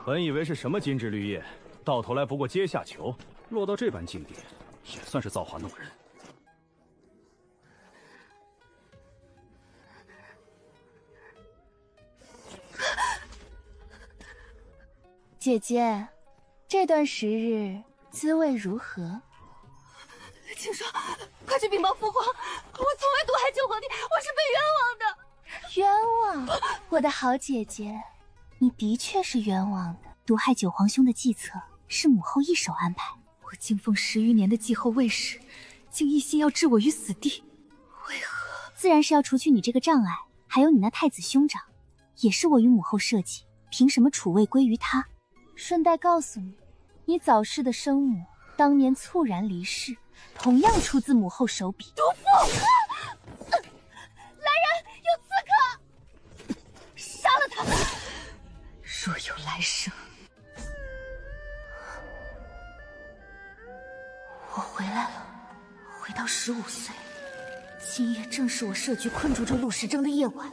本以为是什么金枝绿叶，到头来不过阶下囚，落到这般境地，也算是造化弄人。姐姐，这段时日滋味如何？青霜，快去禀报父皇！我从未毒害九皇帝，我是被冤枉的。冤枉！我的好姐姐，你的确是冤枉的。毒害九皇兄的计策是母后一手安排。我敬奉10余年的继后卫士，竟一心要置我于死地，为何？自然是要除去你这个障碍，还有你那太子兄长，也是我与母后设计，凭什么储位归于他？顺带告诉你，你早逝的生母当年猝然离世，同样出自母后手笔。毒妇！来人，有刺客！杀了他！若有来生，我回来了，回到15岁。今夜正是我设局困住这陆时征的夜晚。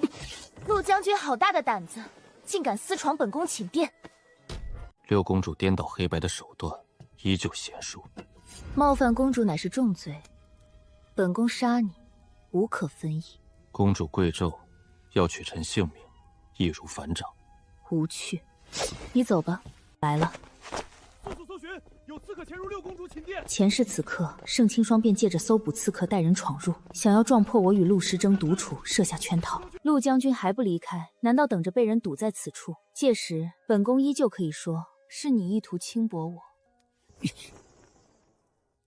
陆将军好大的胆子，竟敢私闯本宫寝殿！六公主颠倒黑白的手段依旧娴熟，冒犯公主乃是重罪，本宫杀你无可分议。公主贵胄，要取臣性命，易如反掌。无趣，你走吧。来了。速速搜寻，有刺客潜入六公主寝殿。前世此刻，盛清霜便借着搜捕刺客带人闯入，想要撞破我与陆时征独处，设下圈套。陆将军还不离开，难道等着被人堵在此处？届时，本宫依旧可以说是你意图轻薄我。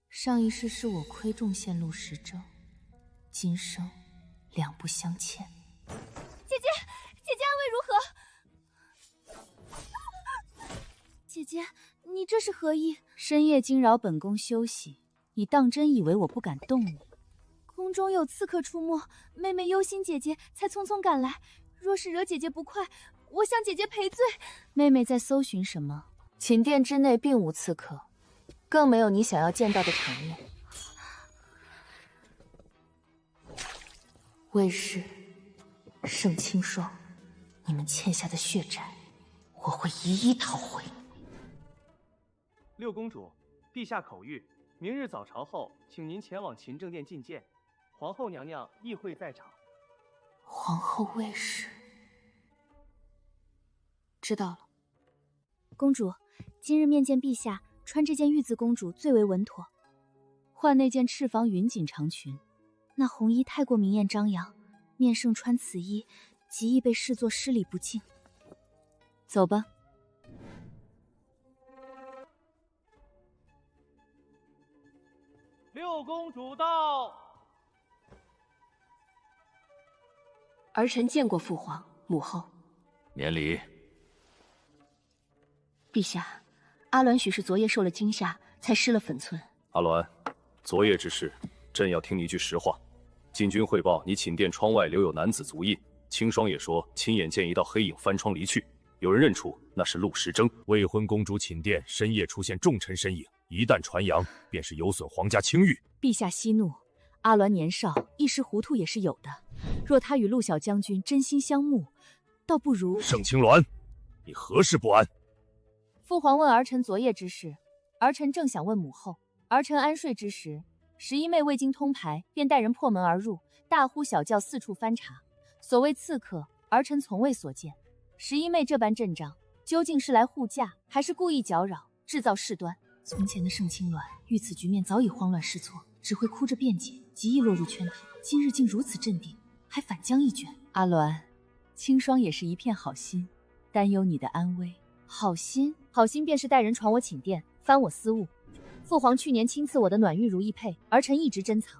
上一世是我亏重陷陆时征，今生两不相欠。姐姐，姐姐安危如何？姐姐，你这是何意？深夜惊扰本宫休息，你当真以为我不敢动你？宫中有刺客出没，妹妹忧心姐姐，才匆匆赶来。若是惹姐姐不快，我向姐姐赔罪。妹妹在搜寻什么？寝殿之内并无刺客，更没有你想要见到的场面。卫士，盛清霜，你们欠下的血债，我会一一讨回。六公主，陛下口谕，明日早朝后，请您前往勤政殿觐见，皇后娘娘亦会在场。皇后卫士，知道了。公主，今日面见陛下，穿这件玉字公主最为稳妥，换那件赤防云锦长裙，那红衣太过明艳张扬，面圣穿此衣，极易被视作失礼不敬。走吧。六公主到。儿臣见过父皇母后。免礼。陛下，阿鸾许是昨夜受了惊吓，才失了分寸。阿鸾，昨夜之事，朕要听你一句实话。禁军汇报，你寝殿窗外留有男子足印，清霜也说亲眼见一道黑影翻窗离去，有人认出那是陆时征。未婚公主寝殿深夜出现重臣身影，一旦传扬，便是有损皇家清誉。陛下息怒，阿鸾年少，一时糊涂也是有的。若他与陆小将军真心相慕，倒不如……盛青鸾，你何事不安？父皇问儿臣昨夜之事，儿臣正想问母后。儿臣安睡之时，11妹未经通牌，便带人破门而入，大呼小叫，四处翻查。所谓刺客，儿臣从未所见。11妹这般阵仗，究竟是来护驾，还是故意搅扰，制造事端？从前的盛青鸾遇此局面早已慌乱失措，只会哭着辩解，极易落入圈套。今日竟如此镇定，还反将一军。阿鸾，清霜也是一片好心，担忧你的安危。好心，好心便是带人闯我寝殿，翻我私物。父皇去年亲赐我的暖玉如意佩，儿臣一直珍藏。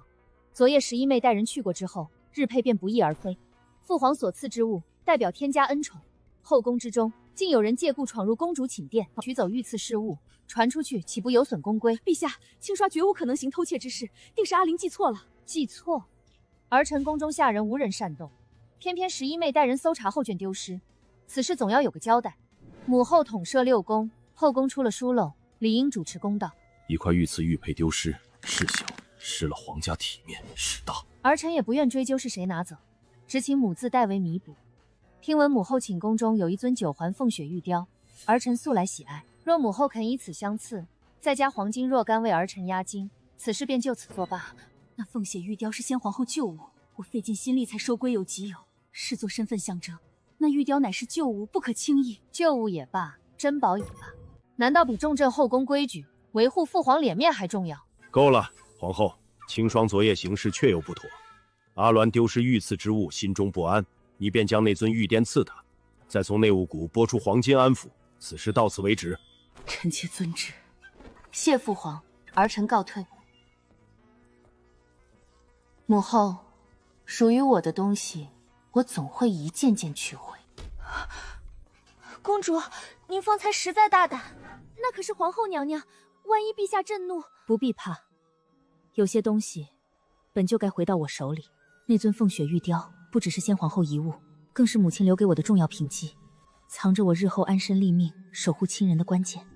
昨夜11妹带人去过之后，日佩便不翼而飞。父皇所赐之物，代表天加恩宠。后宫之中，竟有人借故闯入公主寝殿，取走御赐饰物，传出去岂不有损宫规？陛下，青刷绝无可能行偷窃之事，定是阿玲记错了。记错？儿臣宫中下人无人擅动，偏偏11妹带人搜查后卷丢失，此事总要有个交代。母后统摄6宫，后宫出了疏漏，理应主持公道。一块御赐玉佩丢失，事小失了皇家体面，事大。儿臣也不愿追究是谁拿走，只请母自代为弥补。听闻母后寝宫中有一尊9环凤雪玉雕，儿臣素来喜爱。若母后肯以此相赐，再加黄金若干为儿臣压惊，此事便就此作罢。那凤血玉雕是先皇后旧物，我费尽心力才收归有即有，视作身份象征。那玉雕乃是旧物，不可轻易。旧物也罢，珍宝也罢，难道比重镇后宫规矩、维护父皇脸面还重要？够了，皇后，清霜昨夜行事确有不妥。阿鸾丢失御赐之物，心中不安，你便将那尊玉簟赐他，再从内务谷拨出黄金安抚。此事到此为止。臣妾遵旨。谢父皇，儿臣告退。母后，属于我的东西，我总会一件件取回。公主，您方才实在大胆，那可是皇后娘娘，万一陛下震怒，不必怕。有些东西本就该回到我手里。那尊凤血玉雕不只是先皇后遗物，更是母亲留给我的重要凭记，藏着我日后安身立命、守护亲人的关键。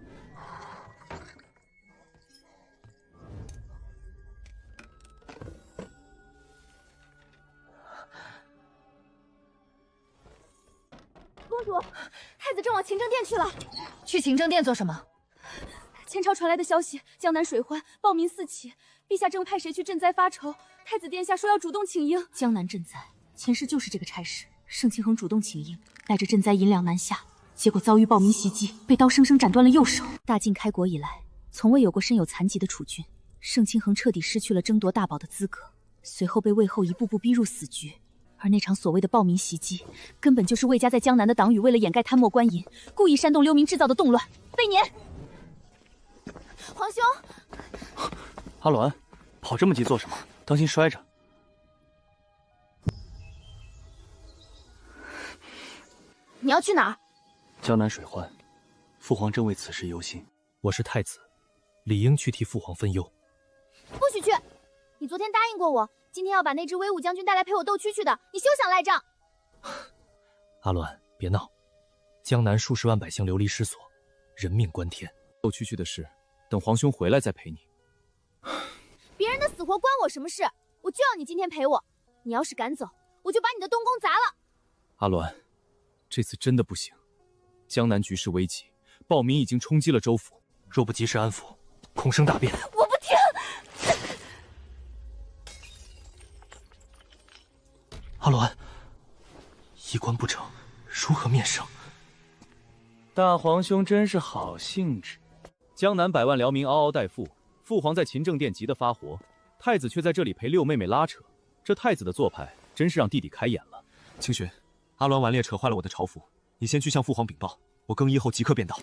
公主，太子正往勤政殿去了。去勤政殿做什么？前朝传来的消息，江南水患，暴民四起，陛下正派谁去赈灾发愁。太子殿下说要主动请缨。江南赈灾，前世就是这个差事。盛清衡主动请缨，带着赈灾银两南下，结果遭遇暴民袭击，被刀生生斩断了右手。大晋开国以来，从未有过身有残疾的储君。盛清衡彻底失去了争夺大宝的资格，随后被魏后一步步逼入死局。而那场所谓的暴民袭击，根本就是魏家在江南的党羽为了掩盖贪墨官银，故意煽动流民制造的动乱。被撵！皇兄，阿鸾，跑这么急做什么？当心摔着。你要去哪儿？江南水患，父皇正为此事忧心。我是太子，理应去替父皇分忧。不许去！你昨天答应过我，今天要把那只威武将军带来陪我斗蛐蛐的，你休想赖账！阿鸾，别闹！江南数十万百姓流离失所，人命关天。斗蛐蛐的事，等皇兄回来再陪你。别人的死活关我什么事？我就要你今天陪我。你要是敢走，我就把你的东宫砸了。阿鸾，这次真的不行。江南局势危急，暴民已经冲击了州府，若不及时安抚，恐生大变。我不听！阿鸾，一关不成，如何面圣？大皇兄真是好兴致。江南百万辽民嗷嗷待父，父皇在勤政殿急得发火，太子却在这里陪六妹妹拉扯，这太子的做派真是让弟弟开眼了。清玄，阿鸾顽劣扯坏了我的朝服，你先去向父皇禀报，我更衣后即刻便到。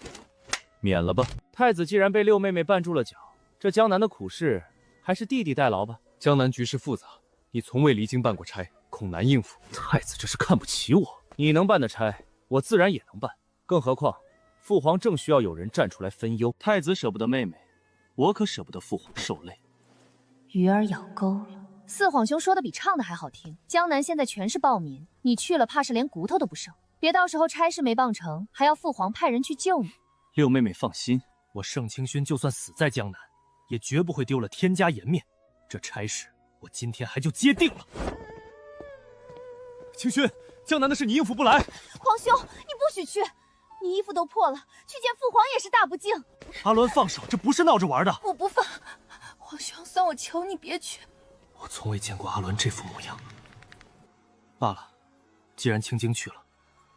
免了吧。太子既然被六妹妹绊住了脚，这江南的苦事还是弟弟代劳吧。江南局势复杂，你从未离京办过差，恐难应付。太子这是看不起我。你能办的差，我自然也能办。更何况，父皇正需要有人站出来分忧。太子舍不得妹妹，我可舍不得父皇受累。鱼儿咬钩了。四皇兄说的比唱的还好听。江南现在全是暴民，你去了怕是连骨头都不剩。别到时候差事没办成，还要父皇派人去救你。六妹妹放心，我盛清勋就算死在江南，也绝不会丢了天家颜面。这差事我今天还就接定了。清勋，江南的事你应付不来。皇兄，你不许去！你衣服都破了，去见父皇也是大不敬。阿鸾，放手，这不是闹着玩的。我不放。皇兄，算我求你别去。我从未见过阿鸾这副模样。罢了，既然青京去了，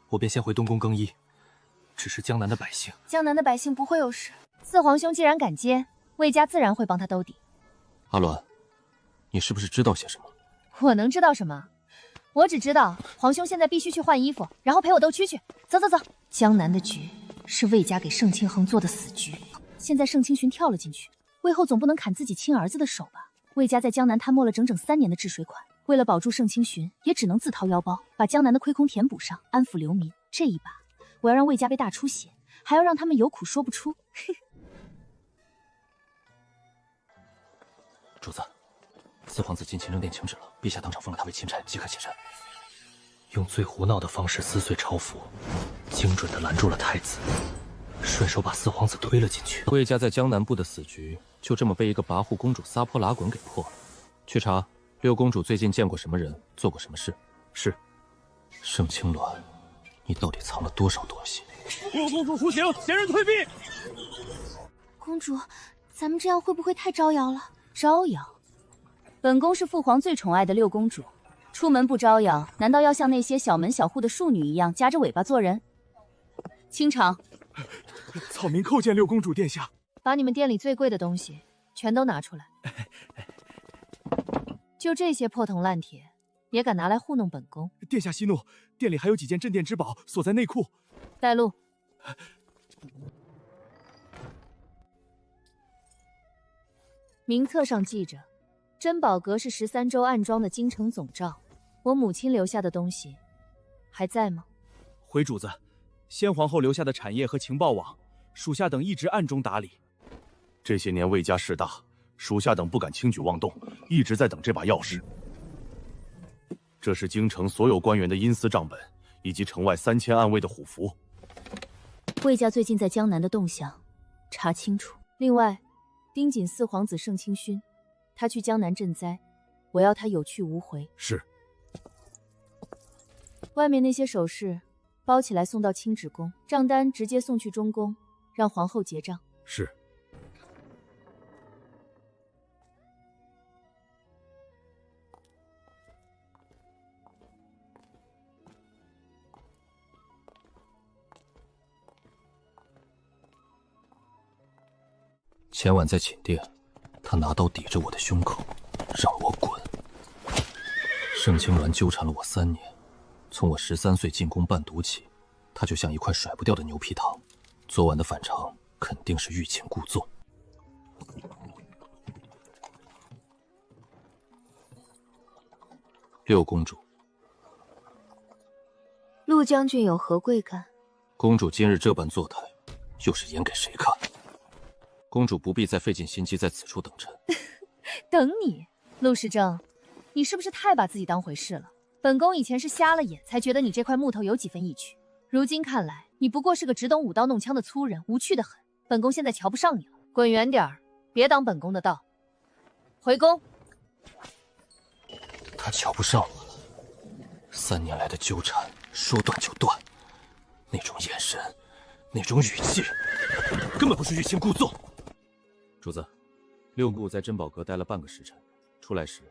我便先回东宫更衣。只是江南的百姓，江南的百姓不会有事。四皇兄既然敢接，魏家自然会帮他兜底。阿鸾，你是不是知道些什么？我能知道什么？我只知道皇兄现在必须去换衣服，然后陪我斗蛐蛐。走走走，江南的局是魏家给盛清衡做的死局，现在盛清寻跳了进去，魏后总不能砍自己亲儿子的手吧？魏家在江南贪墨了整整3年的治水款，为了保住盛清寻，也只能自掏腰包，把江南的亏空填补上，安抚流民。这一把，我要让魏家被大出血，还要让他们有苦说不出。主子，四皇子进勤政殿请旨了，陛下当场封了他为钦差，即刻起身。用最胡闹的方式撕碎朝服，精准地拦住了太子，顺手把四皇子推了进去。魏家在江南部的死局，就这么被一个跋扈公主撒泼打滚给破了。去查六公主最近见过什么人，做过什么事。是。盛清鸾，你到底藏了多少东西？六公主出行，闲人退避。公主，咱们这样会不会太招摇了？招摇？本宫是父皇最宠爱的六公主，出门不招摇，难道要像那些小门小户的庶女一样夹着尾巴做人？清场。草民叩见六公主殿下。把你们店里最贵的东西全都拿出来。就这些破铜烂铁，也敢拿来糊弄本宫？殿下息怒，店里还有几件镇店之宝锁在内库。带路。名册上记着，珍宝阁是13州暗庄的京城总召。我母亲留下的东西还在吗？回主子，先皇后留下的产业和情报网，属下等一直暗中打理。这些年魏家势大，属下等不敢轻举妄动，一直在等这把钥匙。这是京城所有官员的阴司账本，以及城外3000暗卫的虎符。魏家最近在江南的动向，查清楚。另外，盯紧四皇子盛清勋，他去江南赈灾，我要他有去无回。是。外面那些首饰包起来送到清旨宫，账单直接送去中宫，让皇后结账。是。前晚在寝殿，他拿刀抵着我的胸口，让我滚。盛清鸾纠缠了我3年，从我13岁进宫伴读起，他就像一块甩不掉的牛皮糖。昨晚的反常肯定是欲擒故纵。六公主，陆将军有何贵干？公主今日这般作态，又是演给谁看？公主不必再费尽心机在此处等臣。等你，陆时正，你是不是太把自己当回事了？本宫以前是瞎了眼，才觉得你这块木头有几分意趣。如今看来，你不过是个只懂舞刀弄枪的粗人，无趣的很。本宫现在瞧不上你了，滚远点儿，别挡本宫的道。回宫。他瞧不上我了。3年来的纠缠，说断就断，那种眼神，那种语气，根本不是欲擒故纵。主子，六顾在珍宝阁待了半个时辰，出来时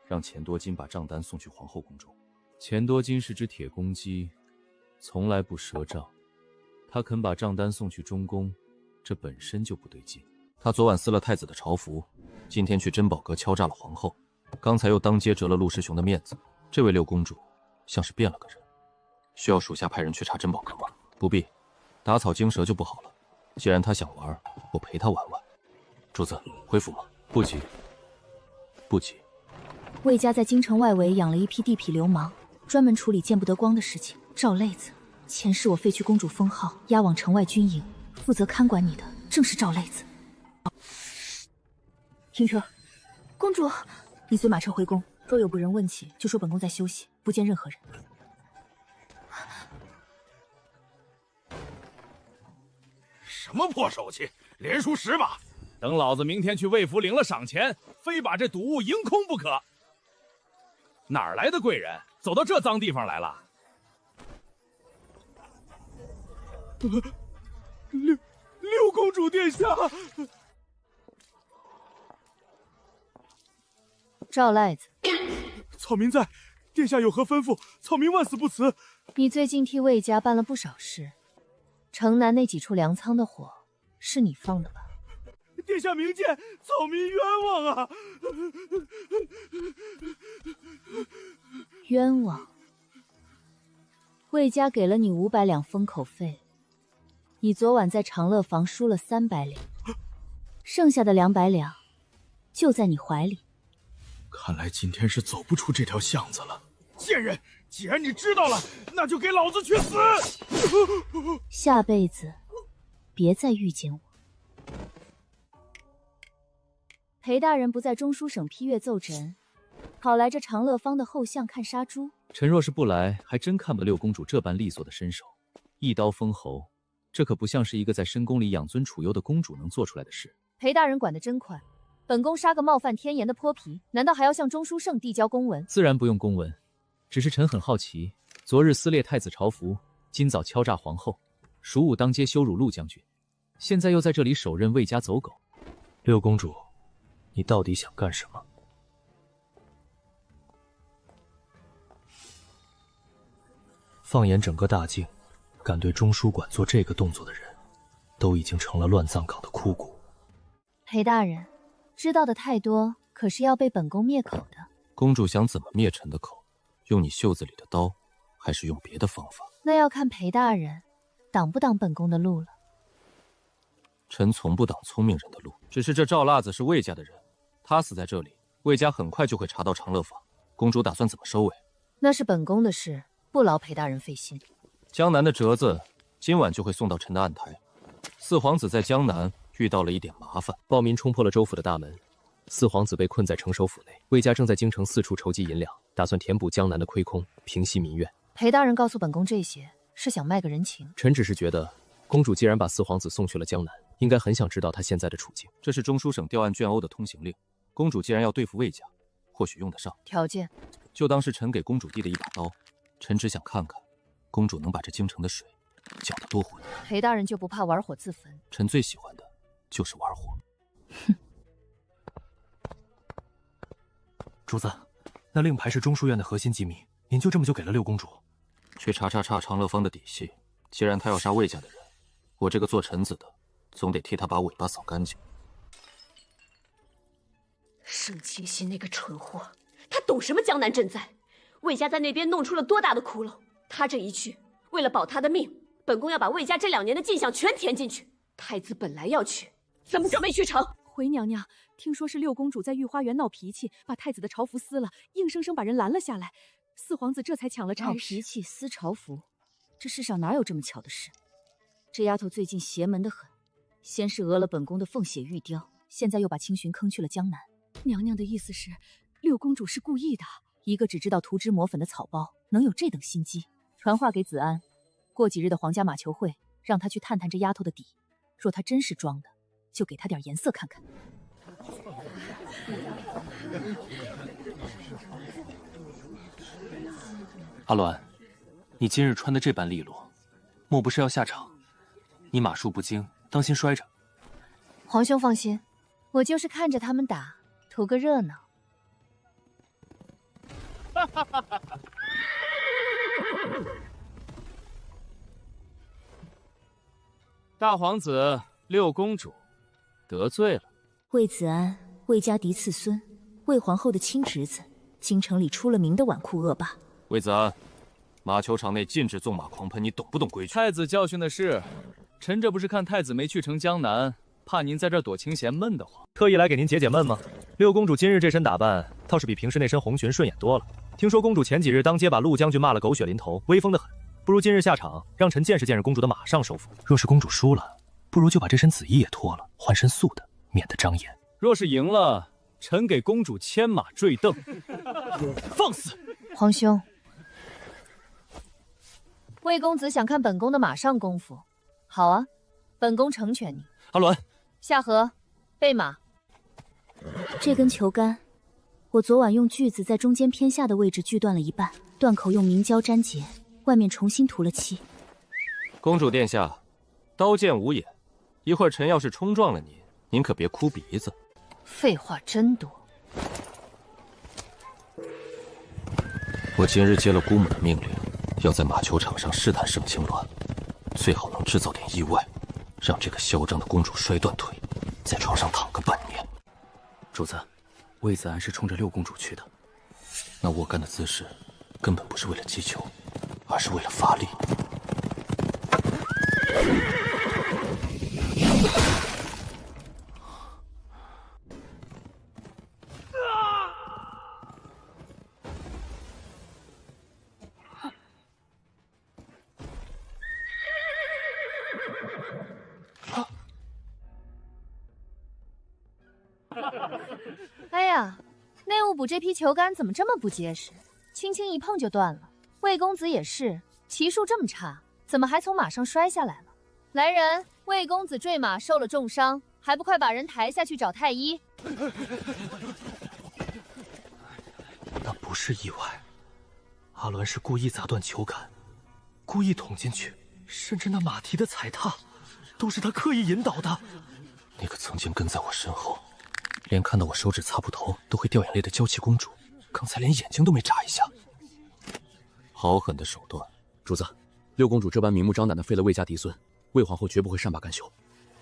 让钱多金把账单送去皇后宫中。钱多金是只铁公鸡，从来不赊账，他肯把账单送去中宫，这本身就不对劲。他昨晚撕了太子的朝服，今天去珍宝阁敲诈了皇后，刚才又当街折了陆师兄的面子。这位六公主像是变了个人，需要属下派人去查珍宝阁吗？不必，打草惊蛇就不好了。既然他想玩，我陪他玩玩。主子，回府吗？不急，不急。魏家在京城外围养了一批地痞流氓，专门处理见不得光的事情。赵累子，前世我废去公主封号，押往城外军营，负责看管你的正是赵累子。停车！公主，你随马车回宫，若有不人问起，就说本宫在休息，不见任何人。什么破手气，连输10把！等老子明天去魏府领了赏钱，非把这赌物赢空不可。哪儿来的贵人，走到这脏地方来了？六公主殿下！赵赖子，草民在，殿下有何吩咐？草民万死不辞。你最近替魏家办了不少事，城南那几处粮仓的火是你放的吧？殿下明鉴，草民冤枉啊！冤枉？魏家给了你500两封口费，你昨晚在长乐坊输了300两，剩下的200两就在你怀里。看来今天是走不出这条巷子了。贱人，既然你知道了，那就给老子去死！下辈子别再遇见我。裴大人不在中书省批阅奏折，跑来这长乐坊的后巷看杀猪。臣若是不来，还真看不六公主这般利索的身手，一刀封喉，这可不像是一个在深宫里养尊处优的公主能做出来的事。裴大人管得真快，本宫杀个冒犯天颜的泼皮，难道还要向中书省递交公文？自然不用公文，只是臣很好奇，昨日撕裂太子朝服，今早敲诈皇后，蜀武当街羞辱陆将军，现在又在这里手刃魏家走狗。六公主，你到底想干什么？放眼整个大境，敢对中书馆做这个动作的人，都已经成了乱葬岗的枯骨。裴大人，知道的太多，可是要被本宫灭口的。公主想怎么灭臣的口？用你袖子里的刀，还是用别的方法？那要看裴大人挡不挡本宫的路了。臣从不挡聪明人的路，只是这赵辣子是魏家的人，他死在这里，魏家很快就会查到长乐坊。公主打算怎么收尾？那是本宫的事，不劳裴大人费心。江南的折子今晚就会送到臣的案台。四皇子在江南遇到了一点麻烦，暴民冲破了州府的大门，四皇子被困在城守府内，魏家正在京城四处筹集银两，打算填补江南的亏空，平息民怨。裴大人告诉本宫这些，是想卖个人情。臣只是觉得，公主既然把四皇子送去了江南，应该很想知道他现在的处境。这是中书省调案卷欧的通行令，公主既然要对付魏家，或许用得上。条件就当是臣给公主递的一把刀，臣只想看看，公主能把这京城的水搅得多浑。裴大人就不怕玩火自焚？臣最喜欢的就是玩火。哼。主子，那令牌是中书院的核心机密，您就这么给了六公主？去查长乐坊的底细，既然他要杀魏家的人，我这个做臣子的总得替他把尾巴扫干净。盛清心那个蠢货，他懂什么江南赈灾？魏家在那边弄出了多大的窟窿？他这一去，为了保他的命，本宫要把魏家这2年的进项全填进去。太子本来要去，怎么就没去成？回娘娘，听说是六公主在御花园闹脾气，把太子的朝服撕了，硬生生把人拦了下来。四皇子这才抢了差事。闹脾气撕朝服，这世上哪有这么巧的事？这丫头最近邪门得很，先是讹了本宫的凤血玉雕，现在又把清巡坑去了江南。娘娘的意思是，六公主是故意的？一个只知道涂脂抹粉的草包，能有这等心机？传话给子安，过几日的皇家马球会，让他去探探这丫头的底。若她真是装的，就给她点颜色看看。阿鸾，你今日穿的这般利落，莫不是要下场？你马术不精，当心摔着。皇兄放心，我就是看着他们打，图个热闹。大皇子、六公主得罪了。魏子安，魏家嫡次孙，魏皇后的亲侄子，京城里出了名的纨绔恶霸。魏子安，马球场内禁止纵马狂喷，你懂不懂规矩？太子教训的是，臣这不是看太子没去成江南，怕您在这儿躲清闲闷得慌，特意来给您解解闷吗？六公主今日这身打扮，倒是比平时那身红裙顺眼多了。听说公主前几日当街把陆将军骂了狗血淋头，威风得很。不如今日下场，让臣见识见识公主的马上收服。若是公主输了，不如就把这身紫衣也脱了，换身素的，免得张眼。若是赢了，臣给公主牵马坠镫。放肆！皇兄，魏公子想看本宫的马上功夫，好啊，本宫成全你。阿鸾，下河备马。这根球杆，我昨晚用锯子在中间偏下的位置锯断了一半，断口用明胶粘结，外面重新涂了漆。公主殿下，刀剑无眼，一会儿臣要是冲撞了你，您可别哭鼻子。废话真多。我今日接了姑母的命令，要在马球场上试探盛清鸾，最好能制造点意外，让这个嚣张的公主摔断腿，在床上躺个半年。主子，魏子安是冲着六公主去的。那我干的姿势，根本不是为了击球，而是为了发力。哎呀，内务补这批球杆怎么这么不结实？轻轻一碰就断了。魏公子也是，骑术这么差，怎么还从马上摔下来了？来人，魏公子坠马受了重伤，还不快把人抬下去找太医？那不是意外，阿鸾是故意砸断球杆，故意捅进去，甚至那马蹄的踩踏，都是他刻意引导的。那个曾经跟在我身后，连看到我手指擦布头都会掉眼泪的娇气公主，刚才连眼睛都没眨一下。好狠的手段！主子，六公主这般明目张胆的废了魏家嫡孙，魏皇后绝不会善罢甘休。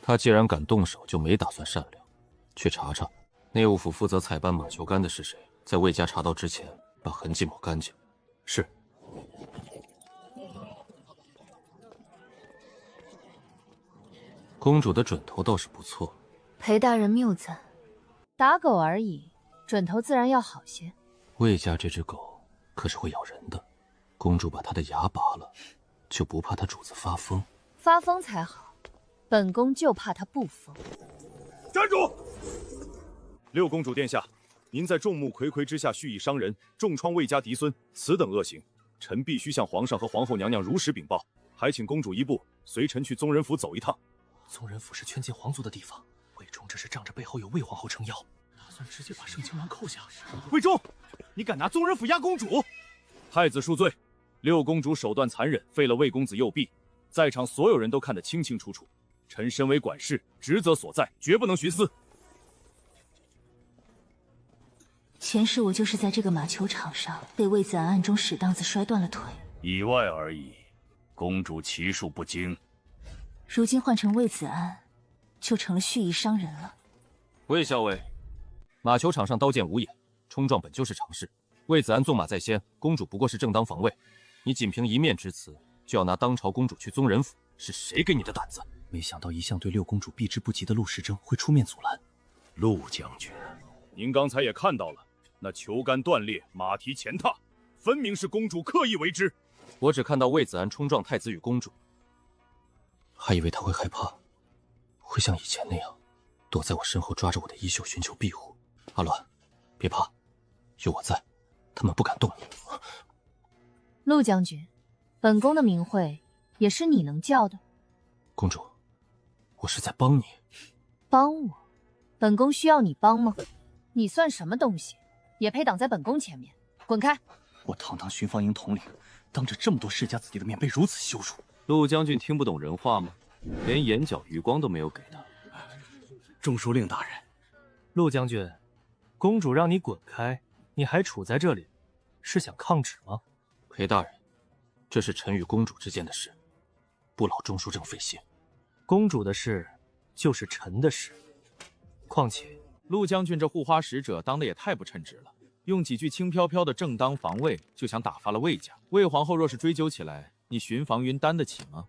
她既然敢动手，就没打算善良。去查查内务府负责采办马球杆的是谁，在魏家查到之前，把痕迹抹干净。是。公主的准头倒是不错。裴大人谬赞，打狗而已，准头自然要好些。魏家这只狗可是会咬人的，公主把它的牙拔了，就不怕它主子发疯？发疯才好，本宫就怕他不疯。站住！六公主殿下，您在众目睽睽之下蓄意伤人，重创魏家嫡孙，此等恶行，臣必须向皇上和皇后娘娘如实禀报，还请公主一步随臣去宗人府走一趟。宗人府是圈禁皇族的地方，魏忠这是仗着背后有魏皇后撑腰，打算直接把盛亲王扣下。魏忠，你敢拿宗人府压公主？太子恕罪，六公主手段残忍，废了魏公子右臂，在场所有人都看得清清楚楚。臣身为管事，职责所在，绝不能徇私。前世我就是在这个马球场上被魏子安暗中使当子摔断了腿，意外而已。公主骑术不精，如今换成魏子安，就成了蓄意伤人了。魏校尉，马球场上刀剑无眼，冲撞本就是常事。魏子安纵马在先，公主不过是正当防卫。你仅凭一面之词，就要拿当朝公主去宗人府，是谁给你的胆子？没想到一向对六公主避之不及的陆时征会出面阻拦。陆将军，您刚才也看到了，那球杆断裂，马蹄前踏，分明是公主刻意为之。我只看到魏子安冲撞太子与公主，还以为他会害怕，会像以前那样躲在我身后抓着我的衣袖寻求庇护。阿鸾，别怕，有我在，他们不敢动你。陆将军，本宫的名讳也是你能叫的。公主，我是在帮你。帮我？本宫需要你帮吗？你算什么东西，也配挡在本宫前面？滚开！我堂堂巡防营统领，当着这么多世家子弟的面被如此羞辱。陆将军听不懂人话吗？连眼角余光都没有给他。中书令大人，陆将军，公主让你滚开，你还处在这里，是想抗旨吗？裴大人，这是臣与公主之间的事，不劳中书正费心。公主的事就是臣的事，况且陆将军这护花使者当的也太不称职了，用几句轻飘飘的正当防卫就想打发了魏家。魏皇后若是追究起来，你巡防云担得起吗？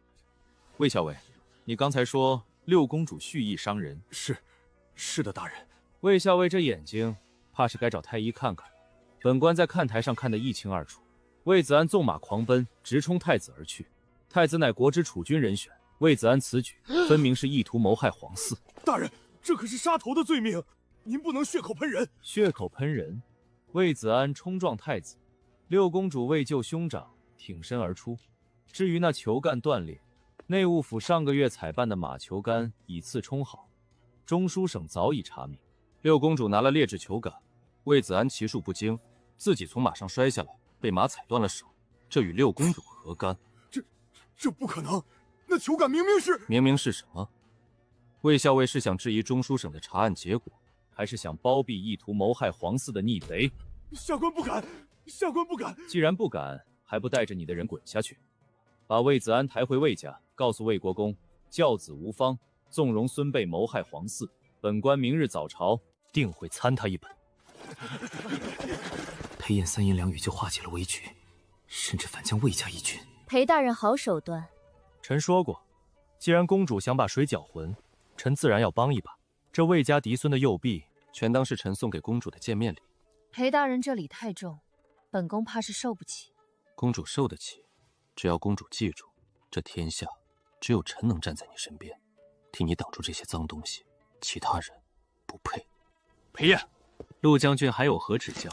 魏校尉，你刚才说六公主蓄意伤人，是的，大人。魏校尉这眼睛，怕是该找太医看看。本官在看台上看得一清二楚，魏子安纵马狂奔，直冲太子而去。太子乃国之储君人选，魏子安此举分明是意图谋害皇嗣。大人，这可是杀头的罪名，您不能血口喷人。血口喷人？魏子安冲撞太子，六公主为救兄长挺身而出。至于那球杆断裂，内务府上个月采办的马球杆已次冲好，中书省早已查明。六公主拿了劣质球杆，魏子安骑术不精，自己从马上摔下来，被马踩断了手，这与六公主何干？这不可能，那球杆明明是什么？魏校尉是想质疑中书省的查案结果，还是想包庇意图谋害皇嗣的逆贼？下官不敢，下官不敢。既然不敢，还不带着你的人滚下去，把魏子安抬回魏家，告诉魏国公，教子无方，纵容孙辈谋害皇嗣，本官明日早朝定会参他一本。裴燕三言两语就化解了危局，甚至反将魏家一军。裴大人好手段。臣说过，既然公主想把水搅浑，臣自然要帮一把。这魏家嫡孙的右臂，全当是臣送给公主的见面礼。裴大人这礼太重，本宫怕是受不起。公主受得起，只要公主记住，这天下只有臣能站在你身边，替你挡住这些脏东西，其他人不配。裴燕，陆将军还有何指教？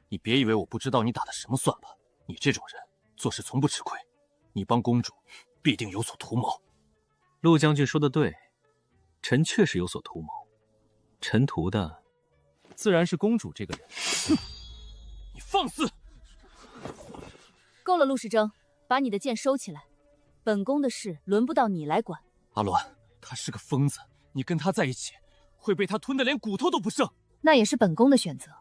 你别以为我不知道你打的什么算盘，你这种人做事从不吃亏，你帮公主必定有所图谋。陆将军说的对，臣确实有所图谋，臣图的自然是公主这个人。哼，你放肆！够了，陆时征，把你的剑收起来。本宫的事轮不到你来管。阿鸾，他是个疯子，你跟他在一起，会被他吞得连骨头都不剩。那也是本宫的选择，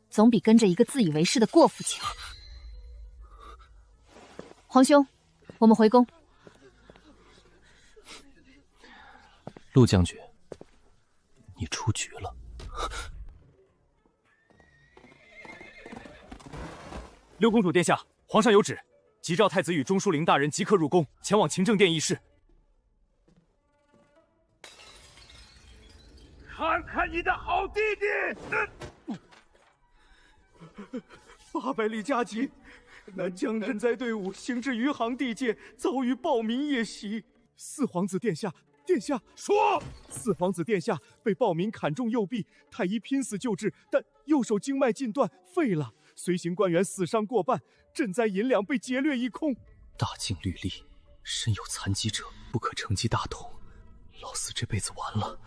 总比跟着一个自以为是的过父强。皇兄，我们回宫。陆将军，你出局了。六公主殿下，皇上有旨，急召太子与中书令大人即刻入宫，前往勤政殿议事。看看你的好弟弟！800里加急，南江赈灾队伍行至余杭地界，遭遇暴民夜袭。四皇子殿下，说，四皇子殿下被暴民砍中右臂，太医拼死救治，但右手经脉尽断，废了。随行官员死伤过半，赈灾银两被劫掠一空。大靖律例，身有残疾者不可承继大统。老四这辈子完了，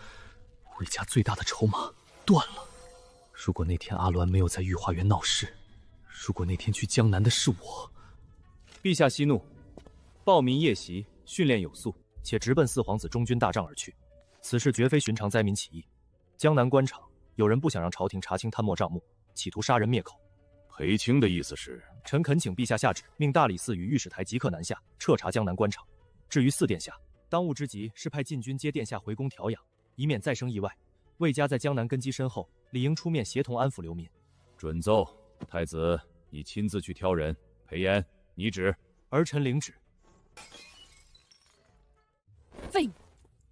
魏家最大的筹码断了。如果那天阿鸾没有在御花园闹事，如果那天去江南的是我……陛下息怒，暴民夜袭，训练有素，且直奔四皇子中军大帐而去。此事绝非寻常灾民起义。江南官场有人不想让朝廷查清贪墨账目，企图杀人灭口。裴青的意思是，臣恳请陛下下旨，命大理寺与御史台即刻南下彻查江南官场。至于四殿下，当务之急是派禁军接殿下回宫调养，以免再生意外。魏家在江南根基深厚，理应出面协同安抚流民。准奏，太子，你亲自去挑人。裴炎，你旨。儿臣领旨。废物！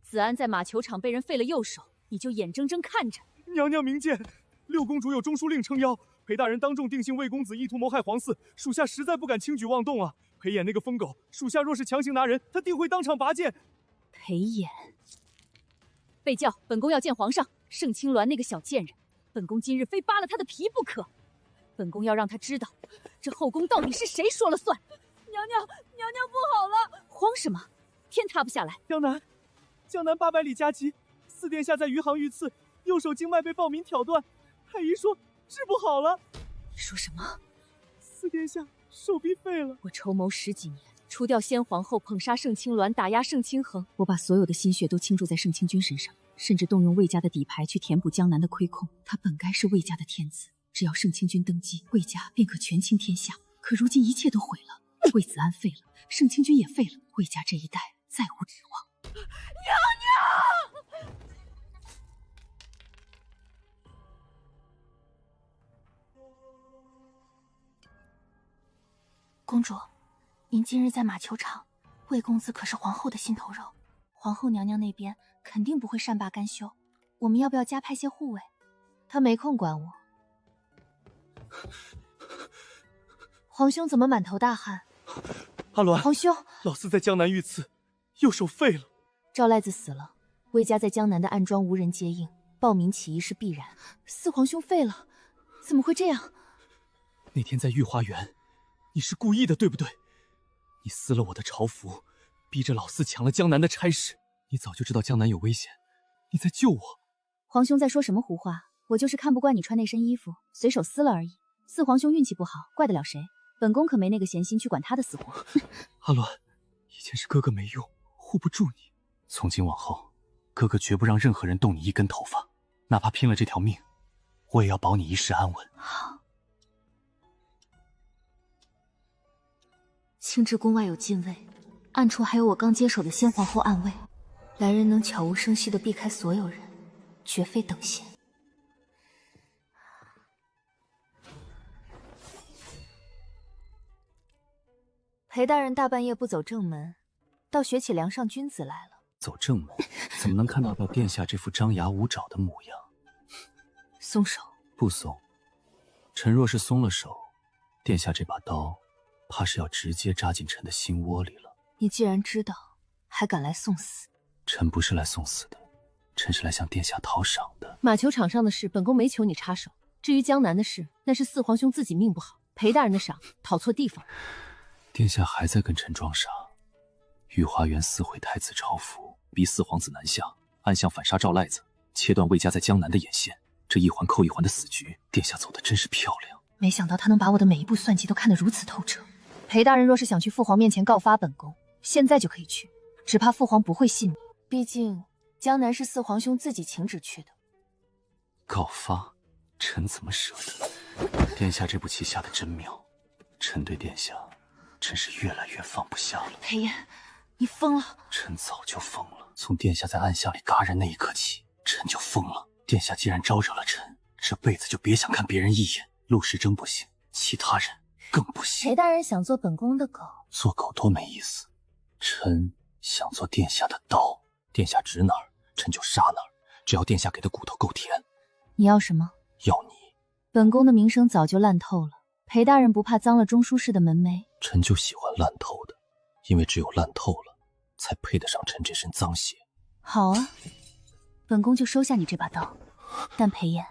子安在马球场被人废了右手，你就眼睁睁看着。娘娘明鉴，六公主有中书令撑腰，裴大人当众定性魏公子意图谋害皇嗣，属下实在不敢轻举妄动啊。裴衍那个疯狗，属下若是强行拿人，他定会当场拔剑。裴衍，被叫，本宫要见皇上。盛清鸾那个小贱人，本宫今日非扒了他的皮不可。本宫要让他知道，这后宫到底是谁说了算。娘娘不好了！慌什么？天塌不下来。江南800里加急，四殿下在余杭遇刺，右手经脉被暴民挑断，太医说治不好了。说什么？四殿下手臂废了。我筹谋10几年，除掉先皇后，捧杀盛清鸾，打压盛清衡，我把所有的心血都倾注在盛清君身上，甚至动用魏家的底牌去填补江南的亏空。他本该是魏家的天子，只要盛清君登基，魏家便可权倾天下。可如今一切都毁了，魏子安废了，盛清君也废了，魏家这一代再无指望。娘娘！公主，您今日在马球场，魏公子可是皇后的心头肉，皇后娘娘那边肯定不会善罢甘休。我们要不要加派些护卫？他没空管我。皇兄怎么满头大汗？阿鸾，皇兄，老四在江南遇刺，右手废了。赵赖子死了，魏家在江南的暗桩无人接应，暴民起义是必然。四皇兄废了，怎么会这样？那天在御花园，你是故意的，对不对？你撕了我的朝服，逼着老四抢了江南的差事。你早就知道江南有危险，你在救我。皇兄在说什么胡话？我就是看不惯你穿那身衣服，随手撕了而已。四皇兄运气不好，怪得了谁？本宫可没那个闲心去管他的死活。阿鸾，以前是哥哥没用，护不住你。从今往后，哥哥绝不让任何人动你一根头发，哪怕拼了这条命，我也要保你一世安稳。好。青雉宫外有禁卫，暗处还有我刚接手的先皇后暗卫，来人能悄无声息地避开所有人，绝非等闲。裴大人大半夜不走正门，倒学起梁上君子来了。走正门，怎么能看到殿下这副张牙舞爪的模样？松手！不松。臣若是松了手，殿下这把刀，怕是要直接扎进臣的心窝里了。你既然知道，还敢来送死？臣不是来送死的，臣是来向殿下讨赏的。马球场上的事，本宫没求你插手。至于江南的事，那是四皇兄自己命不好，裴大人的赏讨错地方。殿下还在跟臣装傻。御花园撕毁太子朝服，逼四皇子南下，暗箱反杀赵赖子，切断魏家在江南的眼线，这一环扣一环的死局，殿下走得真是漂亮。没想到他能把我的每一步算计都看得如此透彻。裴大人若是想去父皇面前告发本宫，现在就可以去，只怕父皇不会信你。毕竟江南是四皇兄自己请旨去的。告发，臣怎么舍得？殿下这步棋下的真妙，臣对殿下真是越来越放不下了。裴炎，你疯了！臣早就疯了，从殿下在暗巷里嘎人那一刻起，臣就疯了。殿下既然招惹了臣，这辈子就别想看别人一眼。陆时征不行，其他人更不行。裴大人想做本宫的狗，做狗多没意思。臣想做殿下的刀，殿下指哪儿，臣就杀哪儿，只要殿下给的骨头够甜。你要什么？要你。本宫的名声早就烂透了，裴大人不怕脏了中书室的门楣？臣就喜欢烂透的，因为只有烂透了，才配得上臣这身脏血。好啊，本宫就收下你这把刀。但裴炎，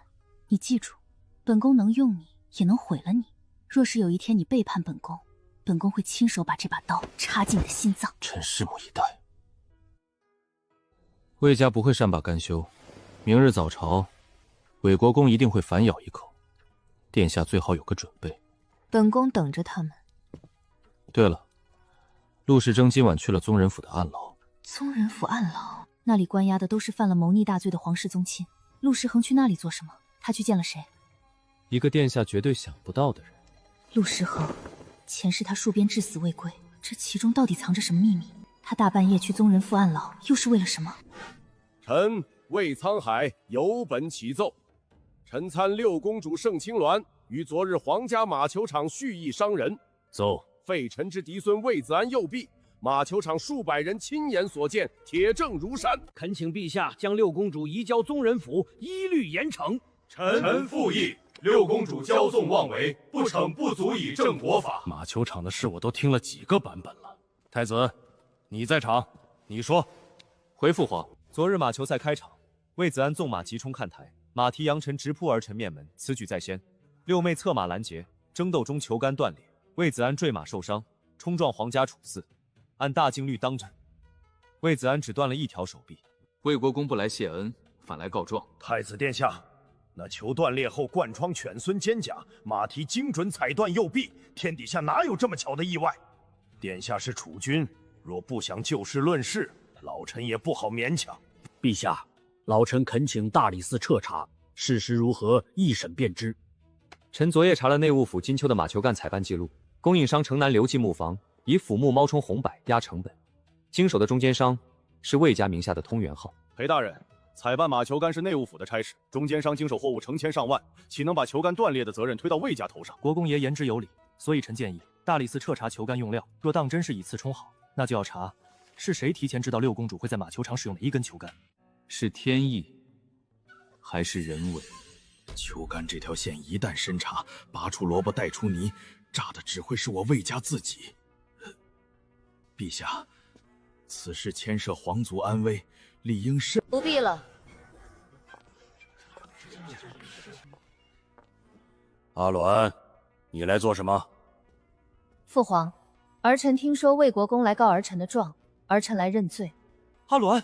你记住，本宫能用你，也能毁了你。若是有一天你背叛本宫，本宫会亲手把这把刀插进你的心脏。臣拭目以待。魏家不会善罢甘休，明日早朝，韦国公一定会反咬一口。殿下最好有个准备。本宫等着他们。对了，陆时征今晚去了宗人府的暗牢。宗人府暗牢，那里关押的都是犯了谋逆大罪的皇室宗亲。陆时恒去那里做什么？他去见了谁？一个殿下绝对想不到的人。陆时恒，前世他戍边至死未归，这其中到底藏着什么秘密？他大半夜去宗人府暗牢，又是为了什么？臣魏沧海有本启奏。臣参六公主盛清鸾于昨日皇家马球场蓄意伤人，奏。废臣之嫡孙魏子安右臂，马球场数百人亲眼所见，铁证如山。恳请陛下将六公主移交宗人府，一律严惩。臣复议，六公主骄纵妄为，不惩不足以正国法。马球场的事我都听了几个版本了。太子，你在场，你说。回父皇，昨日马球赛开场，魏子安纵马急冲看台，马蹄扬尘直扑儿臣面门，此举在先。六妹策马拦截，争斗中球杆断裂，魏子安坠马受伤，冲撞皇家处嗣，按大禁律当斩。魏子安只断了一条手臂。魏国公不来谢恩，反来告状。太子殿下，那球断裂后贯穿犬孙肩胛，马蹄精准踩断右臂，天底下哪有这么巧的意外？殿下是储君，若不想就事论事，老臣也不好勉强。陛下，老臣恳请大理寺彻查，事实如何，一审便知。臣昨夜查了内务府金秋的马球杆采办记录，供应商城南刘记木坊以腐木猫冲红柏压成本，经手的中间商是魏家名下的通元号。裴大人，采办马球杆是内务府的差事，中间商经手货物成千上万，岂能把球杆断裂的责任推到魏家头上？国公爷言之有理，所以臣建议大理寺彻查球杆用料，若当真是以次充好，那就要查是谁提前知道六公主会在马球场使用哪一根球杆，是天意还是人为？球杆这条线一旦深查，拔出萝卜带出泥，炸的只会是我魏家自己。陛下，此事牵涉皇族安危，理应慎。不必了。阿鸾，你来做什么？父皇，儿臣听说魏国公来告儿臣的状，儿臣来认罪。阿鸾，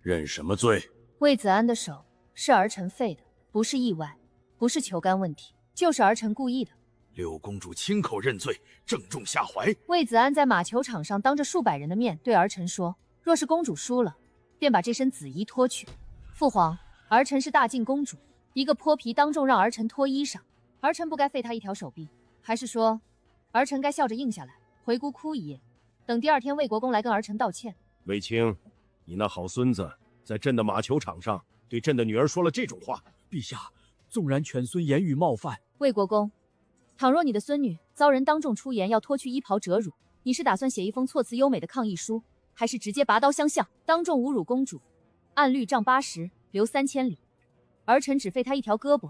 认什么罪？魏子安的手是儿臣废的，不是意外，不是球杆问题，就是儿臣故意的。六公主亲口认罪，正中下怀。魏子安在马球场上当着数百人的面对儿臣说，若是公主输了，便把这身紫衣脱去。父皇，儿臣是大晋公主，一个泼皮当众让儿臣脱衣裳，儿臣不该废他一条手臂，还是说儿臣该笑着应下来，回姑哭一夜，等第二天魏国公来跟儿臣道歉？卫青，你那好孙子在朕的马球场上对朕的女儿说了这种话。陛下，纵然犬孙言语冒犯，魏国公，倘若你的孙女遭人当众出言要脱去衣袍折辱，你是打算写一封措辞优美的抗议书，还是直接拔刀相向，当众侮辱公主？按律杖80，留3000里。儿臣只废他一条胳膊，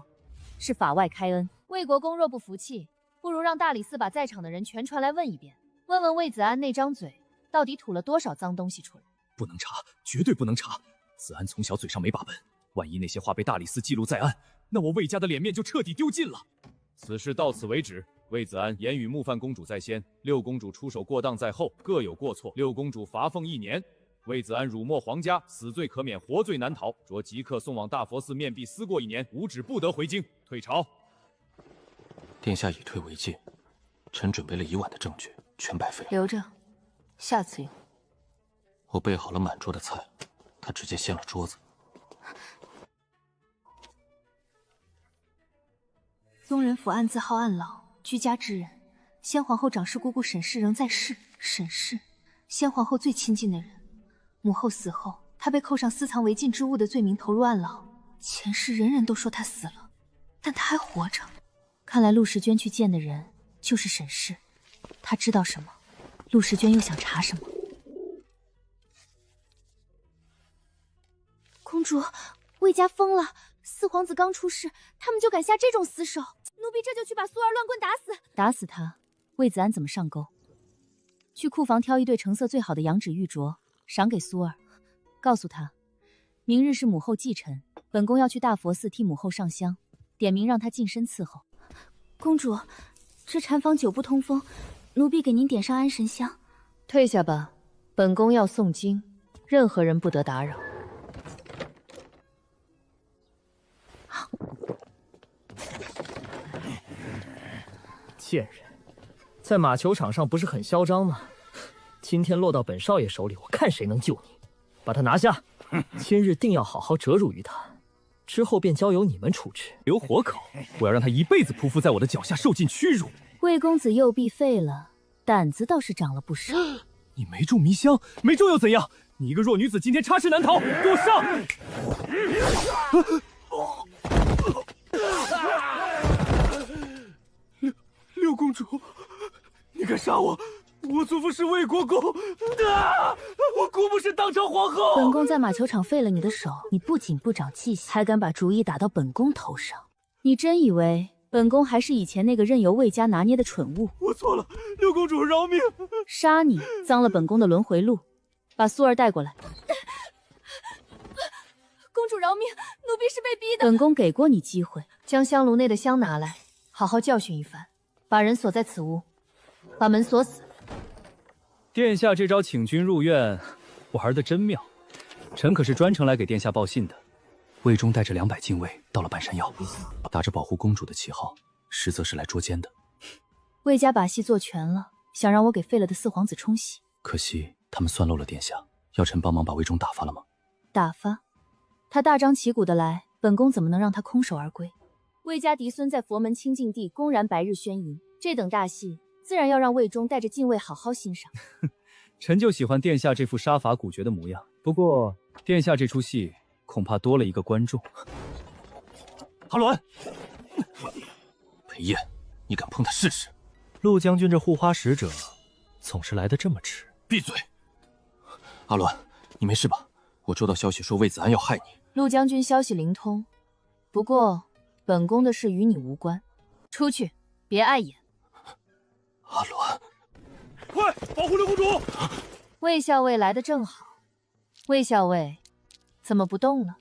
是法外开恩。魏国公若不服气，不如让大理寺把在场的人全传来问一遍，问问魏子安那张嘴到底吐了多少脏东西出来。不能查，绝对不能查。子安从小嘴上没把门，万一那些话被大理寺记录在案，那我魏家的脸面就彻底丢尽了。此事到此为止。魏子安言语冒犯公主在先，六公主出手过当在后，各有过错，六公主罚俸1年。魏子安辱没皇家，死罪可免，活罪难逃，着即刻送往大佛寺面壁思过1年，无旨不得回京。退朝。殿下以退为进，臣准备了1晚的证据，全白费了。留着。下次有。我备好了满桌的菜，他直接掀了桌子。宗人府暗自好暗老，居家之人，先皇后长氏姑姑沈氏仍在世。沈氏，先皇后最亲近的人，母后死后，她被扣上私藏违禁之物的罪名，投入暗牢。前世人人都说她死了，但她还活着。看来陆时娟去见的人就是沈氏，她知道什么，陆时娟又想查什么。公主，魏家疯了！四皇子刚出世，他们就敢下这种死手，奴婢这就去把苏儿乱棍打死。打死他，魏子安怎么上钩？去库房挑一对成色最好的羊脂玉镯，赏给苏儿，告诉他，明日是母后忌辰，本宫要去大佛寺替母后上香，点名让她近身伺候。公主，这禅房久不通风，奴婢给您点上安神香。退下吧，本宫要诵经，任何人不得打扰。贱人，在马球场上不是很嚣张吗？今天落到本少爷手里，我看谁能救你！把他拿下，今日定要好好折辱于他，之后便交由你们处置。留活口，我要让他一辈子匍匐在我的脚下，受尽屈辱。魏公子右臂废了，胆子倒是长了不少。你没中迷香，没中又怎样？你一个弱女子，今天插翅难逃，给我上！六公主，你敢杀我？我祖父是魏国公，我姑母是当朝皇后。本宫在马球场废了你的手，你不仅不长记性，还敢把主意打到本宫头上？你真以为本宫还是以前那个任由魏家拿捏的蠢物？我错了，六公主饶命！杀你，脏了本宫的轮回路。把苏儿带过来。公主饶命，奴婢是被逼的。本宫给过你机会，将香炉内的香拿来，好好教训一番。把人锁在此屋，把门锁死。殿下这招请君入院，玩得真妙。臣可是专程来给殿下报信的。魏忠带着200禁卫到了半山腰，打着保护公主的旗号，实则是来捉奸的。魏家把戏做全了，想让我给废了的四皇子冲洗。可惜他们算漏了殿下，要臣帮忙把魏忠打发了吗？打发？他大张旗鼓的来，本宫怎么能让他空手而归？魏家嫡孙在佛门清净地公然白日宣淫，这等大戏自然要让魏忠带着禁卫好好欣赏。臣就喜欢殿下这副杀伐古绝的模样。不过殿下这出戏恐怕多了一个观众。阿鸾，裴燕，你敢碰他试试？陆将军这护花使者总是来得这么迟。闭嘴！阿鸾，你没事吧？我收到消息说魏子安要害你。陆将军消息灵通，不过本宫的事与你无关，出去，别碍眼。阿鸾，快保护六公主！魏校尉来得正好。魏校尉，怎么不动了？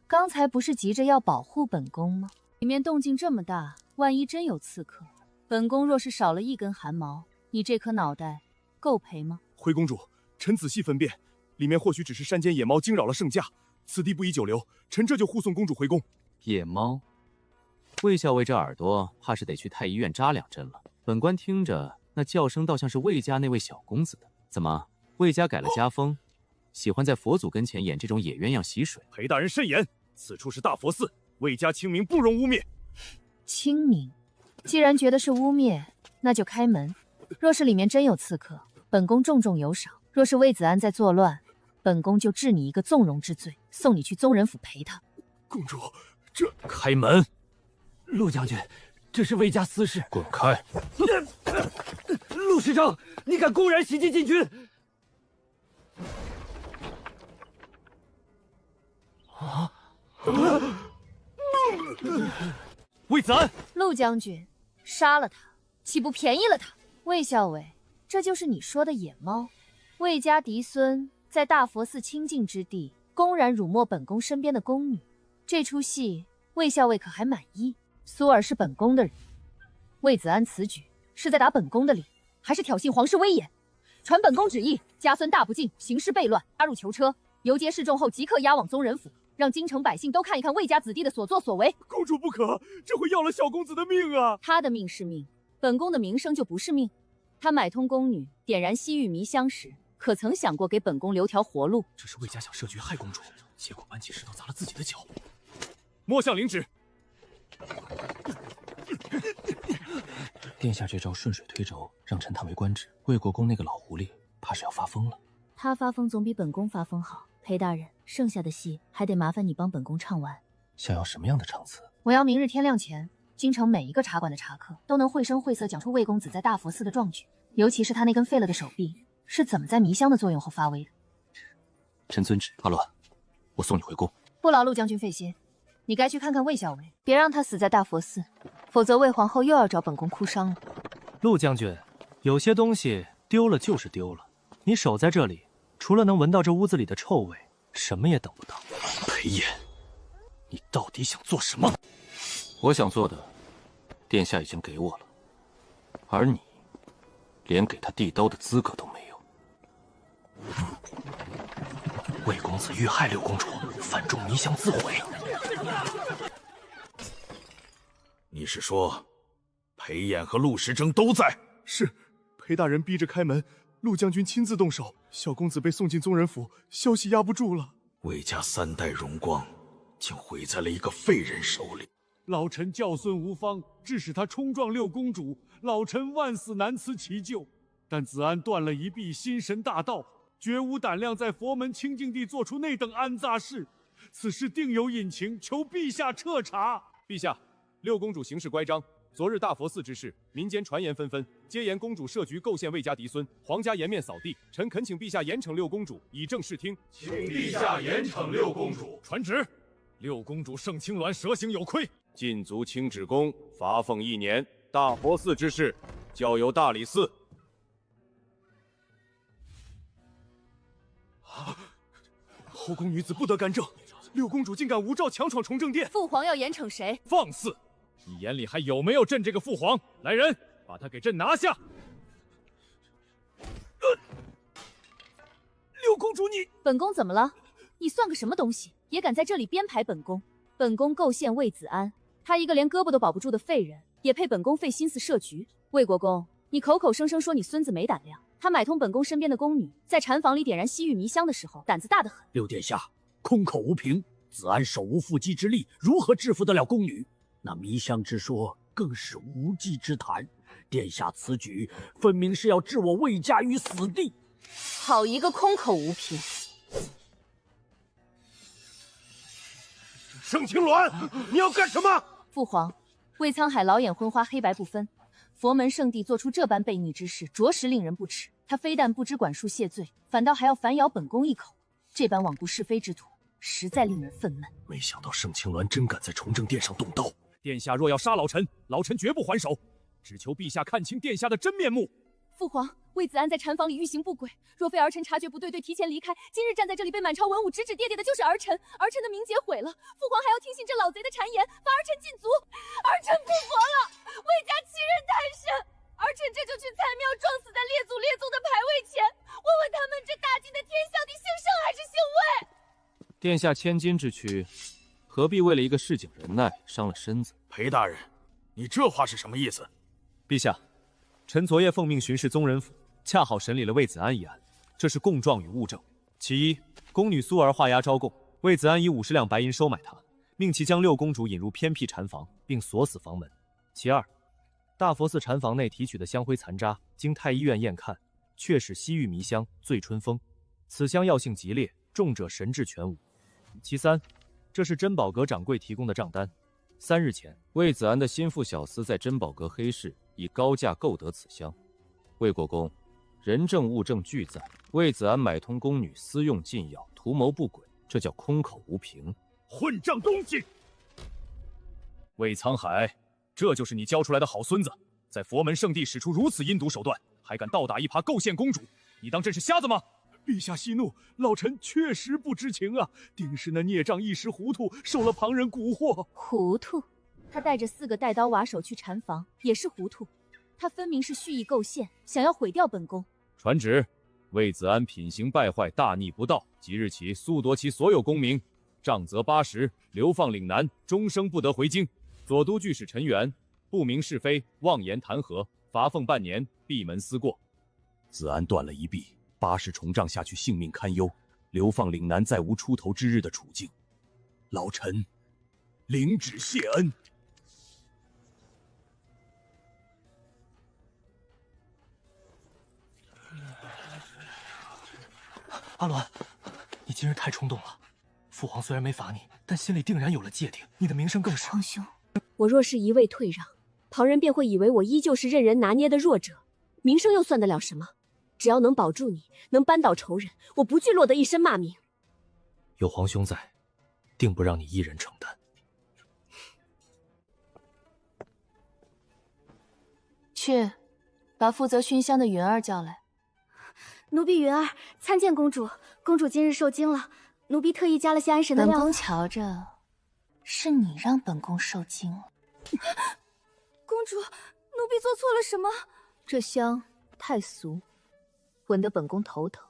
刚才不是急着要保护本宫吗？里面动静这么大，万一真有刺客，本宫若是少了一根汗毛，你这颗脑袋够赔吗？回公主，臣仔细分辨，里面或许只是山间野猫惊扰了圣驾，此地不宜久留，臣这就护送公主回宫。野猫？魏校尉这耳朵怕是得去太医院扎2针了。本官听着那叫声倒像是魏家那位小公子的，怎么魏家改了家风，喜欢在佛祖跟前演这种野鸳鸯戏水？裴大人慎言，此处是大佛寺，魏家清明不容污蔑。清明？既然觉得是污蔑，那就开门。若是里面真有刺客，本宫重重有赏；若是魏子安在作乱，本宫就治你一个纵容之罪，送你去宗人府陪他。公主，这……开门！陆将军，这是魏家私事。滚开！陆师长，你敢公然袭击禁军！啊！魏子安，陆将军，杀了他，岂不便宜了他？魏校尉，这就是你说的野猫？魏家嫡孙在大佛寺清净之地，公然辱没本宫身边的宫女，这出戏，魏校尉可还满意？苏儿是本宫的人，魏子安此举是在打本宫的脸，还是挑衅皇室威严？传本宫旨意，家孙大不敬，行事悖乱，押入囚车，游街示众后即刻押往宗人府，让京城百姓都看一看魏家子弟的所作所为。公主不可，这会要了小公子的命啊！他的命是命，本宫的名声就不是命。他买通宫女点燃西域迷香时，可曾想过给本宫留条活路？这是魏家想设局害公主，结果搬起石头砸了自己的脚。莫向领旨。殿下这招顺水推舟，让陈探为官职。魏国公那个老狐狸，怕是要发疯了。他发疯总比本宫发疯好。裴大人，剩下的戏还得麻烦你帮本宫唱完。想要什么样的场次？我要明日天亮前，京城每一个茶馆的茶客都能绘声绘色讲出魏公子在大佛寺的壮举，尤其是他那根废了的手臂是怎么在迷香的作用后发威的。臣遵旨。阿鸾，我送你回宫。不劳陆将军费心，你该去看看魏校尉，别让他死在大佛寺，否则魏皇后又要找本宫哭伤了。陆将军，有些东西丢了就是丢了，你守在这里，除了能闻到这屋子里的臭味，什么也等不到。裴炎，你到底想做什么？我想做的，殿下已经给我了，而你，连给他递刀的资格都没有。魏公子遇害六公主，反中迷香自毁。你是说，裴炎和陆时征都在？是，裴大人逼着开门，陆将军亲自动手，小公子被送进宗人府，消息压不住了。魏家3代荣光，竟毁在了一个废人手里。老臣教孙无方，致使他冲撞六公主，老臣万死难辞其咎。但子安断了一臂，心神大盗，绝无胆量在佛门清净地做出那等肮杂事。此事定有隐情，求陛下彻查。陛下，六公主行事乖张，昨日大佛寺之事，民间传言纷纷，皆言公主设局构陷魏家嫡孙，皇家颜面扫地。臣恳请陛下严惩六公主，以正视听。请陛下严惩六公主。传旨，六公主盛青鸾蛇行有亏，禁足清止宫，罚俸1年。大佛寺之事，交由大理寺。后宫女子不得干政，六公主竟敢无照强闯崇政殿。父皇要严惩谁？放肆！你眼里还有没有朕这个父皇？来人，把他给朕拿下！六公主你……本宫怎么了？你算个什么东西，也敢在这里编排本宫？本宫构陷魏子安，他一个连胳膊都保不住的废人，也配本宫费心思设局？魏国公，你口口声声说你孙子没胆量，他买通本宫身边的宫女，在禅房里点燃西域迷香的时候，胆子大得很。六殿下，空口无凭，子安手无缚鸡之力，如何制服得了宫女？那迷香之说更是无稽之谈。殿下此举分明是要置我魏家于死地。好一个空口无凭！盛青鸾，你要干什么？父皇，魏沧海老眼昏花，黑白不分，佛门圣地做出这般悖逆之事，着实令人不齿。他非但不知管束谢罪，反倒还要反咬本宫一口，这般罔顾是非之徒，实在令人愤懑。没想到盛青鸾真敢在崇政殿上动刀。殿下若要杀老臣，老臣绝不还手，只求陛下看清殿下的真面目。父皇，魏子安在禅房里欲行不轨，若非儿臣察觉不对，对提前离开，今日站在这里被满朝文武指指点点的就是儿臣，儿臣的名节毁了。父皇还要听信这老贼的谗言，罚儿臣禁足。儿臣不服了，魏家欺人太甚，儿臣这就去蔡庙撞死在列祖列宗的牌位前，问问他们这大晋的天下帝姓盛还是姓魏？殿下千金之躯，何必为了一个市井人奈伤了身子？裴大人，你这话是什么意思？陛下，臣昨夜奉命巡视宗人府，恰好审理了魏子安一案，这是供状与物证。其一，宫女苏儿画押招供，魏子安以50两白银收买她，命其将六公主引入偏僻禅房，并锁死房门。其二，大佛寺禅房内提取的香灰残渣，经太医院验看，确是西域迷香醉春风，此香药性极烈，重者神志全无。其三，这是珍宝阁掌柜提供的账单。3日前，魏子安的心腹小厮在珍宝阁黑市以高价购得此香。魏国公，人证物证俱在，魏子安买通宫女私用禁药，图谋不轨，这叫空口无凭。混账东西！魏沧海，这就是你教出来的好孙子，在佛门圣地使出如此阴毒手段，还敢倒打一耙构陷公主，你当朕是瞎子吗？陛下息怒，老臣确实不知情啊，定是那孽障一时糊涂，受了旁人蛊惑。糊涂？他带着4个带刀瓦手去禅房，也是糊涂。他分明是蓄意构陷，想要毁掉本宫。传旨，魏子安品行败坏，大逆不道，即日起速夺其所有功名，杖责80，流放岭南，终生不得回京。左都御史陈元不明是非，妄言弹劾，罚俸半年，闭门思过。子安断了一臂，80重杖下去，性命堪忧，流放岭南，再无出头之日的处境。老臣领旨谢恩。阿鸾，你今日太冲动了。父皇虽然没罚你，但心里定然有了界定。你的名声更是……皇兄，我若是一味退让，旁人便会以为我依旧是任人拿捏的弱者，名声又算得了什么？只要能保住你，能扳倒仇人，我不惧落得一身骂名。有皇兄在，定不让你一人承担。去，把负责熏香的云儿叫来。奴婢云儿参见公主。公主今日受惊了，奴婢特意加了些安神的药。本宫瞧着，是你让本宫受惊了。公主，奴婢做错了什么？这香太俗，闻得本宫头疼。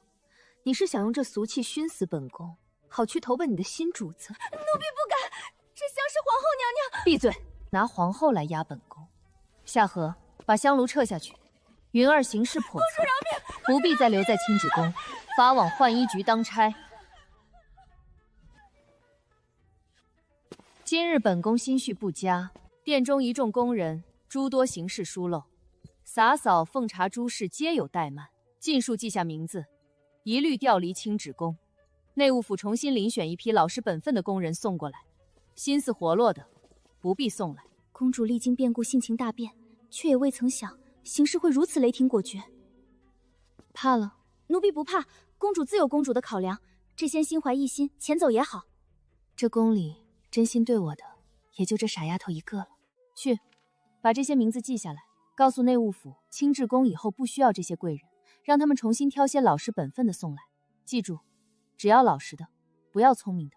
你是想用这俗气熏死本宫，好去投奔你的新主子？奴婢不敢，这香是皇后娘娘。闭嘴！拿皇后来压本宫。夏荷，把香炉撤下去。云儿行事叵测，不必再留在清旨宫，发往浣衣局当差。今日本宫心绪不佳，殿中一众宫人诸多行事疏漏，洒扫奉茶诸事皆有怠慢，尽数记下名字，一律调离清旨宫。内务府重新遴选一批老实本分的宫人送过来，心思活络的不必送来。公主历经变故，性情大变，却也未曾想行事会如此雷霆果决。怕了？奴婢不怕，公主自有公主的考量。这仙心怀一心，遣走也好。这宫里真心对我的，也就这傻丫头一个了。去，把这些名字记下来，告诉内务府，清治宫以后不需要这些贵人，让他们重新挑些老实本分的送来。记住，只要老实的，不要聪明的。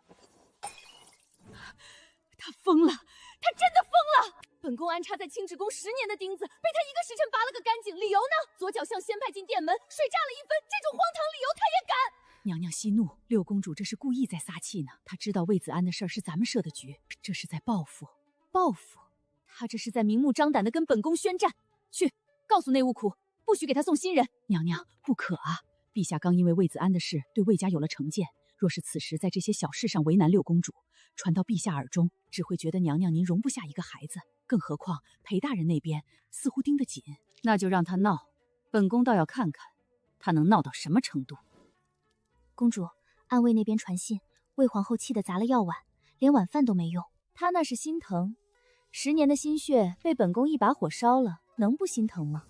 他疯了，他真的疯了！本宫安插在清治宫10年的钉子，被他一个时辰拔了个干净，理由呢？左脚向先派进殿门，水炸了1分，这种荒唐理由他也敢！娘娘息怒，六公主这是故意在撒气呢。她知道魏子安的事儿是咱们设的局，这是在报复。报复？他这是在明目张胆的跟本宫宣战。去，告诉内务苦，不许给他送新人。娘娘不可啊！陛下刚因为魏子安的事对魏家有了成见，若是此时在这些小事上为难六公主，传到陛下耳中，只会觉得娘娘您容不下一个孩子。更何况裴大人那边似乎盯得紧，那就让他闹，本宫倒要看看他能闹到什么程度。公主，暗卫那边传信，魏皇后气得砸了药碗，连晚饭都没用。她那是心疼，10年的心血被本宫一把火烧了，能不心疼吗？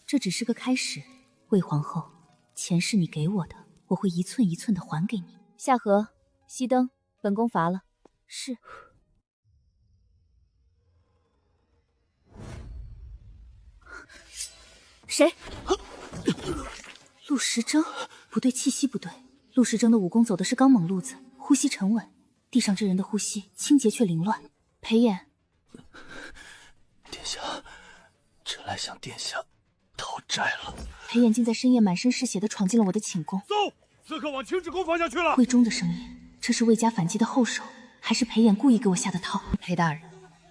这只是个开始，魏皇后，钱是你给我的，我会一寸一寸的还给你。夏荷，熄灯，本宫罚了。是。谁？陆时征？不对，气息不对。陆时征的武功走的是刚猛路子，呼吸沉稳。地上这人的呼吸清洁却凌乱。裴衍，殿下，臣来向殿下讨债了。裴衍竟在深夜满身是血的闯进了我的寝宫。走，刺客往清治宫方向去了。魏忠的声音，这是魏家反击的后手，还是裴衍故意给我下的套？裴大人，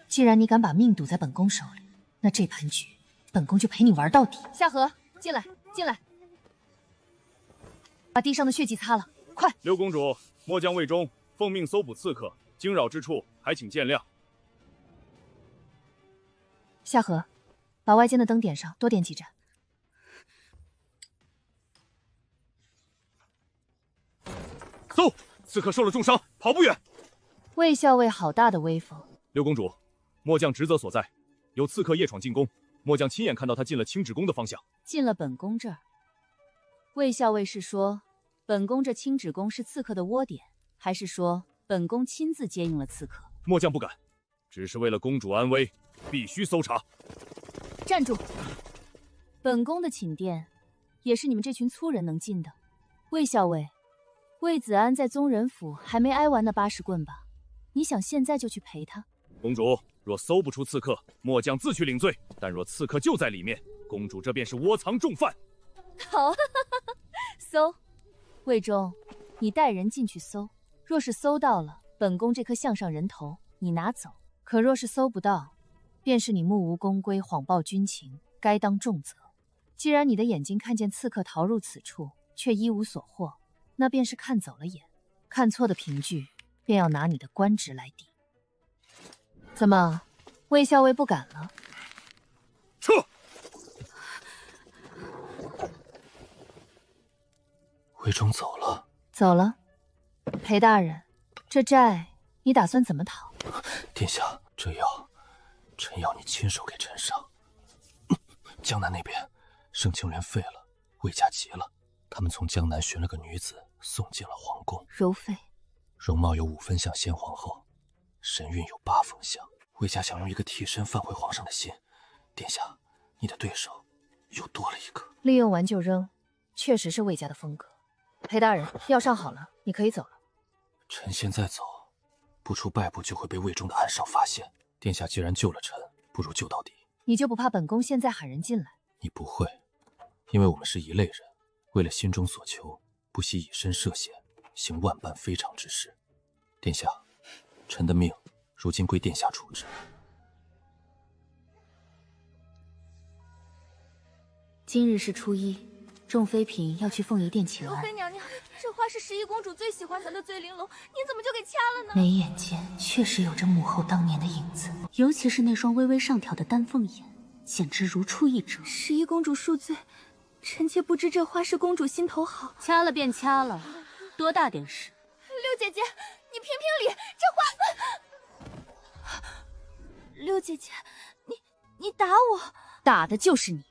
既然你敢把命赌在本宫手里，那这盘局本宫就陪你玩到底。夏荷，进来，进来，把地上的血迹擦了，快！六公主，末将魏忠奉命搜捕刺客，惊扰之处还请见谅。夏荷，把外间的灯点上，多点几盏。走，刺客受了重伤，跑不远。魏校尉好大的威风！六公主，末将职责所在，有刺客夜闯进宫，末将亲眼看到他进了清旨宫的方向。进了本宫这儿。魏校尉是说，本宫这清旨宫是刺客的窝点，还是说本宫亲自接应了刺客？末将不敢，只是为了公主安危，必须搜查。站住！本宫的寝殿，也是你们这群粗人能进的。魏校尉，魏子安在宗人府还没挨完那80棍吧？你想现在就去陪他？公主，若搜不出刺客，末将自去领罪；但若刺客就在里面，公主这便是窝藏重犯。好，搜。魏忠，你带人进去搜，若是搜到了本宫这颗项上人头，你拿走；可若是搜不到，便是你目无公归，谎报军情，该当重责。既然你的眼睛看见刺客逃入此处，却一无所获，那便是看走了眼。看错的凭据，便要拿你的官职来抵。怎么，魏校尉不敢了？撤！魏忠走了。走了。裴大人，这债你打算怎么讨？殿下，这药，臣要你亲手给臣上。江南那边，盛清莲废了，魏家急了，他们从江南寻了个女子，送进了皇宫。柔妃，容貌有5分像先皇后，神韵有8分像。魏家想用一个替身换回皇上的心，殿下，你的对手又多了一个。利用完就扔，确实是魏家的风格。裴大人，药上好了，你可以走了。臣现在走，不出半步就会被魏忠的暗哨发现。殿下既然救了臣，不如救到底。你就不怕本宫现在喊人进来？你不会，因为我们是一类人，为了心中所求，不惜以身涉险，行万般非常之事。殿下，臣的命如今归殿下处置。今日是初1，众妃嫔要去凤仪殿请安。柔妃娘娘，这花是11公主最喜欢的醉玲珑，你怎么就给掐了呢？眉眼间确实有着母后当年的影子，尤其是那双微微上挑的丹凤眼，简直如出一辙。11公主恕罪，臣妾不知这花是公主心头好。掐了便掐了，多大点事？六姐姐，你评评理，这花……六姐姐，你打我！打的就是你。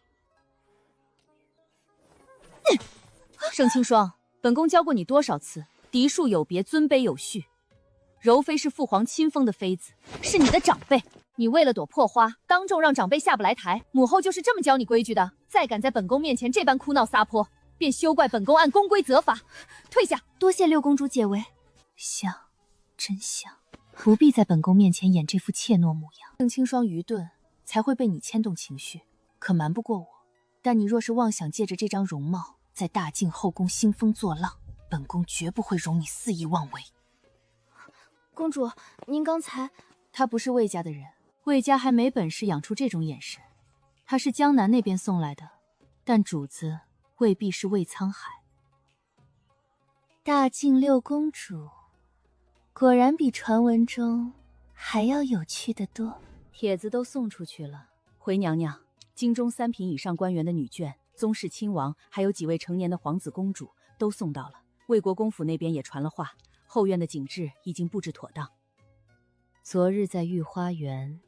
盛清霜，本宫教过你多少次，嫡庶有别，尊卑有序。柔妃是父皇亲封的妃子，是你的长辈，你为了躲破花，当众让长辈下不来台，母后就是这么教你规矩的。再敢在本宫面前这般哭闹撒泼，便休怪本宫按宫规责罚。退下。多谢六公主解围。像，真像，不必在本宫面前演这副怯懦模样。盛清霜愚钝，才会被你牵动情绪，可瞒不过我。但你若是妄想借着这张容貌，在大晋后宫兴风作浪，本宫绝不会容你肆意妄为。公主，您刚才……他不是魏家的人，魏家还没本事养出这种眼神。他是江南那边送来的，但主子未必是魏沧海。大晋六公主，果然比传闻中还要有趣的多。帖子都送出去了，回娘娘，京中3品以上官员的女眷、宗室亲王，还有几位成年的皇子公主都送到了。魏国公府那边也传了话，后院的景致已经布置妥当。昨日在御花园，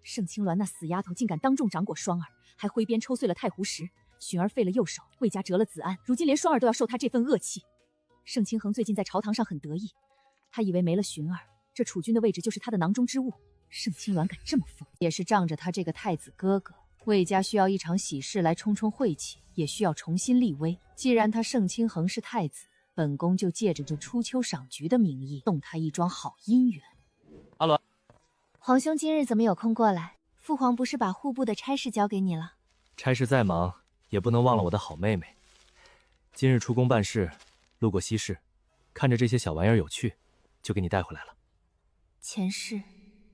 盛清鸾那死丫头竟敢当众掌掴双儿，还挥鞭抽碎了太湖石。寻儿废了右手，魏家折了子安，如今连双儿都要受他这份恶气。盛清衡最近在朝堂上很得意，他以为没了寻儿，这储君的位置就是他的囊中之物。盛清鸾敢这么疯，也是仗着他这个太子哥哥。魏家需要一场喜事来冲冲晦气，也需要重新立威。既然他盛清衡是太子，本宫就借着这初秋赏菊的名义，送他一桩好姻缘。阿鸾，皇兄今日怎么有空过来？父皇不是把户部的差事交给你了？差事再忙，也不能忘了我的好妹妹。今日出宫办事，路过西市，看着这些小玩意儿有趣，就给你带回来了。前世，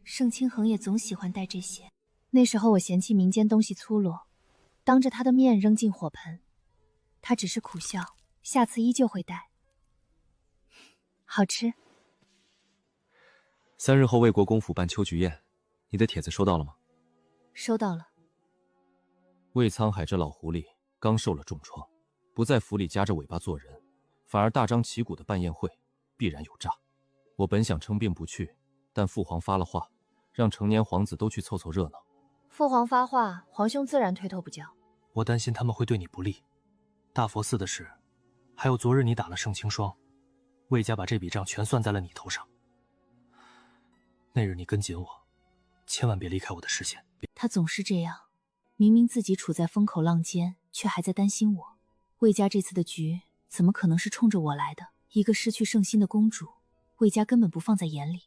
盛清衡也总喜欢带这些。那时候我嫌弃民间东西粗鲁，当着他的面扔进火盆，他只是苦笑，下次依旧会带。好吃。3日后魏国公府办秋菊宴，你的帖子收到了吗？收到了。魏沧海这老狐狸刚受了重创，不在府里夹着尾巴做人，反而大张旗鼓的办宴会，必然有诈。我本想称病不去，但父皇发了话，让成年皇子都去凑凑热闹。父皇发话，皇兄自然推脱不叫。我担心他们会对你不利。大佛寺的事，还有昨日你打了盛清霜，魏家把这笔账全算在了你头上。那日你跟紧我，千万别离开我的视线。他总是这样，明明自己处在风口浪尖，却还在担心我。魏家这次的局，怎么可能是冲着我来的？一个失去圣心的公主，魏家根本不放在眼里。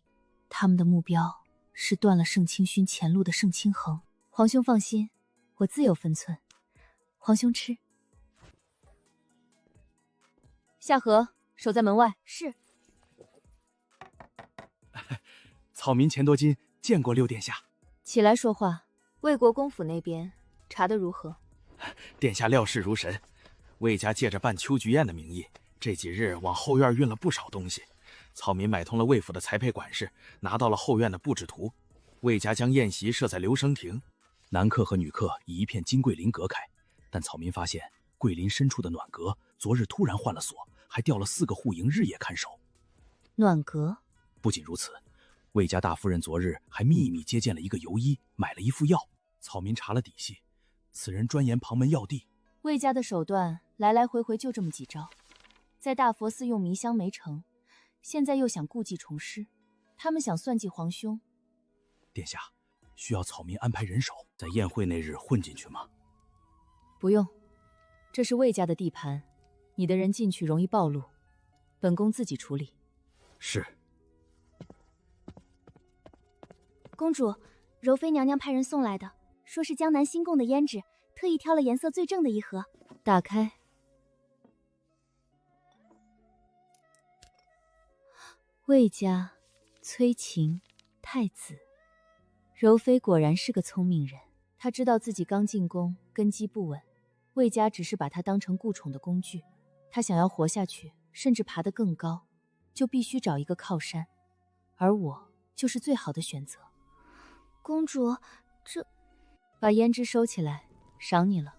他们的目标是断了盛清勋前路的盛清衡。皇兄放心，我自有分寸。皇兄吃。夏荷，守在门外。是。草民钱多金见过六殿下。起来说话。魏国公府那边查得如何？殿下料事如神，魏家借着办秋菊宴的名义，这几日往后院运了不少东西。草民买通了魏府的裁配管事，拿到了后院的布置图。魏家将宴席设在留声亭，男客和女客以一片金桂林隔开。但草民发现桂林深处的暖阁昨日突然换了锁，还调了4个护营日夜看守。暖阁？不仅如此，魏家大夫人昨日还秘密接见了一个游医，买了一副药。草民查了底细，此人专研旁门要地。魏家的手段来来回回就这么几招，在大佛寺用迷香没成，现在又想故技重施，他们想算计皇兄。殿下，需要草民安排人手在宴会那日混进去吗？不用，这是魏家的地盘，你的人进去容易暴露，本宫自己处理。是。公主，柔妃娘娘派人送来的，说是江南新贡的胭脂，特意挑了颜色最正的一盒。打开。魏家，崔晴，太子。柔妃果然是个聪明人，她知道自己刚进宫，根基不稳，魏家只是把她当成顾宠的工具。她想要活下去，甚至爬得更高，就必须找一个靠山，而我就是最好的选择。公主，这……把胭脂收起来，赏你了。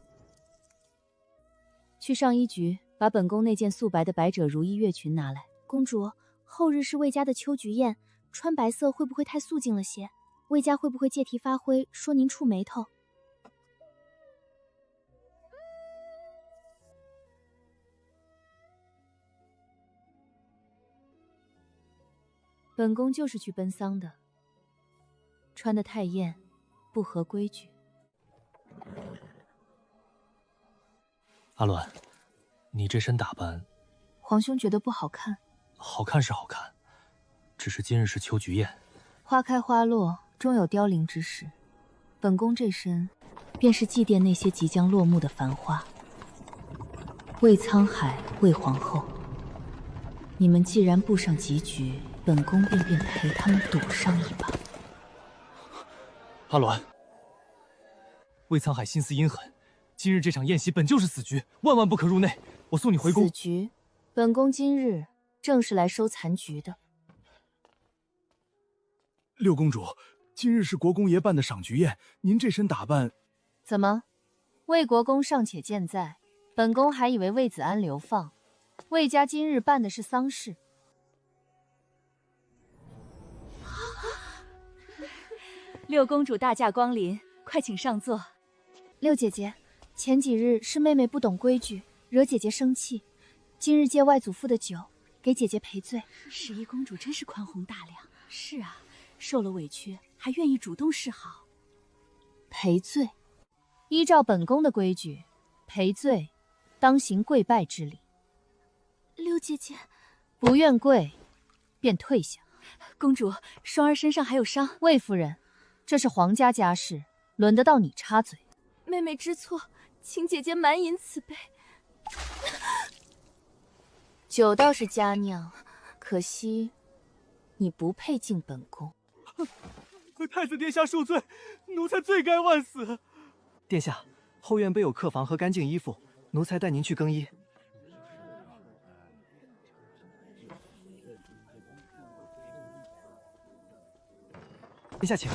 去上衣局把本宫那件素白的百褶如意月裙拿来。公主，后日是魏家的秋菊宴，穿白色会不会太素净了些？魏家会不会借题发挥，说您触眉头？本宫就是去奔丧的，穿得太艳，不合规矩。阿鸾，你这身打扮，皇兄觉得不好看？好看是好看，只是今日是秋菊宴，花开花落，终有凋零之时。本宫这身，便是祭奠那些即将落幕的繁花。魏沧海，魏皇后，你们既然布上吉局，本宫便陪他们赌上一把。阿鸾，魏沧海心思阴狠，今日这场宴席本就是死局，万万不可入内。我送你回宫。死局？本宫今日正是来收残局的。六公主，今日是国公爷办的赏菊宴，您这身打扮……怎么？魏国公尚且健在，本宫还以为魏子安流放。魏家今日办的是丧事。六公主大驾光临，快请上座。六姐姐，前几日是妹妹不懂规矩，惹姐姐生气，今日借外祖父的酒，给姐姐赔罪。11公主真是宽宏大量。是啊，受了委屈还愿意主动示好。赔罪？依照本宫的规矩，赔罪当行跪拜之礼。六姐姐，不愿跪，便退下。公主，双儿身上还有伤。魏夫人，这是皇家家事，轮得到你插嘴？妹妹知错，请姐姐满饮此杯。酒倒是佳酿，可惜你不配进本宫。太子殿下恕罪，奴才罪该万死。殿下，后院备有客房和干净衣服，奴才带您去更衣。殿下请。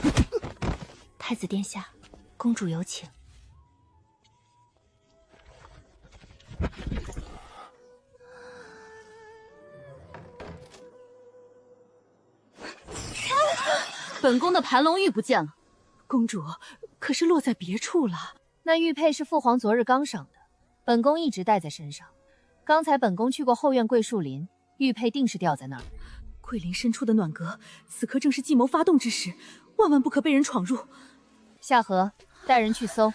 太子殿下，公主有请。本宫的盘龙玉不见了，公主可是落在别处了。那玉佩是父皇昨日刚赏的，本宫一直带在身上。刚才本宫去过后院桂树林，玉佩定是掉在那儿。桂林深处的暖阁，此刻正是计谋发动之时，万万不可被人闯入。夏荷，带人去搜。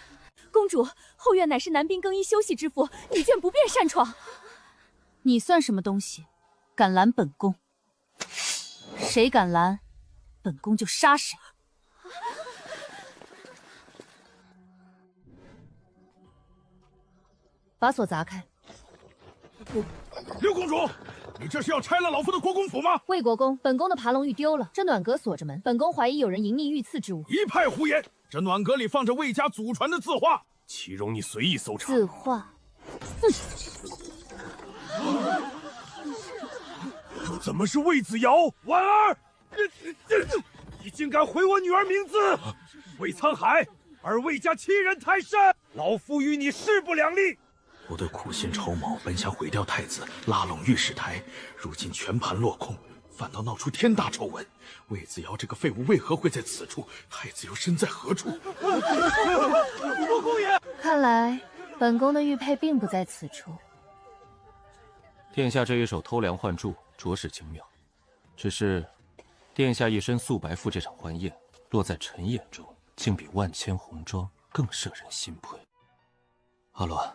公主，后院乃是男宾更衣休息之府，女眷不便擅闯。你算什么东西，敢拦本宫？谁敢拦，本宫就杀谁。把锁砸开。六公主，你这是要拆了老夫的国公府吗？魏国公，本宫的爬龙玉丢了，这暖阁锁着门，本宫怀疑有人隐匿御赐之物。一派胡言！这暖阁里放着魏家祖传的字画，岂容你随意搜查？字画，怎么是魏子瑶？婉儿，你竟敢毁我女儿名字！魏沧海，而魏家欺人太甚，老夫与你势不两立。我的苦心筹谋，本想毁掉太子，拉拢御史台，如今全盘落空，反倒闹出天大丑闻。魏子瑶这个废物为何会在此处？太子又身在何处？国公爷，看来本宫的玉佩并不在此处。殿下这一手偷梁换柱，着实精妙。只是，殿下一身素白赴这场欢宴，落在臣眼中，竟比万千红妆更摄人心魄。阿鸾，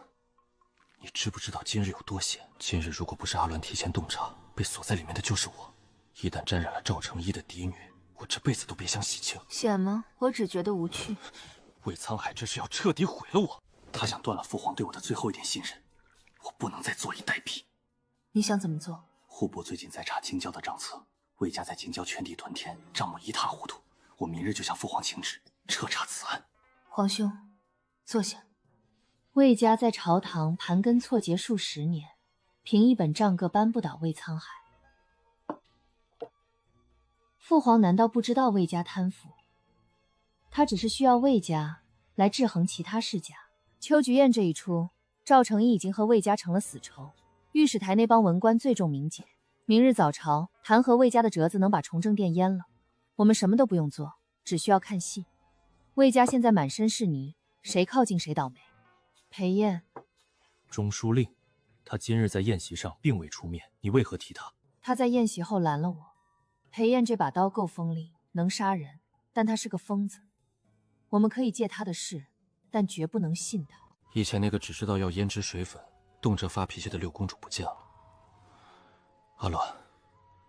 你知不知道今日有多险？今日如果不是阿鸾提前洞察，被锁在里面的就是我。一旦沾染了赵成一的嫡女，我这辈子都别想洗清。险吗？我只觉得无趣。魏沧海这是要彻底毁了我，他想断了父皇对我的最后一点信任，我不能再坐以待毙。你想怎么做？户部最近在查京郊的账册，魏家在京郊圈地屯田，账目一塌糊涂。我明日就向父皇请旨，彻查此案。皇兄，坐下。魏家在朝堂盘根错节数十年，凭一本账个扳不倒魏沧海。父皇难道不知道魏家贪腐？他只是需要魏家来制衡其他世家。秋菊宴这一出，赵成一已经和魏家成了死仇。御史台那帮文官最重民检，明日早朝弹劾魏家的折子能把崇政殿淹了。我们什么都不用做，只需要看戏。魏家现在满身是泥，谁靠近谁倒霉。裴燕，中书令，他今日在宴席上并未出面，你为何提他？他在宴席后拦了我。裴燕这把刀够锋利，能杀人，但他是个疯子。我们可以借他的事，但绝不能信他。以前那个只知道要胭脂水粉，动辄发脾气的六公主不见了。阿鸾，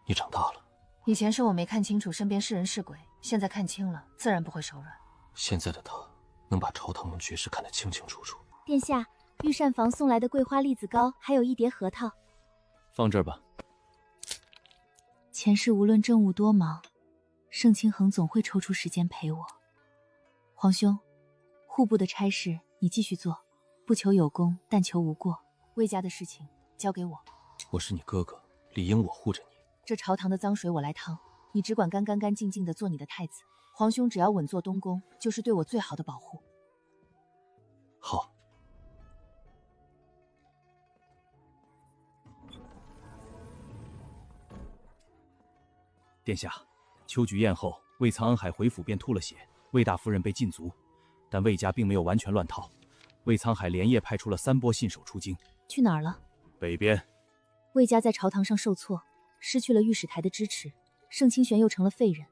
你长大了。以前是我没看清楚身边是人是鬼，现在看清了，自然不会手软。现在的他能把朝堂中局势看得清清楚楚。殿下，御膳房送来的桂花栗子糕，还有一叠核桃，放这儿吧。前世无论政务多忙，盛清衡总会抽出时间陪我。皇兄，户部的差事你继续做，不求有功，但求无过。魏家的事情交给我。我是你哥哥，理应我护着你。这朝堂的脏水我来趟，你只管干干干净净的做你的太子。皇兄只要稳坐东宫，就是对我最好的保护。好。殿下，秋菊宴后，魏沧安海回府便吐了血，魏大夫人被禁足，但魏家并没有完全乱套。魏沧海连夜派出了3波信手出京。去哪儿了？北边。魏家在朝堂上受挫，失去了御史台的支持，盛清玄又成了废人。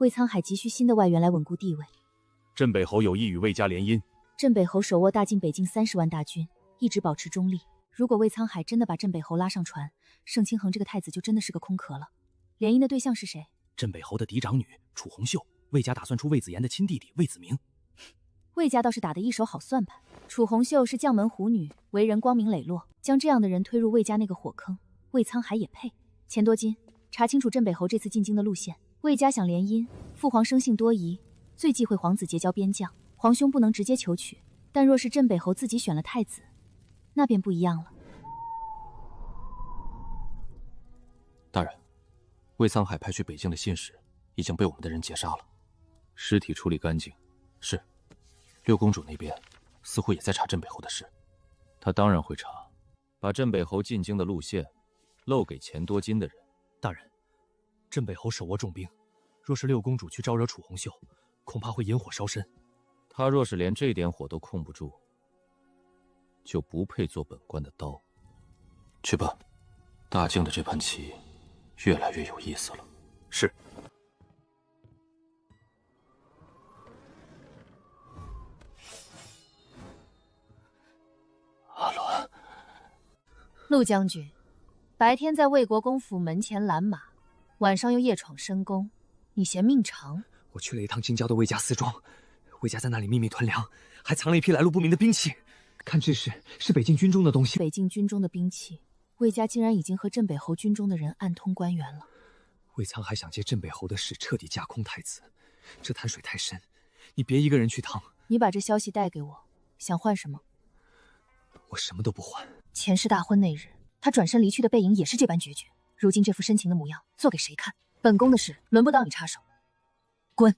魏沧海急需新的外援来稳固地位。镇北侯有意与魏家联姻。镇北侯手握大进北境30万大军，一直保持中立。如果魏沧海真的把镇北侯拉上船，盛清衡这个太子就真的是个空壳了。联姻的对象是谁？镇北侯的嫡长女楚红秀。魏家打算出魏子言的亲弟弟魏子明。魏家倒是打得一手好算盘。楚红秀是将门虎女，为人光明磊落，将这样的人推入魏家那个火坑，魏沧海也配。钱多金，查清楚镇北侯这次进京的路线。魏家想联姻，父皇生性多疑，最忌讳皇子结交边将。皇兄不能直接求娶，但若是镇北侯自己选了太子，那便不一样了。大人，魏沧海派去北境的信使已经被我们的人截杀了，尸体处理干净。是。六公主那边似乎也在查镇北侯的事。他当然会查，把镇北侯进京的路线漏给钱多金的人。大人，镇北侯手握重兵，若是六公主去招惹楚红秀，恐怕会引火烧身。他若是连这点火都控不住，就不配做本官的刀。去吧，大靖的这盘棋越来越有意思了。是。阿鸾，陆将军，白天在魏国公府门前拦马，晚上又夜闯深宫，你嫌命长？我去了一趟京郊的魏家私庄，魏家在那里秘密囤粮，还藏了一批来路不明的兵器。看制式是北境军中的东西。北境军中的兵器，魏家竟然已经和镇北侯军中的人暗通关员了。魏沧还想借镇北侯的事彻底架空太子，这潭水太深，你别一个人去趟。你把这消息带给我，想换什么？我什么都不换。前世大婚那日，他转身离去的背影也是这般决绝。如今这副深情的模样，做给谁看？本宫的事轮不到你插手，滚！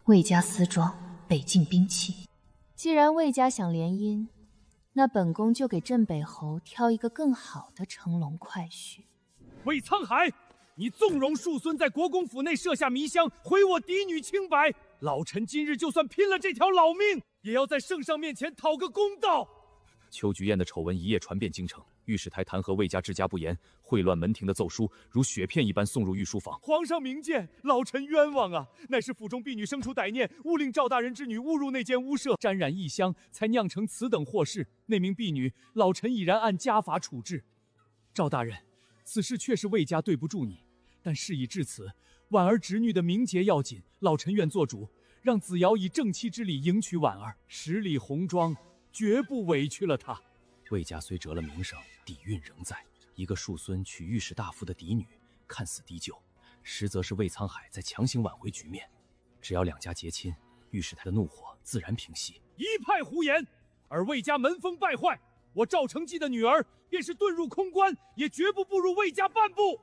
魏家丝庄，北境兵器。既然魏家想联姻，那本宫就给镇北侯挑一个更好的乘龙快婿。魏沧海，你纵容庶孙在国公府内设下迷香，毁我嫡女清白，老臣今日就算拼了这条老命，也要在圣上面前讨个公道。邱菊燕的丑闻一夜传遍京城，御史台弹劾魏家治家不严，秽乱门庭的奏书如雪片一般送入御书房。皇上明鉴，老臣冤枉啊！乃是府中婢女生出歹念，误令赵大人之女误入那间屋舍，沾染异香，才酿成此等祸事。那名婢女，老臣已然按家法处置。赵大人，此事确实魏家对不住你，但事已至此，婉儿侄女的名节要紧，老臣愿做主，让子瑶以正妻之礼迎娶婉儿，十里红妆，绝不委屈了她。魏家虽折了名声，底蕴仍在。一个庶孙娶御史大夫的嫡女，看似低就，实则是魏沧海在强行挽回局面。只要两家结亲，御史台的怒火自然平息。一派胡言！而魏家门风败坏，我赵承继的女儿便是遁入空关，也绝不步入魏家半步。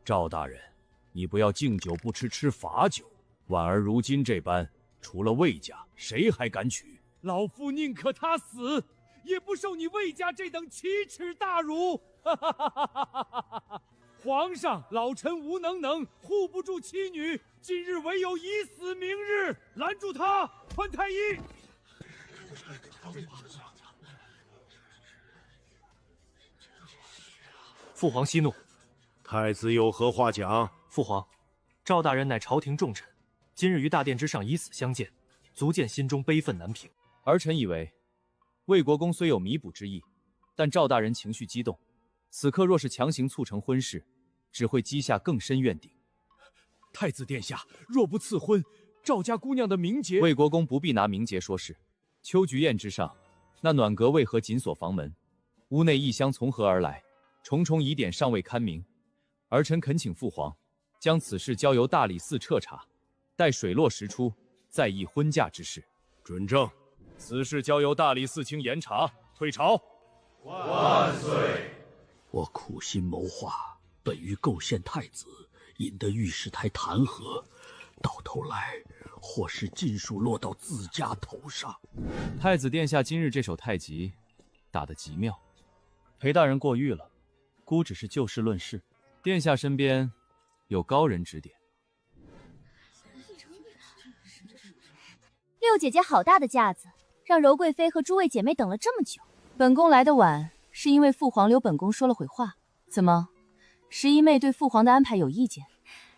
赵大人，你不要敬酒不吃吃罚酒。婉儿如今这般，除了魏家，谁还敢娶？老夫宁可他死，也不受你魏家这等奇耻大辱！皇上，老臣无能，护不住妻女，今日唯有以死明日。拦住他，换太医。父皇息怒。太子有何话讲？父皇，赵大人乃朝廷重臣，今日于大殿之上以死相见，足见心中悲愤难平。儿臣以为，魏国公虽有弥补之意，但赵大人情绪激动，此刻若是强行促成婚事，只会积下更深怨敌。太子殿下，若不赐婚，赵家姑娘的名节……魏国公不必拿名节说事。秋菊宴之上，那暖阁为何紧锁房门？屋内异香从何而来？重重疑点尚未堪明。儿臣恳请父皇将此事交由大理寺彻查，待水落石出，再议婚嫁之事。准正。此事交由大理寺卿严查，退朝。万岁！我苦心谋划，本欲构陷太子，引得御史台弹劾，到头来祸事尽数落到自家头上。太子殿下今日这手太极打得极妙，裴大人过誉了。孤只是就事论事，殿下身边有高人指点。六姐姐好大的架子，让柔贵妃和诸位姐妹等了这么久。本宫来得晚，是因为父皇留本宫说了会话。怎么，十一妹对父皇的安排有意见？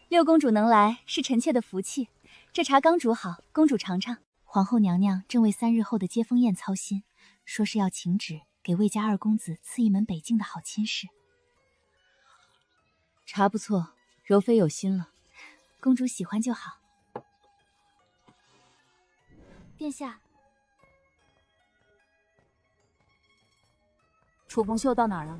六公主能来是臣妾的福气，这茶刚煮好，公主尝尝。皇后娘娘正为3日后的接风宴操心，说是要请旨给魏家二公子赐一门北境的好亲事。茶不错，柔妃有心了。公主喜欢就好。殿下，楚红秀到哪儿了？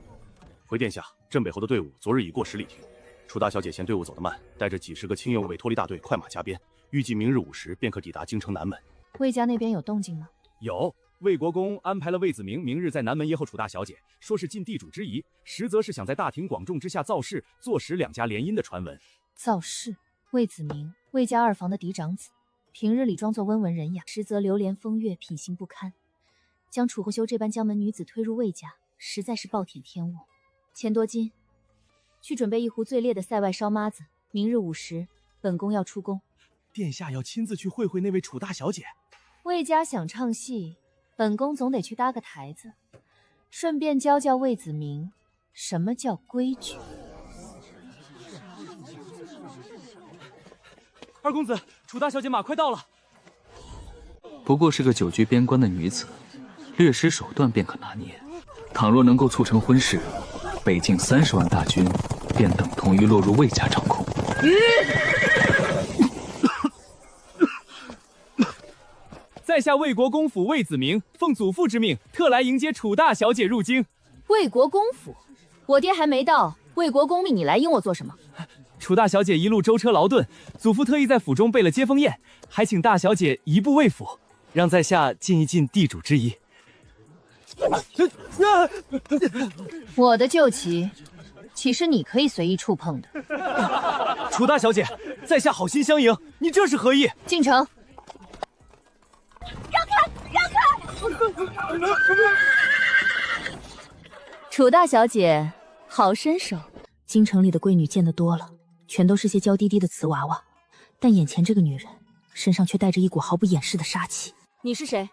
回殿下，镇北侯的队伍昨日已过10里亭，楚大小姐嫌队伍走得慢，带着几10个亲友委托离大队快马加鞭，预计明日午时便可抵达京城南门。魏家那边有动静吗？有，魏国公安排了魏子明明日在南门谒候楚大小姐，说是尽地主之谊，实则是想在大庭广众之下造势，坐实两家联姻的传闻。造势？魏子明，魏家2房的嫡长子，平日里装作温文人雅，实则流连风月，品行不堪。将楚后修这般江门女子推入魏家，实在是暴殄天物。钱多金，去准备一壶最烈的塞外烧妈子，明日午时，本宫要出宫。殿下要亲自去会会那位楚大小姐。魏家想唱戏，本宫总得去搭个台子，顺便教教魏子明什么叫规矩。二公子，楚大小姐马快到了。不过是个久居边关的女子，略施手段便可拿捏。倘若能够促成婚事，北境30万大军便等同于落入魏家掌控。在下魏国公府魏子明，奉祖父之命，特来迎接楚大小姐入京。魏国公府，我爹还没到，魏国公命你来迎我做什么？楚大小姐一路舟车劳顿，祖父特意在府中备了接风宴，还请大小姐移步魏府，让在下尽一尽地主之谊。我的旧旗，岂是你可以随意触碰的？楚大小姐，在下好心相迎，你这是何意？进城。让开！让开！楚大小姐，好身手。京城里的贵女见得多了，全都是些娇滴滴的瓷娃娃，但眼前这个女人身上却带着一股毫不掩饰的杀气。你是谁？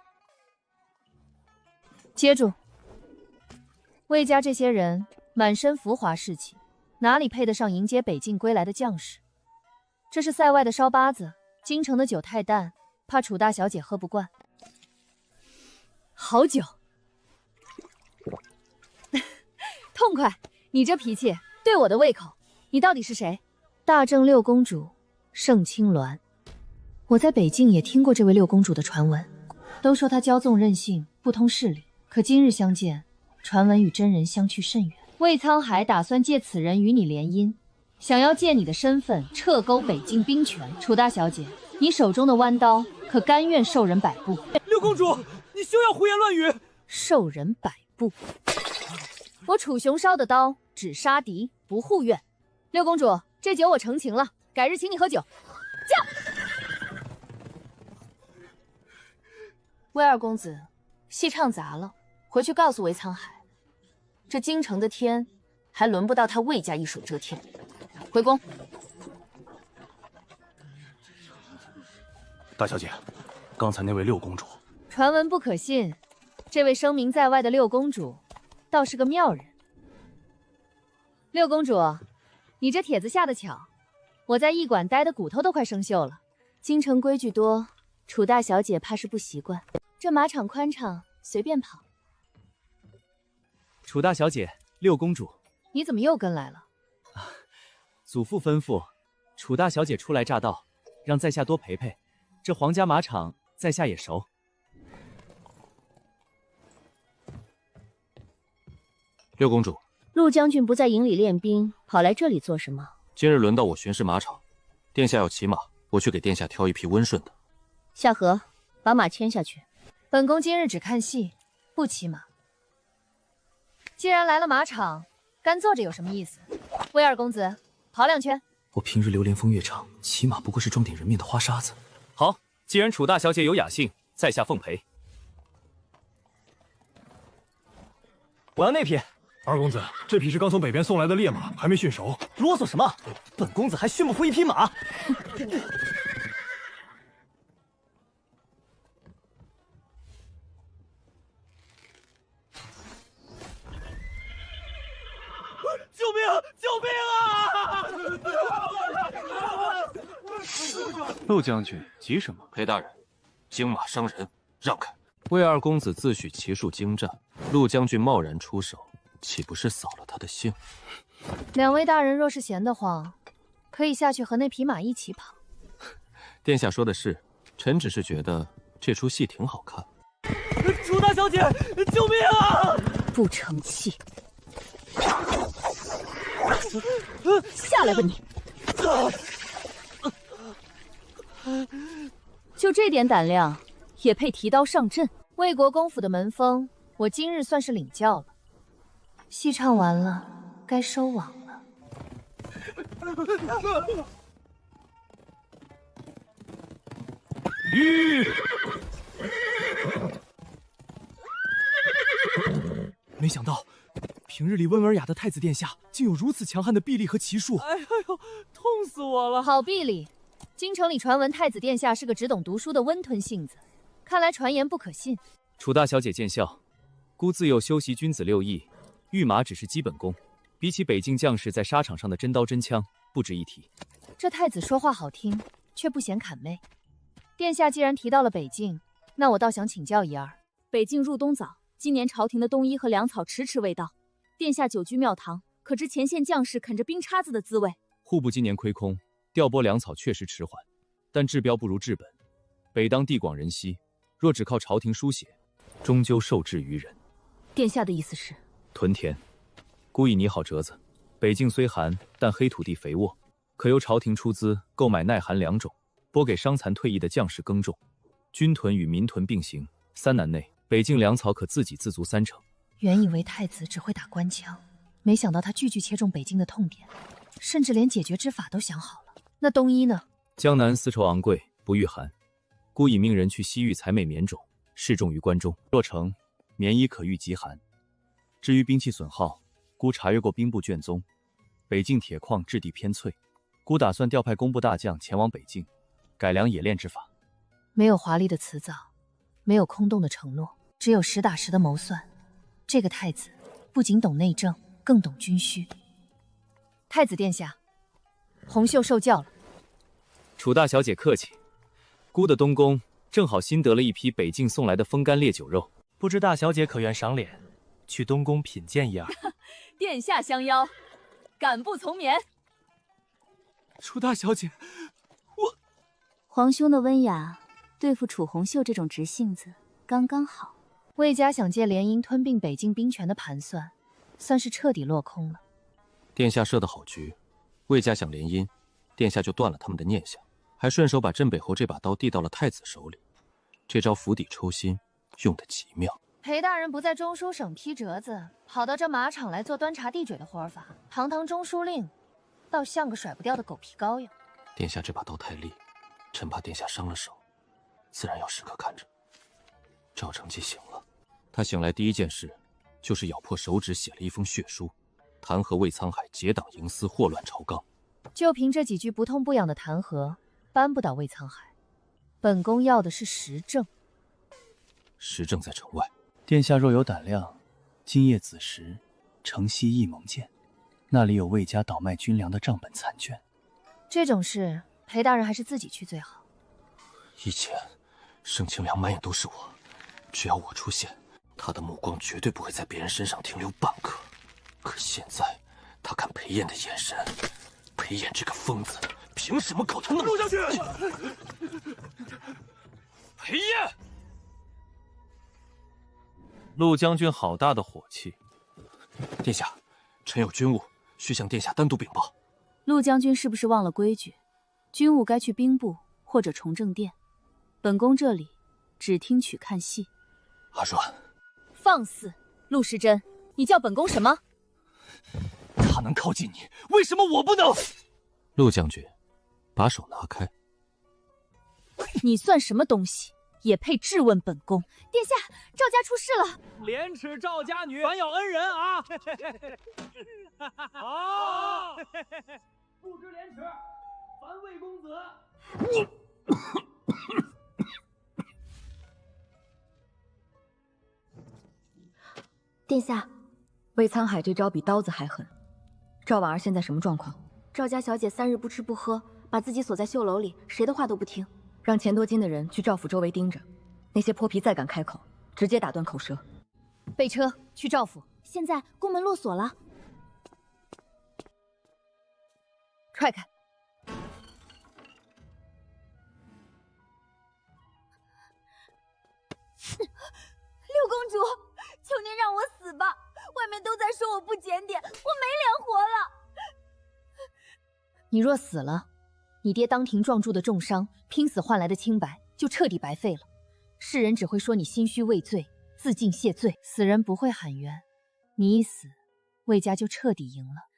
接住！魏家这些人满身浮华士气，哪里配得上迎接北境归来的将士？这是塞外的烧八子，京城的酒太淡，怕楚大小姐喝不惯。好酒，痛快！你这脾气对我的胃口。你到底是谁？大正六公主盛青鸾。我在北境也听过这位六公主的传闻，都说她骄纵任性，不通事理。可今日相见，传闻与真人相去甚远。魏沧海打算借此人与你联姻，想要借你的身份撤钩北境兵权。楚大小姐，你手中的弯刀可甘愿受人摆布？六公主，你休要胡言乱语！受人摆布？我楚雄烧的刀只杀敌不护院。六公主，这酒我成情了，改日请你喝酒。驾！魏二公子，戏唱砸了，回去告诉魏沧海，这京城的天还轮不到他魏家一手遮天。回宫。大小姐，刚才那位六公主，传闻不可信，这位声名在外的六公主倒是个妙人。六公主，你这帖子下得巧，我在驿馆待的骨头都快生锈了。京城规矩多，楚大小姐怕是不习惯。这马场宽敞，随便跑。楚大小姐，六公主，你怎么又跟来了？祖父吩咐，楚大小姐初来乍到，让在下多陪陪。这皇家马场，在下也熟。六公主，陆将军不在营里练兵，跑来这里做什么？今日轮到我巡视马场，殿下要骑马，我去给殿下挑一匹温顺的。夏荷，把马牵下去。本宫今日只看戏，不骑马。既然来了马场，干坐着有什么意思？魏二公子，跑两圈。我平日流连风月场，骑马不过是装点人面的花沙子。好，既然楚大小姐有雅兴，在下奉陪。我要那匹。二公子，这匹是刚从北边送来的烈马，还没驯熟。啰嗦什么？本公子还驯不服一匹马。救命！救命啊！陆将军急什么？裴大人，惊马伤人，让开！魏二公子自诩骑术精湛，陆将军贸然出手，岂不是扫了他的兴？两位大人若是闲得慌，可以下去和那匹马一起跑。殿下说的是，臣只是觉得这出戏挺好看。楚大小姐，救命啊！不成器。下来吧你！就这点胆量，也配提刀上阵？魏国公府的门风，我今日算是领教了。戏唱完了，该收网了。没想到，平日里温文雅的太子殿下，竟有如此强悍的臂力和骑术。哎呦，痛死我了！好臂力！京城里传闻太子殿下是个只懂读书的温吞性子，看来传言不可信。楚大小姐见笑，孤自幼修习君子六艺，御马只是基本功，比起北境将士在沙场上的真刀真枪，不值一提。这太子说话好听，却不嫌谄媚。殿下既然提到了北境，那我倒想请教一二。北境入冬早，今年朝廷的冬衣和粮草迟迟未到。殿下久居庙堂，可知前线将士啃着冰叉子的滋味？户部今年亏空，调拨粮草确实迟缓，但治标不如治本。北当地广人稀，若只靠朝廷书写，终究受制于人。殿下的意思是？屯田，故意拟好折子。北境虽寒，但黑土地肥沃，可由朝廷出资购买耐寒2种，拨给伤残退役的将士耕种。军屯与民屯并行，3南内北境粮草可自给自足3成。原以为太子只会打官腔，没想到他句句切中北境的痛点，甚至连解决之法都想好了。那冬衣呢？江南丝绸昂贵，不御寒，孤已命人去西域采美棉种，示众于关中。若成，棉衣可御极寒。至于兵器损耗，孤查阅过兵部卷宗，北境铁矿质地偏脆，孤打算调派工部大将前往北境，改良冶炼之法。没有华丽的辞藻，没有空洞的承诺，只有实打实的谋算。这个太子不仅懂内政，更懂军需。太子殿下，红袖受教了。楚大小姐客气，孤的东宫正好新得了一批北境送来的风干烈酒肉，不知大小姐可愿赏脸，去东宫品鉴一二？殿下相邀，敢不从绵？楚大小姐，皇兄的温雅对付楚红袖这种直性子刚刚好。魏家想借联姻吞并北境兵权的盘算，算是彻底落空了。殿下设的好局，魏家想联姻，殿下就断了他们的念想，还顺手把镇北侯这把刀递到了太子手里。这招釜底抽薪用得极妙。裴大人不在中书省批折子，跑到这马场来做端茶递水的活法，堂堂中书令，倒像个甩不掉的狗皮膏药。殿下这把刀太利，臣怕殿下伤了手，自然要时刻看着。赵成绩醒了，他醒来第一件事就是咬破手指写了一封血书，弹劾魏沧海结党营私，祸乱朝纲。就凭这几句不痛不痒的弹劾，扳不倒魏沧海。本宫要的是实政。实政在城外。殿下若有胆量，今夜子时，城西驿盟见，那里有魏家倒卖军粮的账本残卷。这种事，裴大人还是自己去最好。以前，盛清良满眼都是我，只要我出现，他的目光绝对不会在别人身上停留半刻。可现在，他看裴燕的眼神，裴燕这个疯子，凭什么搞他那么……陆将军，裴燕，陆将军好大的火气！殿下，臣有军务需向殿下单独禀报。陆将军是不是忘了规矩？军务该去兵部或者崇政殿，本宫这里只听取看戏。阿软，放肆！陆时珍，你叫本宫什么？他能靠近你，为什么我不能？陆将军，把手拿开！你算什么东西，也配质问本宫？殿下，赵家出事了！廉耻赵家女，反咬恩人啊！好，不知廉耻，反魏公子！殿下，魏沧海这招比刀子还狠。赵婉儿现在什么状况？赵家小姐3日不吃不喝，把自己锁在绣楼里，谁的话都不听。让钱多金的人去赵府周围盯着，那些泼皮再敢开口，直接打断口舌。备车去赵府。现在宫门落锁了，踹开！六公主，求您让我死吧！外面都在说我不检点，我没脸活了。你若死了，你爹当庭撞柱的重伤，拼死换来的清白就彻底白费了。世人只会说你心虚畏罪，自尽谢罪，死人不会喊冤。你一死，魏家就彻底赢了。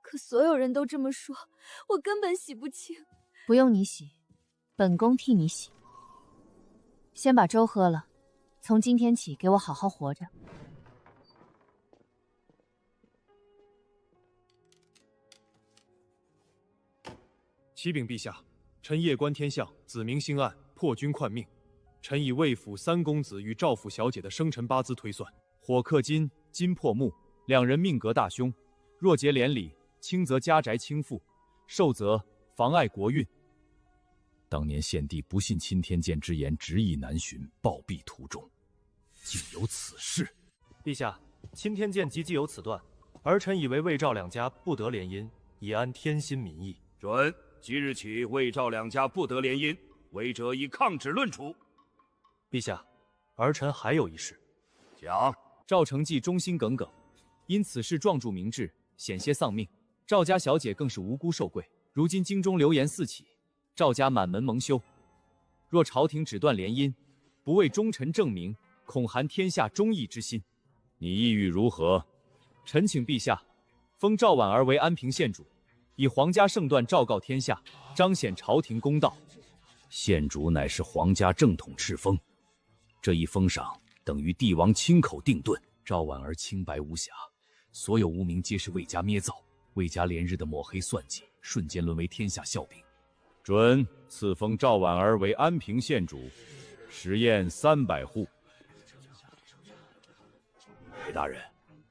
可所有人都这么说，我根本洗不清。不用你洗，本宫替你洗。先把粥喝了，从今天起给我好好活着。启禀陛下，臣夜观天象，子明星暗，破军叛命。臣以魏府3公子与赵府小姐的生辰八字推算，火克金，金破木，2人命格大凶。若结连理，轻则家宅倾覆，寿则妨碍国运。当年献帝不信钦天监之言，执意南巡，暴毙途中，竟有此事。陛下，钦天监即有此段，儿臣以为魏赵2家不得联姻，以安天心民意。准，即日起魏赵2家不得联姻，违者以抗旨论处。陛下，儿臣还有一事。讲。赵成绩忠心耿耿，因此事撞柱明志，险些丧命。赵家小姐更是无辜受跪，如今京中流言四起，赵家满门蒙羞。若朝廷只断联姻，不为忠臣正名，恐寒天下忠义之心。你意欲如何？臣请陛下封赵婉儿为安平县主，以皇家圣断昭告天下，彰显朝廷公道。县主乃是皇家正统敕封，这一封赏等于帝王亲口定顿。赵婉儿清白无瑕，所有无名皆是魏家捏造，魏家连日的抹黑算计，瞬间沦为天下笑柄。准赐封赵婉儿为安平县主，食宴300户。裴大人，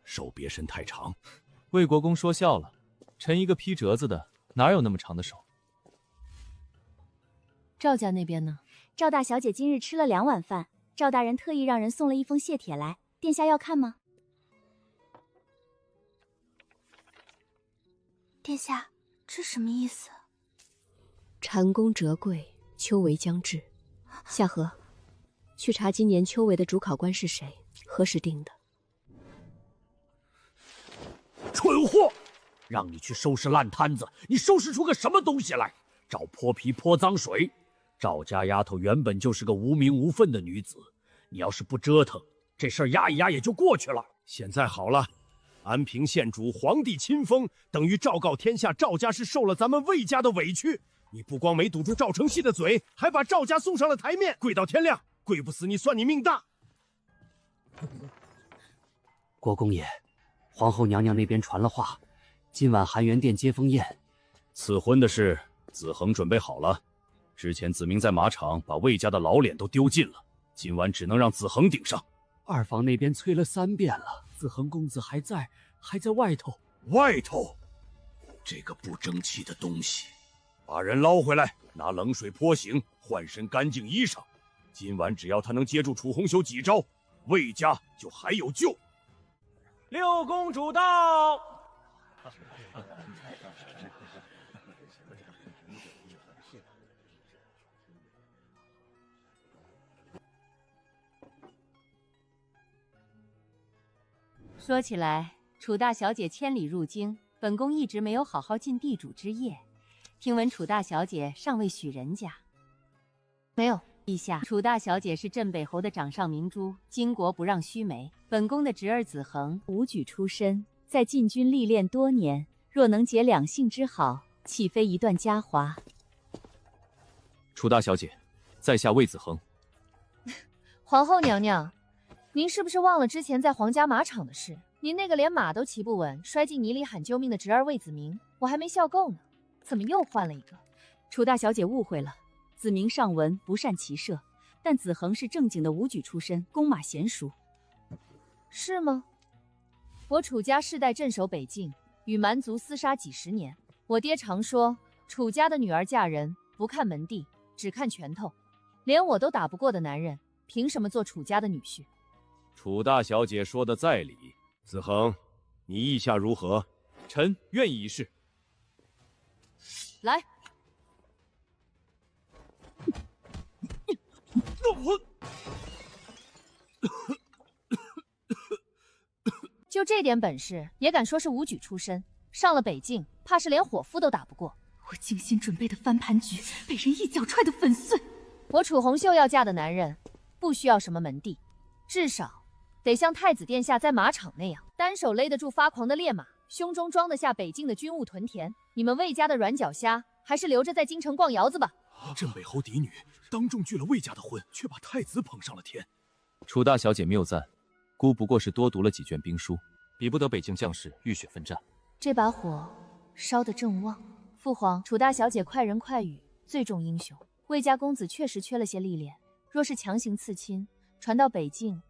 手别伸太长。魏国公说笑了，臣一个批折子的，哪有那么长的手？赵家那边呢？赵大小姐今日吃了2碗饭，赵大人特意让人送了一封谢帖来，殿下要看吗？殿下，这什么意思？蟾宫折桂，秋闱将至。夏荷，去查今年秋闱的主考官是谁，何时定的？蠢货！让你去收拾烂摊子，你收拾出个什么东西来？找泼皮泼脏水！赵家丫头原本就是个无名无分的女子，你要是不折腾，这事儿压一压也就过去了。现在好了，安平县主皇帝亲封，等于昭告天下赵家是受了咱们魏家的委屈。你不光没堵住赵承熙的嘴，还把赵家送上了台面，跪到天亮，跪不死你算你命大。国公爷，皇后娘娘那边传了话，今晚含元殿接风宴，赐婚的事子恒准备好了。之前子明在马场把魏家的老脸都丢尽了，今晚只能让子恒顶上。二房那边催了3遍了，子恒公子还在外头。外头，这个不争气的东西！把人捞回来，拿冷水泼醒，换身干净衣裳。今晚只要他能接住楚红袖几招，魏家就还有救。六公主到。说起来，楚大小姐千里入京，本宫一直没有好好尽地主之业。听闻楚大小姐尚未许人家。没有，陛下，楚大小姐是镇北侯的掌上明珠，巾帼不让须眉。本宫的侄儿子恒，武举出身，在禁军历练多年，若能结两姓之好，岂非一段佳话？楚大小姐，在下魏子恒。皇后娘娘，您是不是忘了之前在皇家马场的事？您那个连马都骑不稳，摔进泥里喊救命的侄儿魏子明，我还没笑够呢，怎么又换了一个？楚大小姐误会了，子明尚文，不善骑射，但子恒是正经的武举出身，弓马娴熟。是吗？我楚家世代镇守北境，与蛮族厮杀几十年。我爹常说，楚家的女儿嫁人不看门第，只看拳头。连我都打不过的男人，凭什么做楚家的女婿？楚大小姐说的在理。子恒，你意下如何？臣愿意一试。来。就这点本事，也敢说是武举出身？上了北境，怕是连伙夫都打不过。我精心准备的翻盘局，被人一脚踹得粉碎。我楚红袖要嫁的男人，不需要什么门第，至少得像太子殿下在马场那样，单手勒得住发狂的烈马，胸中装得下北境的军务屯田。你们魏家的软脚虾，还是留着在京城逛窑子吧。镇北侯嫡女当众拒了魏家的婚，却把太子捧上了天。楚大小姐谬赞，姑不过是多读了几卷兵书，比不得北境将士浴血奋战。这把火烧得正旺。父皇，楚大小姐快人快语，最重英雄。魏家公子确实缺了些历练，若是强行刺亲，传到北境，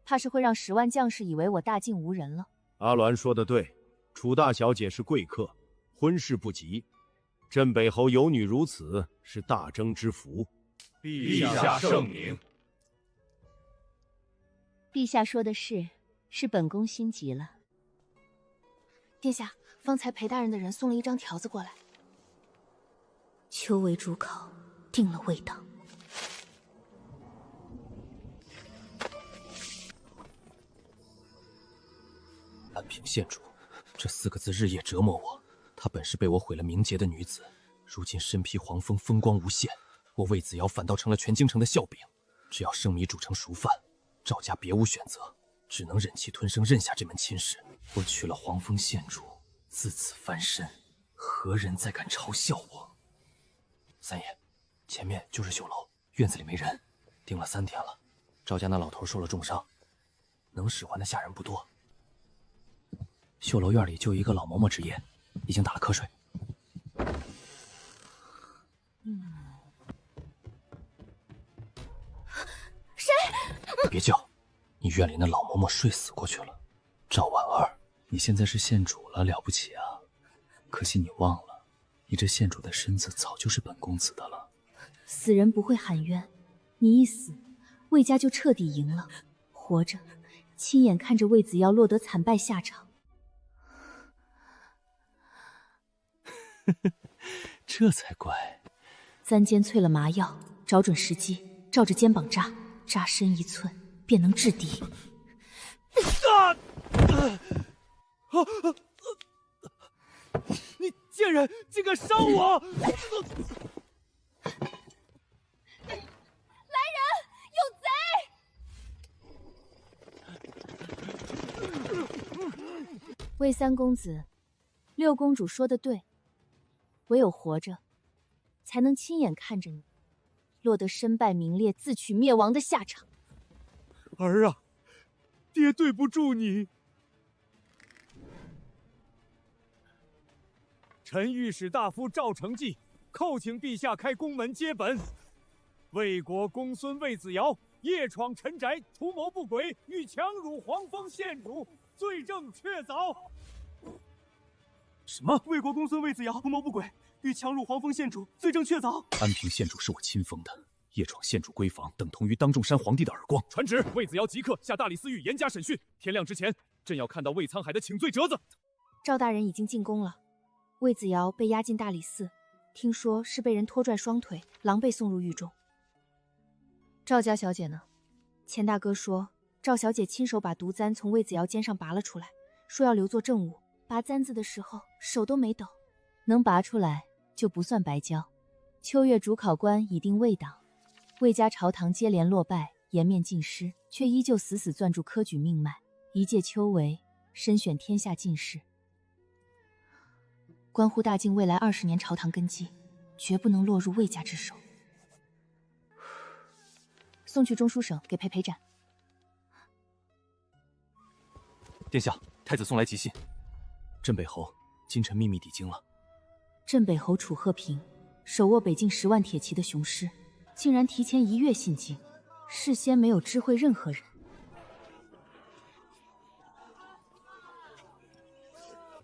怕是会让10万将士以为我大境无人了。阿鸾说的对，楚大小姐是贵客，婚事不急。镇北侯有女如此，是大征之福。陛下圣明。陛下说的是本宫心急了。殿下，方才裴大人的人送了一张条子过来。秋闱主考定了魏党。安平县主，这4个字日夜折磨我。她本是被我毁了名节的女子，如今身披黄蜂，风光无限，我魏子瑶反倒成了全京城的笑柄。只要生米煮成熟饭，赵家别无选择，只能忍气吞声，认下这门亲事。我娶了黄蜂县主，自此翻身，何人再敢嘲笑我？三爷，前面就是绣楼，院子里没人，盯了3天了。赵家那老头受了重伤，能使唤的下人不多。绣楼院里就一个老嬷嬷值夜，已经打了瞌睡。谁？别叫，你院里那老嬷嬷睡死过去了。赵婉儿，你现在是县主了，了不起啊！可惜你忘了，你这县主的身子早就是本公子的了。死人不会喊冤，你一死，魏家就彻底赢了。活着，亲眼看着魏子瑶落得惨败下场。这才怪。簪尖淬了麻药，找准时机，照着肩膀扎，扎深1寸，便能制敌。你贱人，竟敢伤我！来人，有贼！魏三公子，六公主说的对，唯有活着，才能亲眼看着你落得身败名裂、自取灭亡的下场。儿啊，爹对不住你。臣御史大夫赵承济叩请陛下开宫门接本。魏国公孙魏子瑶夜闯陈宅，图谋不轨，欲强辱黄蜂县主，罪证确凿。什么？魏国公孙魏子瑶图谋不轨，欲强辱黄蜂县主，罪证确凿。安平县主是我亲封的，夜闯县主闺房，等同于当众扇皇帝的耳光。传旨，魏子瑶即刻下大理寺狱严加审讯，天亮之前，朕要看到魏沧海的请罪折子。赵大人已经进宫了，魏子瑶被押进大理寺，听说是被人拖拽双腿，狼狈送入狱中。赵家小姐呢？钱大哥说，赵小姐亲手把毒簪从魏子瑶肩上拔了出来，说要留作证物。拔簪子的时候手都没抖，能拔出来就不算白交。秋月主考官已定魏党，魏家朝堂接连落败，颜面尽失，却依旧死死攥住科举命脉，一介秋闱，身选天下进士，关乎大晋未来20年朝堂根基，绝不能落入魏家之手。送去中书省给裴裴斩。殿下，太子送来急信，镇北侯今晨秘密抵京了。镇北侯楚鹤平，手握北境10万铁骑的雄师，竟然提前1月进京，事先没有知会任何人。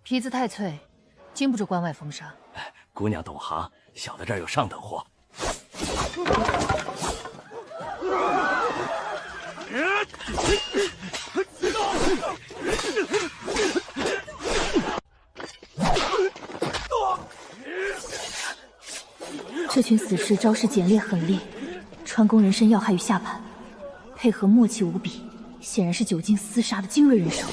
皮子太脆，经不住关外风沙。姑娘懂行，小的这儿有上等货。这群死士招式简练狠厉，穿攻人身要害于下盘，配合默契无比，显然是久经厮杀的精锐人手。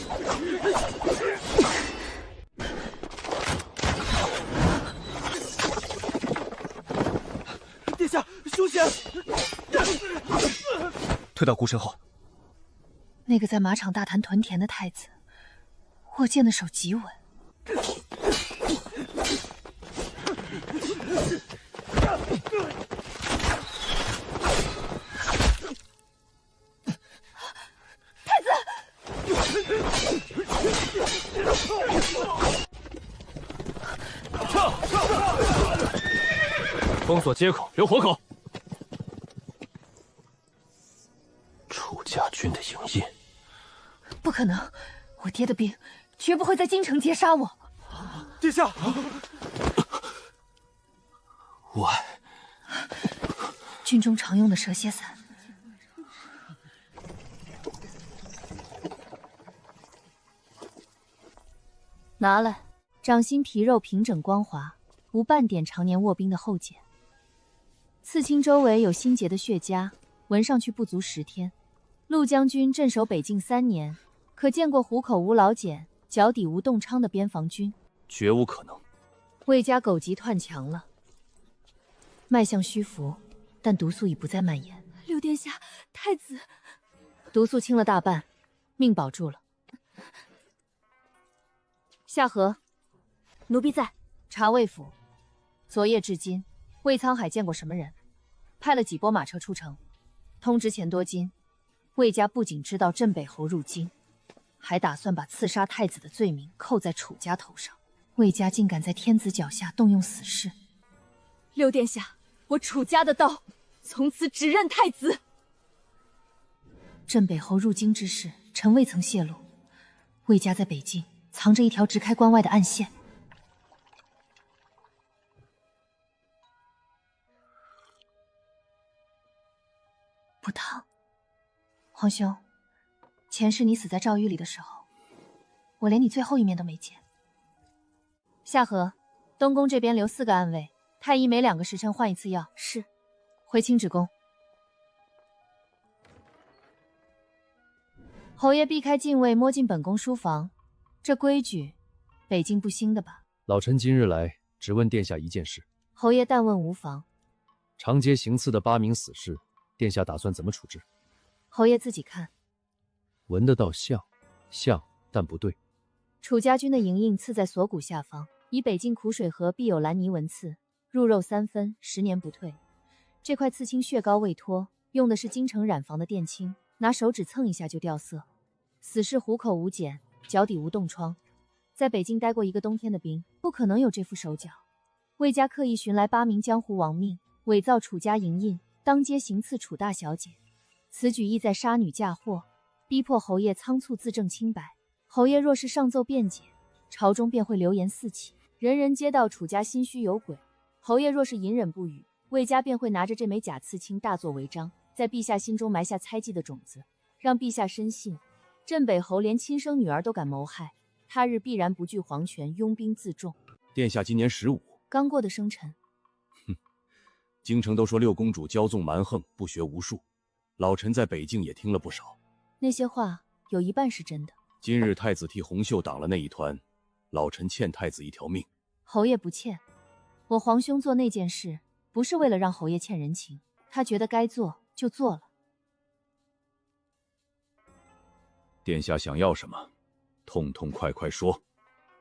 殿下，凶险！退到孤身后。那个在马场大谈屯田的太子，握剑的手极稳。太子，封锁街口，留活口。楚家军的营印。不可能，我爹的兵绝不会在京城截杀我。殿下，我军中常用的蛇蝎伞。拿来。掌心皮肉平整光滑，无半点常年卧冰的厚茧。刺青周围有心结的血痂，闻上去不足10天。陆将军镇守北境3年，可见过虎口无老茧，脚底无冻疮的边防军？绝无可能。魏家狗急断墙了，脉象虚浮，但毒素已不再蔓延。六殿下，太子毒素清了大半，命保住了。夏荷，奴婢在。查魏府，昨夜至今，魏沧海见过什么人？派了几拨马车出城，通知钱多金，魏家不仅知道镇北侯入京，还打算把刺杀太子的罪名扣在楚家头上。魏家竟敢在天子脚下动用死士！六殿下，我楚家的刀，从此只认太子。镇北侯入京之事，臣未曾泄露。魏家在北境藏着一条直开关外的暗线。不疼。皇兄，前世你死在赵狱里的时候，我连你最后一面都没见。夏荷，东宫这边留4个暗卫，太医每2个时辰换一次药。是。回清止宫。侯爷避开禁卫，摸进本宫书房，这规矩，北境不兴的吧？老臣今日来，只问殿下一件事。侯爷但问无妨。长街行刺的8名死士，殿下打算怎么处置？侯爷自己看。闻得到像，但不对。楚家军的营印刺在锁骨下方，以北境苦水河必有兰泥纹刺，入肉3分，10年不退。这块刺青血膏未脱，用的是京城染房的靛青，拿手指蹭一下就掉色。死士虎口无茧，脚底无冻疮，在北境待过1个冬天的兵，不可能有这副手脚。魏家刻意寻来8名江湖亡命，伪造楚家营印，当街行刺楚大小姐。此举意在杀女嫁祸，逼迫侯爷仓促自证清白。侯爷若是上奏辩解，朝中便会流言四起，人人皆道楚家心虚有鬼。侯爷若是隐忍不语，魏家便会拿着这枚假刺青大作违章，在陛下心中埋下猜忌的种子，让陛下深信镇北侯连亲生女儿都敢谋害，他日必然不惧皇权，拥兵自重。殿下今年15，刚过的生辰。京城都说6公主骄纵蛮横，不学无术，老臣在北境也听了不少。那些话有一半是真的。今日太子替洪秀挡了那一团，老臣欠太子一条命。侯爷不欠，我皇兄做那件事，不是为了让侯爷欠人情，他觉得该做就做了。殿下想要什么，痛痛快快说。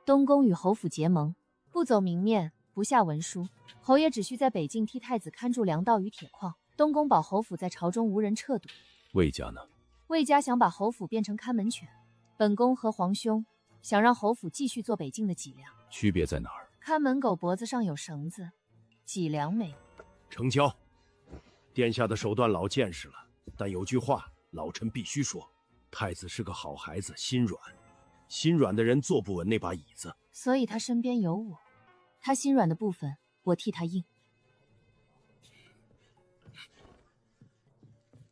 东宫与侯府结盟，不走明面，不下文书，侯爷只需在北境替太子看住粮道与铁矿，东宫保侯府在朝中无人撤堵。魏家呢？魏家想把侯府变成看门犬，本宫和皇兄想让侯府继续做北境的脊梁。区别在哪儿？看门狗脖子上有绳子，脊梁没。成交。殿下的手段老见识了，但有句话老臣必须说，太子是个好孩子，心软，心软的人坐不稳那把椅子。所以他身边有我，他心软的部分我替他硬。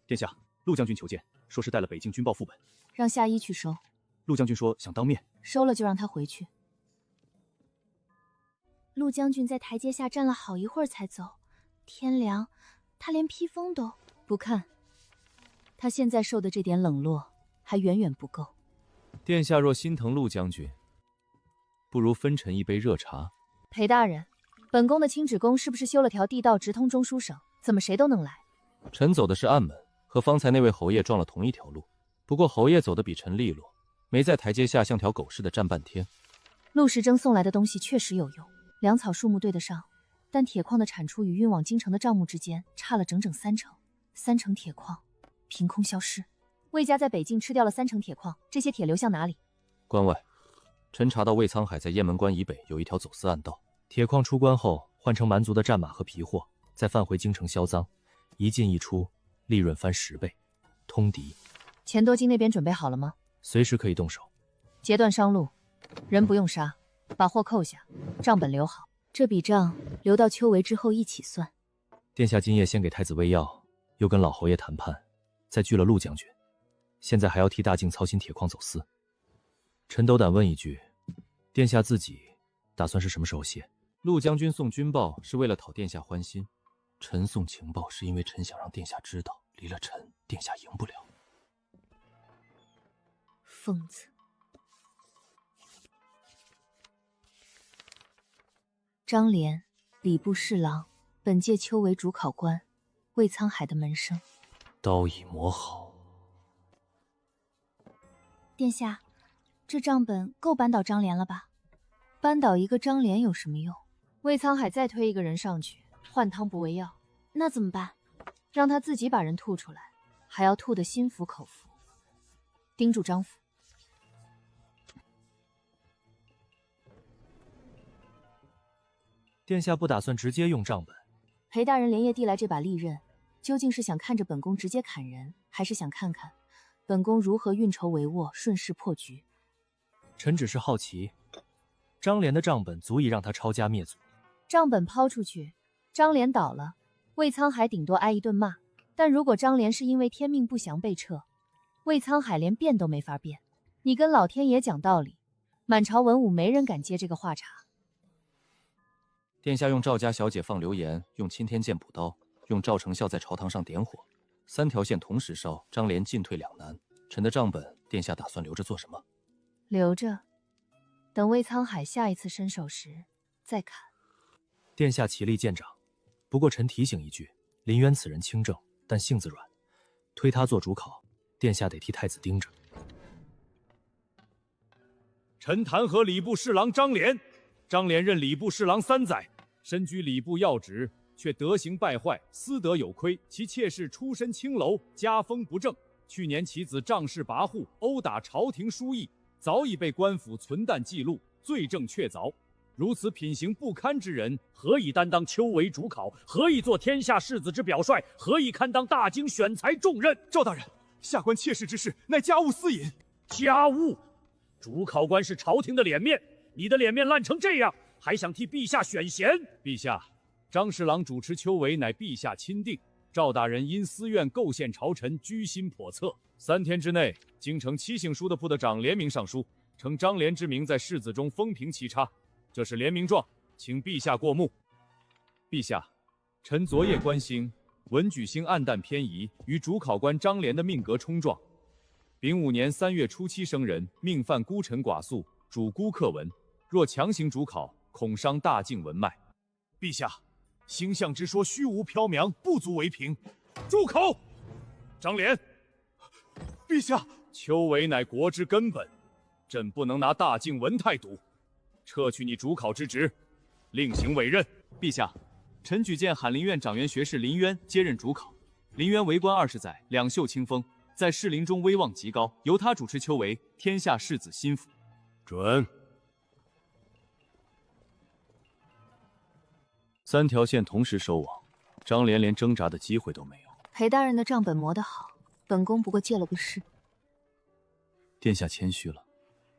殿下，陆将军求见，说是带了北境军报副本，让夏衣去收。陆将军说想当面收了，就让他回去。陆将军在台阶下站了好一会儿才走，天凉，他连披风都不看。他现在受的这点冷落还远远不够。殿下若心疼陆将军，不如分臣一杯热茶。裴大人，本宫的清止宫是不是修了条地道直通中书省？怎么谁都能来？臣走的是暗门，和方才那位侯爷撞了同一条路。不过侯爷走得比臣利落，没在台阶下像条狗似的站半天。陆时征送来的东西确实有用，粮草数目对得上，但铁矿的产出与运往京城的账目之间差了整整3成，3成铁矿凭空消失。魏家在北境吃掉了3成铁矿，这些铁流向哪里？关外，臣查到魏沧海在雁门关以北有一条走私暗道，铁矿出关后换成蛮族的战马和皮货，再贩回京城销赃，一进一出，利润翻10倍，通敌。钱多金那边准备好了吗？随时可以动手。截断商路，人不用杀，把货扣下，账本留好。这笔账留到秋闱之后一起算。殿下今夜先给太子喂药，又跟老侯爷谈判，再拒了陆将军，现在还要替大靖操心铁矿走私。臣斗胆问一句，殿下自己打算是什么时候卸？陆将军送军报是为了讨殿下欢心，臣送情报是因为臣想让殿下知道，离了臣，殿下赢不了。疯子。张廉，礼部侍郎，本届秋闱主考官魏沧海的门生。刀已磨好。殿下，这账本够扳倒张莲了吧？扳倒一个张莲有什么用？魏沧海再推一个人上去，换汤不为药。那怎么办？让他自己把人吐出来，还要吐得心服口服。叮嘱张府。殿下不打算直接用账本？裴大人连夜递来这把利刃，究竟是想看着本宫直接砍人，还是想看看本宫如何运筹帷幄，顺势破局？臣只是好奇，张莲的账本足以让他抄家灭族。账本抛出去，张莲倒了，魏沧海顶多挨一顿骂。但如果张莲是因为天命不详被撤，魏沧海连变都没法变。你跟老天爷讲道理，满朝文武没人敢接这个话茬。殿下用赵家小姐放流言，用钦天剑补刀，用赵成孝在朝堂上点火，3条线同时烧，张莲进退两难。臣的账本，殿下打算留着做什么？留着，等魏沧海下一次伸手时再砍。殿下奇力见长，不过臣提醒一句，林渊此人清正，但性子软，推他做主考，殿下得替太子盯着。臣弹劾礼部侍郎张莲。张莲任礼部侍郎3载，身居礼部要职，却德行败坏，私德有亏。其妾室出身青楼，家风不正。去年其子仗势跋扈，殴打朝廷书议，早已被官府存档记录，罪证确凿。如此品行不堪之人，何以担当秋闱主考？何以做天下士子之表率？何以堪当大京选才重任？赵大人，下官妾室之事，乃家务私隐。家务？主考官是朝廷的脸面，你的脸面烂成这样，还想替陛下选贤？陛下，张侍郎主持秋闱乃陛下钦定，赵大人因私怨构陷朝臣，居心叵测。3天之内，京城7姓书的部的长联名上书，称张莲之名在世子中风评奇差。这是联名状，请陛下过目。陛下，臣昨夜观星，闻举星暗淡偏移，与主考官张莲的命格冲撞。丙午年3月初7生人，命犯孤臣寡宿，主孤克文。若强行主考，恐伤大境文脉。陛下，星象之说虚无缥缈，不足为凭。住口！张莲，陛下，秋闱乃国之根本，朕不能拿大境文太赌。撤去你主考之职，另行委任。陛下，臣举荐翰林院长员学士林渊接任主考。林渊为官20载，两袖清风，在士林中威望极高，由他主持秋闱，天下士子心服。准。3条线同时收网，张莲连挣扎的机会都没有。裴大人的账本磨得好，本宫不过借了个势。殿下谦虚了，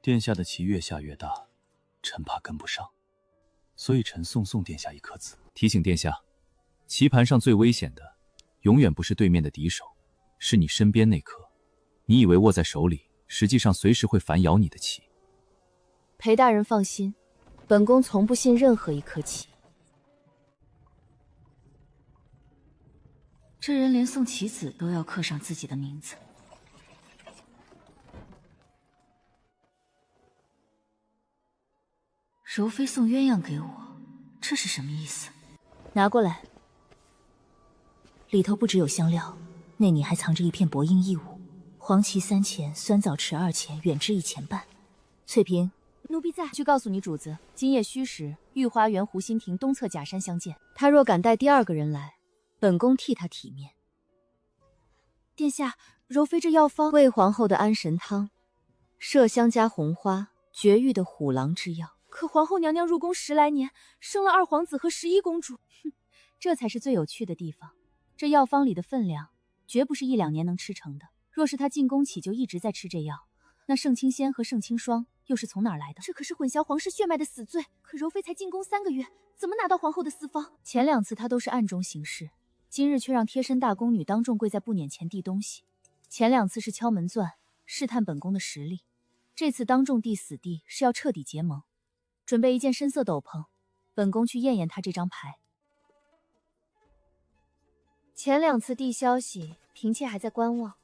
殿下的棋越下越大，臣怕跟不上，所以臣送殿下一颗子，提醒殿下，棋盘上最危险的，永远不是对面的敌手，是你身边那颗。你以为握在手里，实际上随时会反咬你的棋。裴大人放心，本宫从不信任何一颗棋。这人连送棋子都要刻上自己的名字。柔妃送鸳鸯给我，这是什么意思？拿过来。里头不只有香料，内里还藏着一片薄硬异物，黄芪3钱，酸枣豉2钱，远志1钱半。翠萍，奴婢在。去告诉你主子，今夜戌时，御花园湖心亭东侧假山相见。他若敢带第2个人来，本宫替他体面。殿下，柔妃这药方，魏皇后的安神汤，麝香加红花，绝育的虎狼之药。可皇后娘娘入宫10来年，生了2皇子和11公主，哼，这才是最有趣的地方。这药方里的分量，绝不是1、2年能吃成的。若是她进宫起就一直在吃这药，那盛清仙和盛清霜又是从哪儿来的？这可是混淆皇室血脉的死罪。可柔妃才进宫3个月，怎么拿到皇后的私方？前2次她都是暗中行事，今日却让贴身大宫女当众跪在不辇前递东西。前2次是敲门钻，试探本宫的实力，这次当众递死地是要彻底结盟。准备一件深色斗篷，本宫去验验他这张牌。前2次递消息，嫔妾还在观望。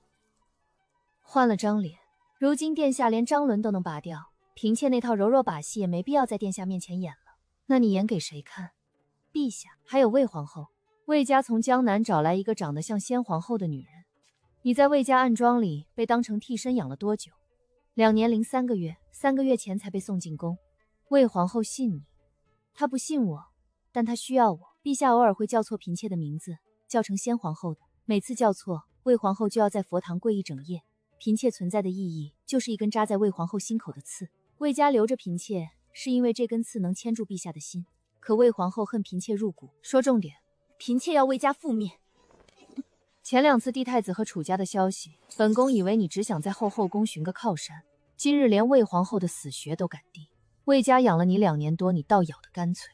换了张脸，如今殿下连张伦都能拔掉，嫔妾那套柔弱把戏也没必要在殿下面前演了。那你演给谁看？陛下，还有魏皇后，魏家从江南找来一个长得像先皇后的女人。你在魏家暗桩里被当成替身养了多久？2年零3个月，3个月前才被送进宫。魏皇后信你，她不信我，但她需要我。陛下偶尔会叫错嫔妾的名字，叫成先皇后的，每次叫错，魏皇后就要在佛堂跪一整夜。嫔妾存在的意义，就是一根扎在魏皇后心口的刺。魏家留着嫔妾，是因为这根刺能牵住陛下的心。可魏皇后恨嫔妾入骨。说重点，嫔妾要魏家覆灭。前2次帝太子和楚家的消息，本宫以为你只想在后宫寻个靠山，今日连魏皇后的死穴都敢递。魏家养了你2年多，你倒咬得干脆。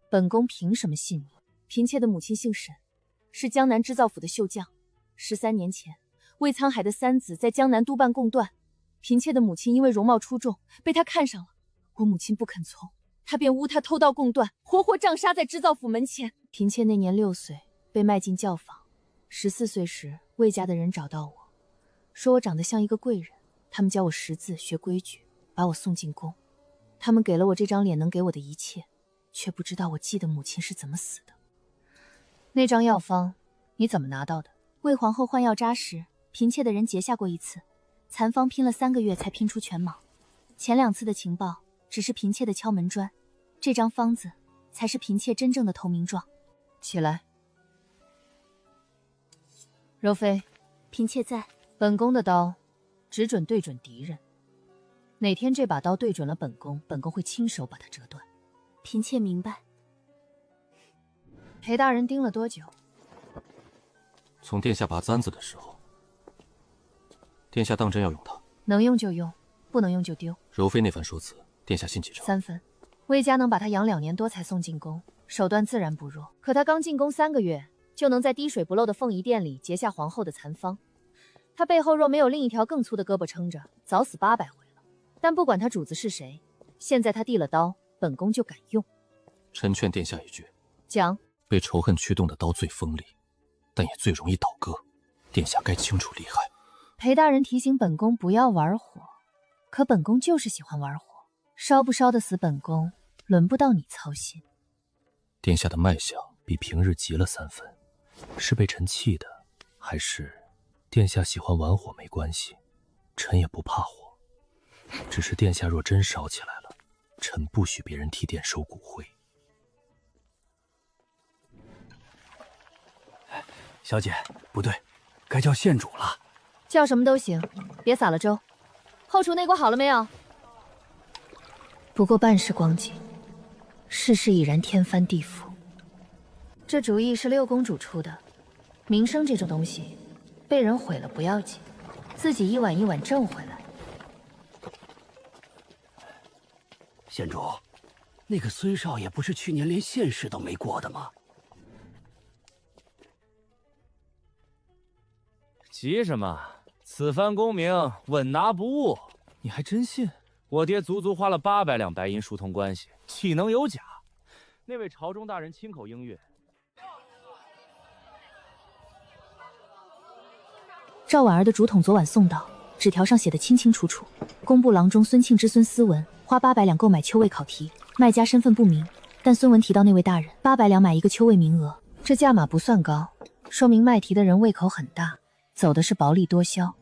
本宫凭什么信你？嫔妾的母亲姓沈，是江南织造府的绣匠。13年前，魏沧海的3子在江南督办贡缎，嫔妾的母亲因为容貌出众，被他看上了。我母亲不肯从，他便诬他偷盗贡缎，活活杖杀在织造府门前。嫔妾那年6岁，被卖进教坊。14岁时，魏家的人找到我，说我长得像一个贵人，他们教我识字学规矩，把我送进宫。他们给了我这张脸能给我的一切，却不知道我记得母亲是怎么死的。那张药方你怎么拿到的？魏皇后换药渣时，嫔妾的人结下过一次，残方拼了3个月才拼出全毛。前2次的情报只是嫔妾的敲门砖，这张方子才是嫔妾真正的投名状。起来。柔妃，嫔妾在。本宫的刀只准对准敌人，哪天这把刀对准了本宫，本宫会亲手把它折断。嫔妾明白。裴大人盯了多久？从殿下拔簪子的时候，殿下当真要用它？能用就用，不能用就丢。柔妃那番说辞，殿下信几成？3分。魏家能把他养2年多才送进宫，手段自然不弱。可他刚进宫3个月，就能在滴水不漏的凤仪殿里结下皇后的残方。他背后若没有另一条更粗的胳膊撑着，早死800回了。但不管他主子是谁，现在他递了刀，本宫就敢用。臣劝殿下一句：讲。被仇恨驱动的刀最锋利，但也最容易倒戈。殿下该清楚利害。裴大人提醒本宫不要玩火，可本宫就是喜欢玩火，烧不烧得死本宫，轮不到你操心。殿下的脉象比平日急了3分，是被臣气的，还是殿下喜欢玩火没关系，臣也不怕火。只是殿下若真烧起来了，臣不许别人替殿收骨灰。小姐，不对，该叫县主了。叫什么都行，别洒了粥。后厨内锅好了没有？不过半世光景，世事已然天翻地覆。这主意是6公主出的，名声这种东西，被人毁了不要紧，自己一碗一碗挣回来。县主，那个孙少爷不是去年连县试都没过的吗？急什么？此番功名稳拿不误。你还真信？我爹足足花了800两白银疏通关系，岂能有假？那位朝中大人亲口应允。赵婉儿的竹筒昨晚送到，纸条上写得清清楚楚：工部郎中孙庆之孙思文花800两购买秋味考题，卖家身份不明，但孙文提到那位大人800两买一个秋味名额，这价码不算高，说明卖题的人胃口很大，走的是薄利多销。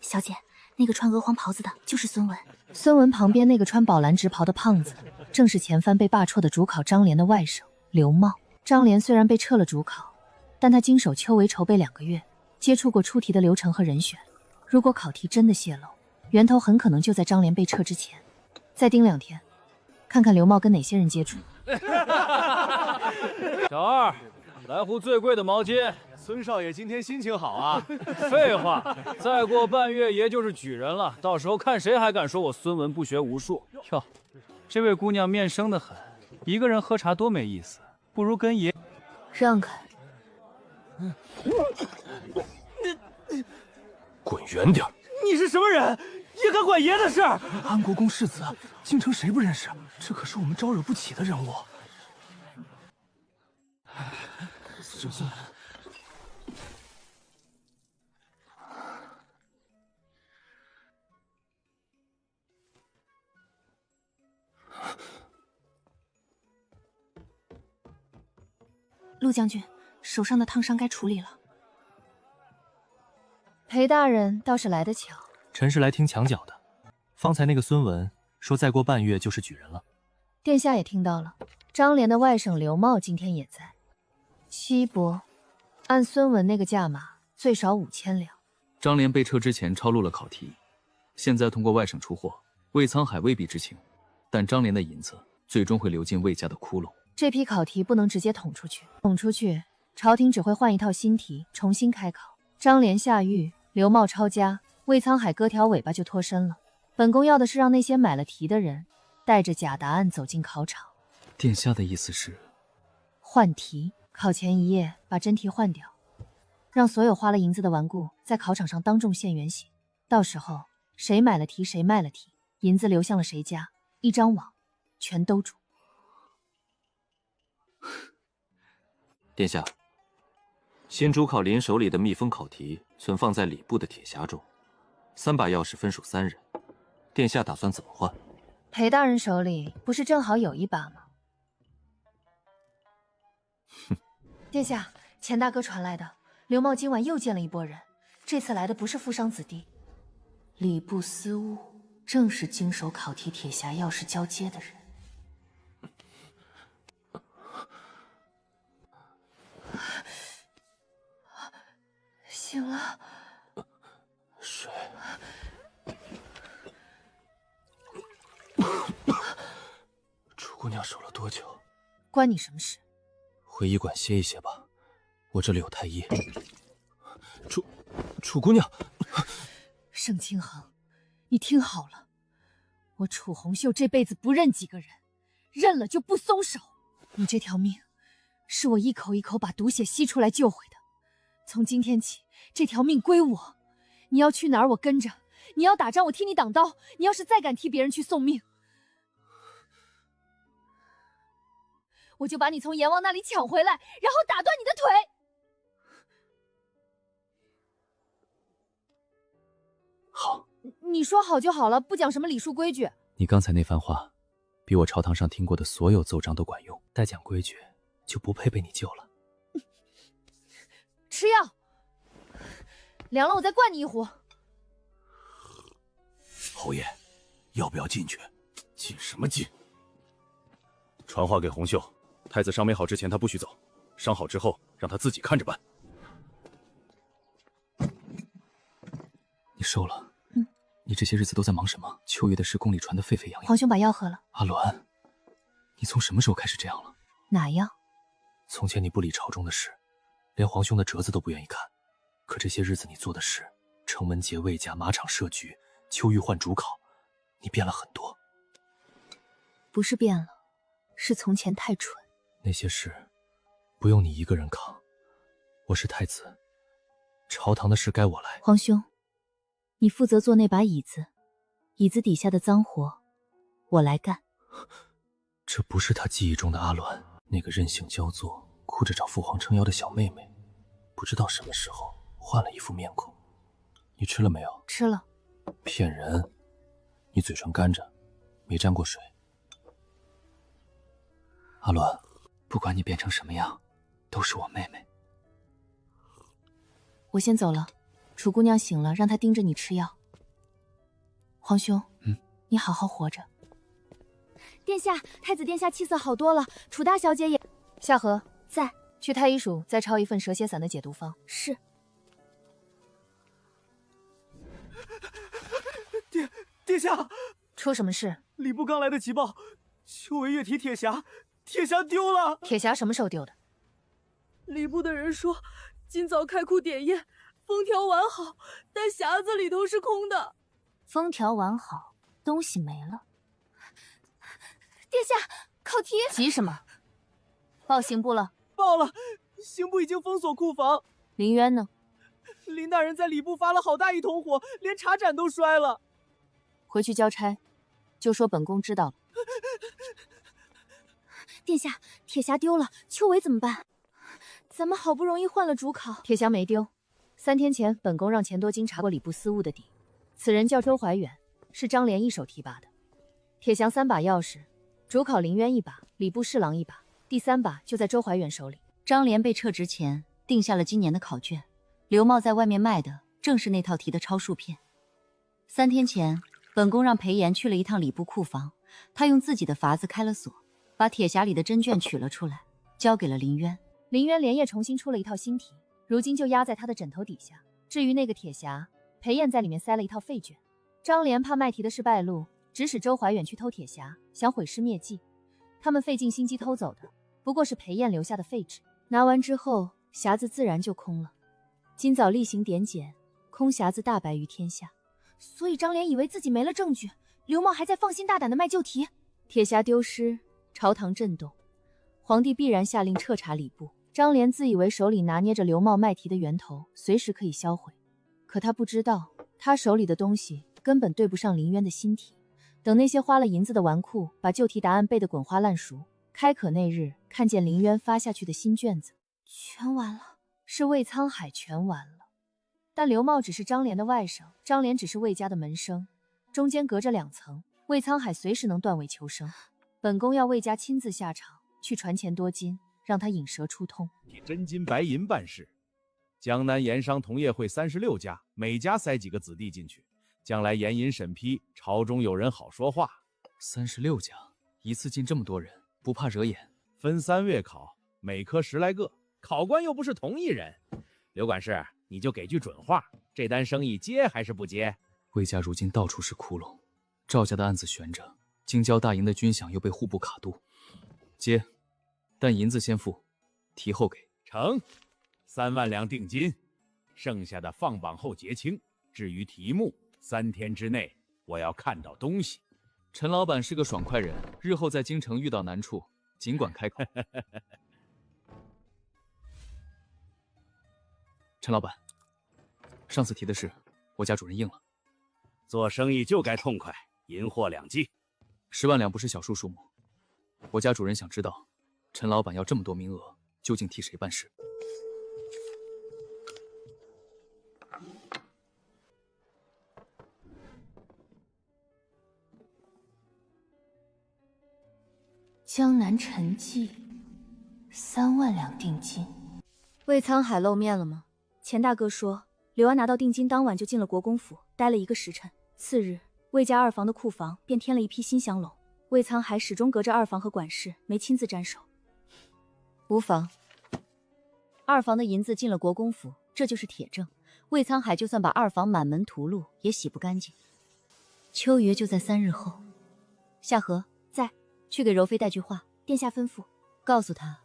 小姐，那个穿鹅黄袍子的就是孙文。孙文旁边那个穿宝蓝直袍的胖子，正是前番被罢黜的主考张莲的外甥刘茂。张莲虽然被撤了主考，但他经手秋闱筹备2个月，接触过出题的流程和人选。如果考题真的泄露，源头很可能就在张莲被撤之前。再盯2天，看看刘茂跟哪些人接触。小二，来壶最贵的毛巾。孙少爷今天心情好啊！废话，再过半月爷就是举人了，到时候看谁还敢说我孙文不学无术。哟，这位姑娘面生得很，一个人喝茶多没意思，不如跟爷让开。滚远点！你是什么人？也敢管爷的事？安国公世子，京城谁不认识？这可是我们招惹不起的人物。陆将军，手上的烫伤该处理了。裴大人倒是来得巧，臣是来听墙角的。方才那个孙文说再过半月就是举人了。殿下也听到了，张廉的外甥刘茂今天也在。七伯，按孙文那个价码，最少5000两。张廉被撤之前抄录了考题，现在通过外省出货，魏沧海未必知情，但张廉的银子最终会流进魏家的窟窿。这批考题不能直接捅出去，捅出去，朝廷只会换一套新题，重新开考。张廉下狱，刘茂抄家，魏沧海割条尾巴就脱身了。本宫要的是让那些买了题的人带着假答案走进考场。殿下的意思是换题，考前一夜把真题换掉，让所有花了银子的顽固在考场上当众现原形。到时候谁买了题，谁卖了题，银子流向了谁家，一张网全兜住。殿下，新主考林手里的密封考题存放在礼部的铁匣中，3把钥匙分属3人，殿下打算怎么换？裴大人手里不是正好有一把吗？殿下，钱大哥传来的，刘茂今晚又见了一拨人，这次来的不是富商子弟。礼部司务正是经手考题铁匣钥匙交接的人。醒了。水。楚姑娘守了多久？关你什么事？回医馆歇一歇吧，我这里有太医。楚姑娘，盛清衡，你听好了，我楚红秀这辈子不认几个人，认了就不松手。你这条命，是我一口一口把毒血吸出来救回的。从今天起，这条命归我。你要去哪儿，我跟着；你要打仗，我替你挡刀。你要是再敢替别人去送命，我就把你从阎王那里抢回来，然后打断你的腿。好，你说好就好了，不讲什么礼数规矩。你刚才那番话，比我朝堂上听过的所有奏章都管用。带讲规矩，就不配被你救了。吃药，凉了我再灌你一壶。侯爷，要不要进去？进什么进？传话给洪秀，太子伤没好之前他不许走，伤好之后让他自己看着办。你瘦了。你这些日子都在忙什么？秋月的事宫里传得沸沸扬扬。皇兄把药喝了。阿鸾，你从什么时候开始这样了？哪样？从前你不理朝中的事，连皇兄的折子都不愿意看。可这些日子你做的事，城门结魏家，马场设局，秋玉换主考，你变了很多。不是变了，是从前太蠢。那些事不用你一个人扛，我是太子，朝堂的事该我来。皇兄，你负责做那把椅子，椅子底下的脏活我来干。这不是他记忆中的阿鸾，那个任性骄作、哭着找父皇撑腰的小妹妹，不知道什么时候换了一副面孔。你吃了没有？吃了。骗人！你嘴唇干着，没沾过水。阿鸾，不管你变成什么样，都是我妹妹。我先走了，楚姑娘醒了，让她盯着你吃药。皇兄，你好好活着。殿下，太子殿下气色好多了，楚大小姐也。夏荷在，去太医署再抄一份蛇蝎散的解毒方。是。殿下，出什么事？礼部刚来的急报，秋闱月提铁匣，铁匣丢了。铁匣什么时候丢的？礼部的人说，今早开库点验，封条完好，但匣子里头是空的。封条完好，东西没了。殿下，考题。急什么？报刑部了。报了，刑部已经封锁库房。林渊呢？林大人在礼部发了好大一桶火，连茶盏都摔了。回去交差，就说本宫知道了。殿下，铁匣丢了，秋闱怎么办？咱们好不容易换了主考。铁匣没丢，3天前本宫让钱多金查过礼部司务的底，此人叫周怀远，是张廉一手提拔的。铁匣3把钥匙，主考林渊1把，礼部侍郎1把，第3把就在周怀远手里。张莲被撤职前定下了今年的考卷，刘茂在外面卖的正是那套题的抄数片。3天前，本宫让裴炎去了一趟礼部库房，他用自己的法子开了锁，把铁匣里的真卷取了出来，交给了林渊。林渊连夜重新出了一套新题，如今就压在他的枕头底下。至于那个铁匣，裴燕在里面塞了一套废卷。张莲怕卖题的事败露，指使周怀远去偷铁匣，想毁尸灭迹。他们费尽心机偷走的，不过是裴燕留下的废纸。拿完之后，匣子自然就空了。今早例行点检，空匣子大白于天下。所以张莲以为自己没了证据，刘茂还在放心大胆的卖旧题。铁匣丢失，朝堂震动，皇帝必然下令彻查礼部。张莲自以为手里拿捏着刘茂卖题的源头，随时可以销毁，可他不知道，他手里的东西根本对不上林渊的新题。等那些花了银子的纨绔把旧题答案背得滚花烂熟，开可那日看见林渊发下去的新卷子，全完了，是魏沧海全完了。但刘茂只是张莲的外甥，张莲只是魏家的门生，中间隔着2层，魏沧海随时能断尾求生。本宫要魏家亲自下场，去传钱多金，让他引蛇出洞，替真金白银办事。江南盐商同业会36家，每家塞几个子弟进去，将来盐银审批，朝中有人好说话。36家，一次进这么多人，不怕惹眼？分3月考，每科10来个，考官又不是同一人。刘管事，你就给句准话，这单生意接还是不接？魏家如今到处是窟窿，赵家的案子悬着，京郊大营的军饷又被户部卡肚，接，但银子先付，题后给。成，3万两定金，剩下的放榜后结清。至于题目，3天之内我要看到东西。陈老板是个爽快人，日后在京城遇到难处，尽管开口。陈老板，上次提的事，我家主人应了。做生意就该痛快，银货两赍。10万两不是小数目，我家主人想知道，陈老板要这么多名额，究竟替谁办事？江南陈记，3万两定金。魏沧海露面了吗？钱大哥说，刘安拿到定金当晚就进了国公府，待了1个时辰。次日，魏家2房的库房便添了一批新香笼。魏沧海始终隔着2房和管事，没亲自沾手。无妨，2房的银子进了国公府，这就是铁证。魏沧海就算把2房满门屠戮，也洗不干净。秋月就在3日后。夏荷在，去给柔妃带句话。殿下吩咐，告诉他，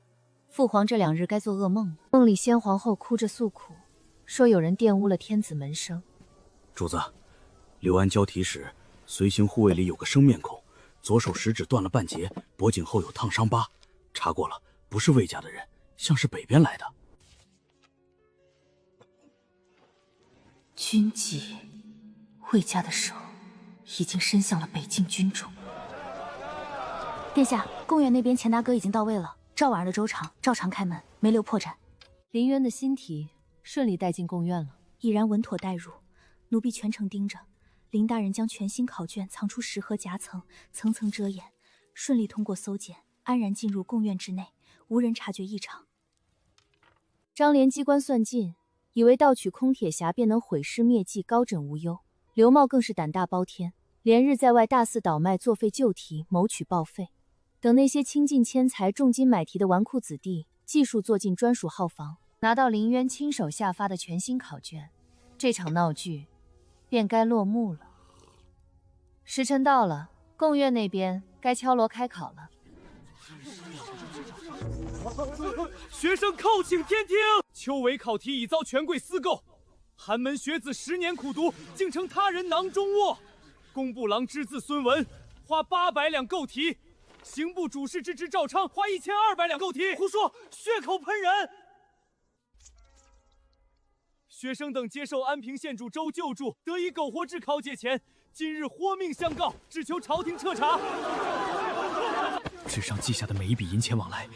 父皇这2日该做噩梦了。梦里先皇后哭着诉苦，说有人玷污了天子门生。主子，刘安交题时，随行护卫里有个生面孔，左手食指断了半截，脖颈后有烫伤疤，查过了，不是魏家的人，像是北边来的。军纪，魏家的手已经伸向了北境军中。殿下，贡院那边钱大哥已经到位了，赵婉儿的粥厂照常开门，没留破绽。林渊的新题顺利带进贡院了，已然稳妥带入，奴婢全程盯着。林大人将全新考卷藏出10盒夹层，层层遮掩，顺利通过搜检，安然进入贡院之内，无人察觉异常。张莲机关算尽，以为盗取空铁匣便能毁尸灭迹，高枕无忧。刘茂更是胆大包天，连日在外大肆倒卖作废旧题，谋取报废。等那些倾尽千财重金买题的纨绔子弟技术坐进专属号房，拿到林渊亲手下发的全新考卷，这场闹剧便该落幕了。时辰到了，贡院那边该敲锣开考了。学生叩请天听，秋闱考题已遭权贵私购，寒门学子10年苦读，竟成他人囊中窝。工部郎之子孙文花800两购题，刑部主事之职赵昌花1200两购题。胡说，血口喷人！学生等接受安平县主周救助，得以苟活至考解前，今日豁命相告，只求朝廷彻查。纸上记下的每一笔银钱往来，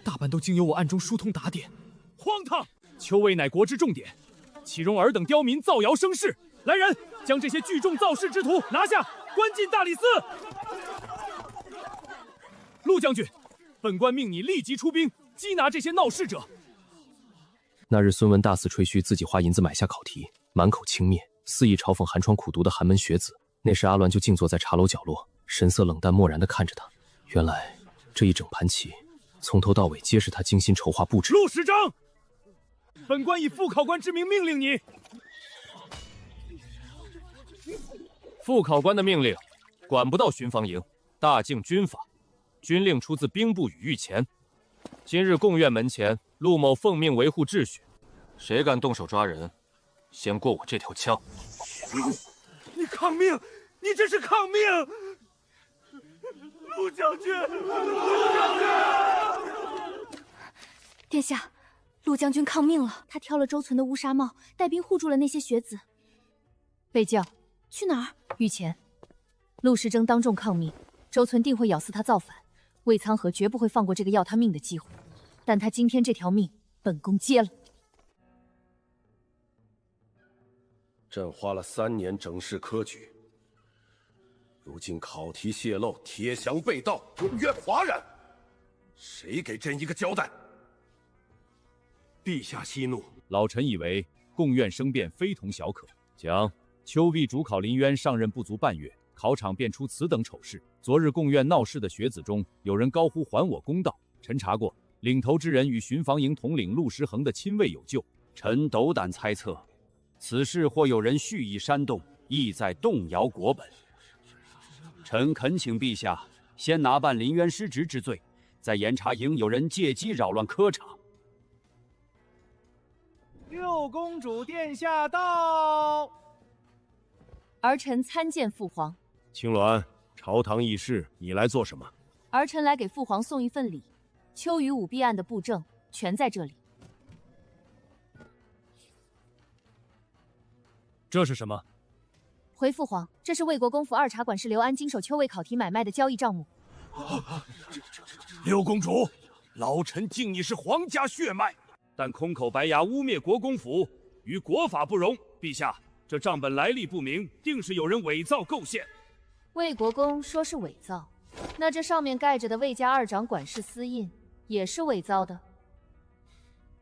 大半都经由我暗中疏通打点。荒唐！秋闱乃国之重典，岂容尔等刁民造谣生事？来人，将这些聚众造势之徒拿下，关进大理寺。陆将军，本官命你立即出兵，缉拿这些闹事者，那日孙文大肆吹嘘自己花银子买下考题，满口轻蔑，肆意嘲讽寒窗苦读的寒门学子。那时阿鸾就静坐在茶楼角落，神色冷淡漠然地看着他。原来这一整盘棋从头到尾皆是他精心筹划布置。陆时征，本官以副考官之名命令你。副考官的命令管不到巡防营，大敬军法。军令出自兵部与御前。今日贡院门前，陆某奉命维护秩序，谁敢动手抓人，先过我这条枪。你抗命！你这是抗命！陆将军，陆将军！殿下，陆将军抗命了。他挑了周存的乌纱帽，带兵护住了那些学子。被叫去哪儿？御前。陆时征当众抗命，周存定会咬死他造反。魏苍河绝不会放过这个要他命的机会，但他今天这条命，本宫接了。朕花了3年整饰科举，如今考题泄露，铁降被盗，滚冤哗然，谁给朕一个交代？陛下息怒，老臣以为贡院生变非同小可。讲丘弼主考林渊上任不足半月，考场便出此等丑事。昨日贡院闹事的学子中，有人高呼还我公道。臣查过，领头之人与巡防营统领陆时恒的亲卫有旧。臣斗胆猜测，此事或有人蓄意煽动，意在动摇国本。臣恳请陛下先拿办林渊失职之罪，再严查营有人借机扰乱科场。六公主殿下到。儿臣参见父皇。青鸾，朝堂议事，你来做什么？儿臣来给父皇送一份礼，秋雨舞弊案的布证全在这里。这是什么？回父皇，这是魏国公府二茶馆事刘安经手秋魏考题买卖的交易账目。六公主，老臣敬你是皇家血脉，但空口白牙污蔑国公府，与国法不容。陛下，这账本来历不明，定是有人伪造构陷。魏国公说是伪造，那这上面盖着的魏家二长管事私印也是伪造的。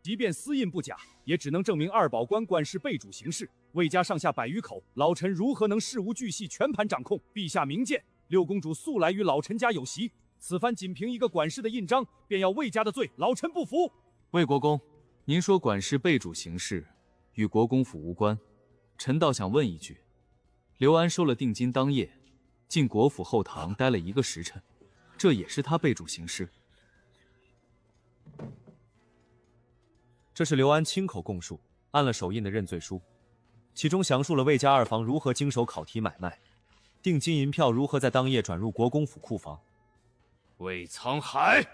即便私印不假，也只能证明二保官管事被主行事。魏家上下100余口，老臣如何能事无巨细全盘掌控？陛下明鉴，六公主素来与老臣家有袭，此番仅凭一个管事的印章，便要魏家的罪，老臣不服。魏国公，您说管事被主行事，与国公府无关，臣倒想问一句：刘安收了定金当夜，进国府后堂待了1个时辰，这也是他被主行事？这是刘安亲口供述，按了手印的认罪书，其中详述了魏家二房如何经手考题买卖，定金银票如何在当夜转入国公府库房。魏沧海，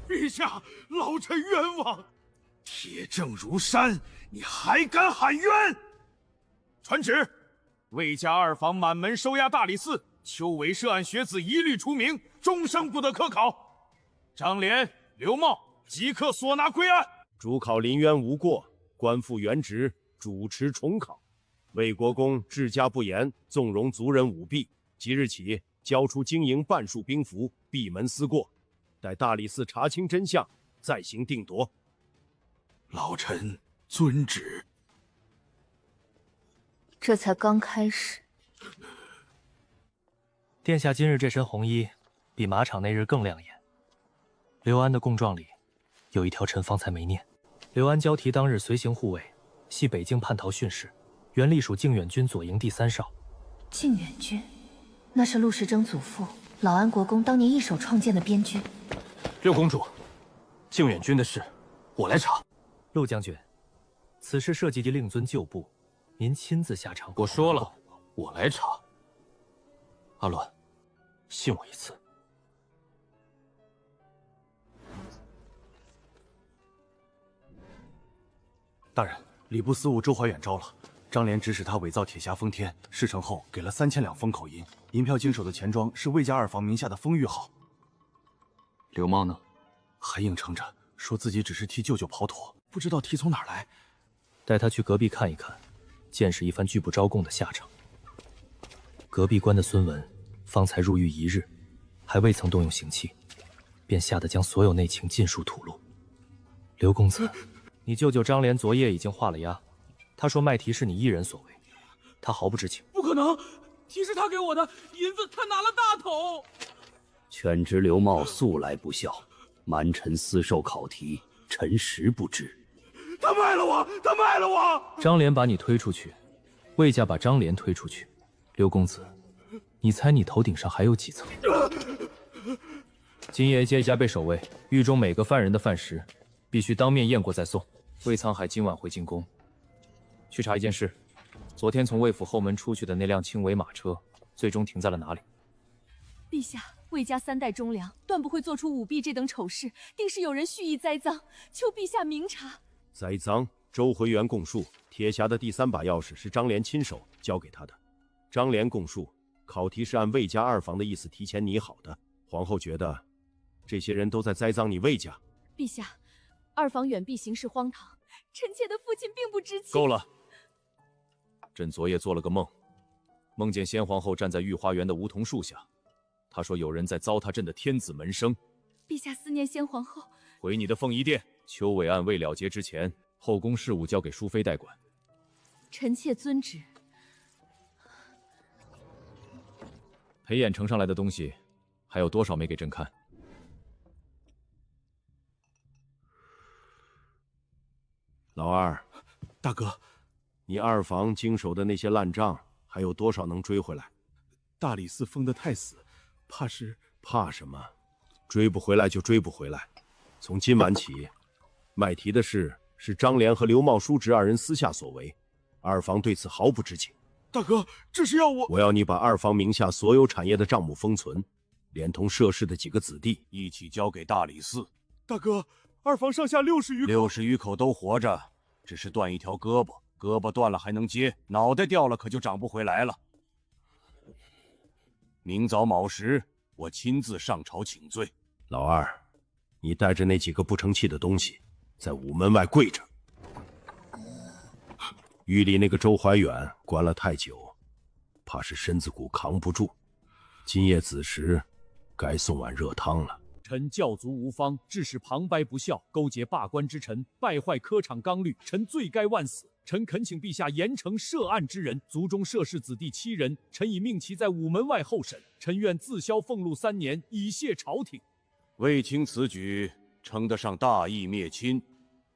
陛下，老臣冤枉！铁证如山，你还敢喊冤？传旨，魏家二房满门收押大理寺，邱维涉案学子一律除名，终生不得科考。张廉、刘茂即刻索拿归案。主考林渊无过，官复原职，主持重考。魏国公治家不严，纵容族人舞弊，即日起交出经营半数兵符，闭门思过，待大理寺查清真相，再行定夺。老臣遵旨。这才刚开始。殿下今日这身红衣，比马场那日更亮眼。刘安的供状里有一条臣方才没念。刘安交题当日随行护卫，系北境叛逃训士，原隶属靖远军左营第3哨。靖远军，那是陆时征祖父老安国公当年一手创建的边军。六公主，靖远军的事，我来查。陆将军，此事涉及及令尊旧部，您亲自下场。我说了，我来查。阿鸾，信我一次。大人，礼部司务周怀远招了，张廉指使他伪造铁匣封天，事成后给了3000两封口银，银票经手的钱庄是魏家二房名下的丰裕号。刘茂呢？还硬撑着，说自己只是替舅舅跑妥，不知道题从哪儿来。带他去隔壁看一看，见识一番拒不招供的下场。隔壁关的孙文，方才入狱1日，还未曾动用刑器，便吓得将所有内情尽数吐露。刘公子，你舅舅张莲昨夜已经画了押，他说麦提是你一人所为，他毫不知情。不可能，提是他给我的，银子他拿了大头。犬职刘茂素来不孝，瞒臣私授考题，臣实不知。他卖了我，他卖了我！张莲把你推出去，魏家把张莲推出去。刘公子，你猜你头顶上还有几层？今夜接加倍守卫，狱中每个犯人的饭食必须当面验过再送。魏沧海今晚回进宫，去查一件事：昨天从魏府后门出去的那辆轻尾马车，最终停在了哪里？陛下，魏家3代忠良，断不会做出舞弊这等丑事，定是有人蓄意栽赃，求陛下明察。栽赃？周回元供述，铁匣的第3把钥匙是张莲亲手交给他的。张莲供述，考题是按魏家2房的意思提前拟好的。皇后觉得，这些人都在栽赃你魏家。陛下，2房远避行事荒唐，臣妾的父亲并不知情。够了！朕昨夜做了个梦，梦见先皇后站在御花园的梧桐树下，她说有人在糟蹋朕的天子门生。陛下思念先皇后，回你的凤仪殿。邱伟案未了结之前，后宫事务交给淑妃代管。臣妾遵旨。裴衍呈上来的东西，还有多少没给朕看？老二，大哥，你2房经手的那些烂账，还有多少能追回来？大理寺封得太死，怕什么？追不回来就追不回来。从今晚起，麦提的事是张莲和刘茂叔侄2人私下所为，2房对此毫不知情。大哥，这是要我要你把2房名下所有产业的账目封存，连同涉事的几个子弟一起交给大理寺。大哥，2房上下60余口，60余口都活着，只是断一条胳膊，胳膊断了还能接，脑袋掉了可就长不回来了。明早卯时，我亲自上朝请罪。老二，你带着那几个不成器的东西，在午门外跪着。狱里那个周怀远关了太久，怕是身子骨扛不住，今夜子时该送碗热汤了。臣教卒无方，致使旁白不孝，勾结罢官之臣，败坏科场纲律，臣罪该万死。臣恳请陛下严惩涉案之人，族中涉事子弟7人，臣已命其在午门外候审。臣愿自销俸禄3年，以谢朝廷。卫青此举称得上大义灭亲。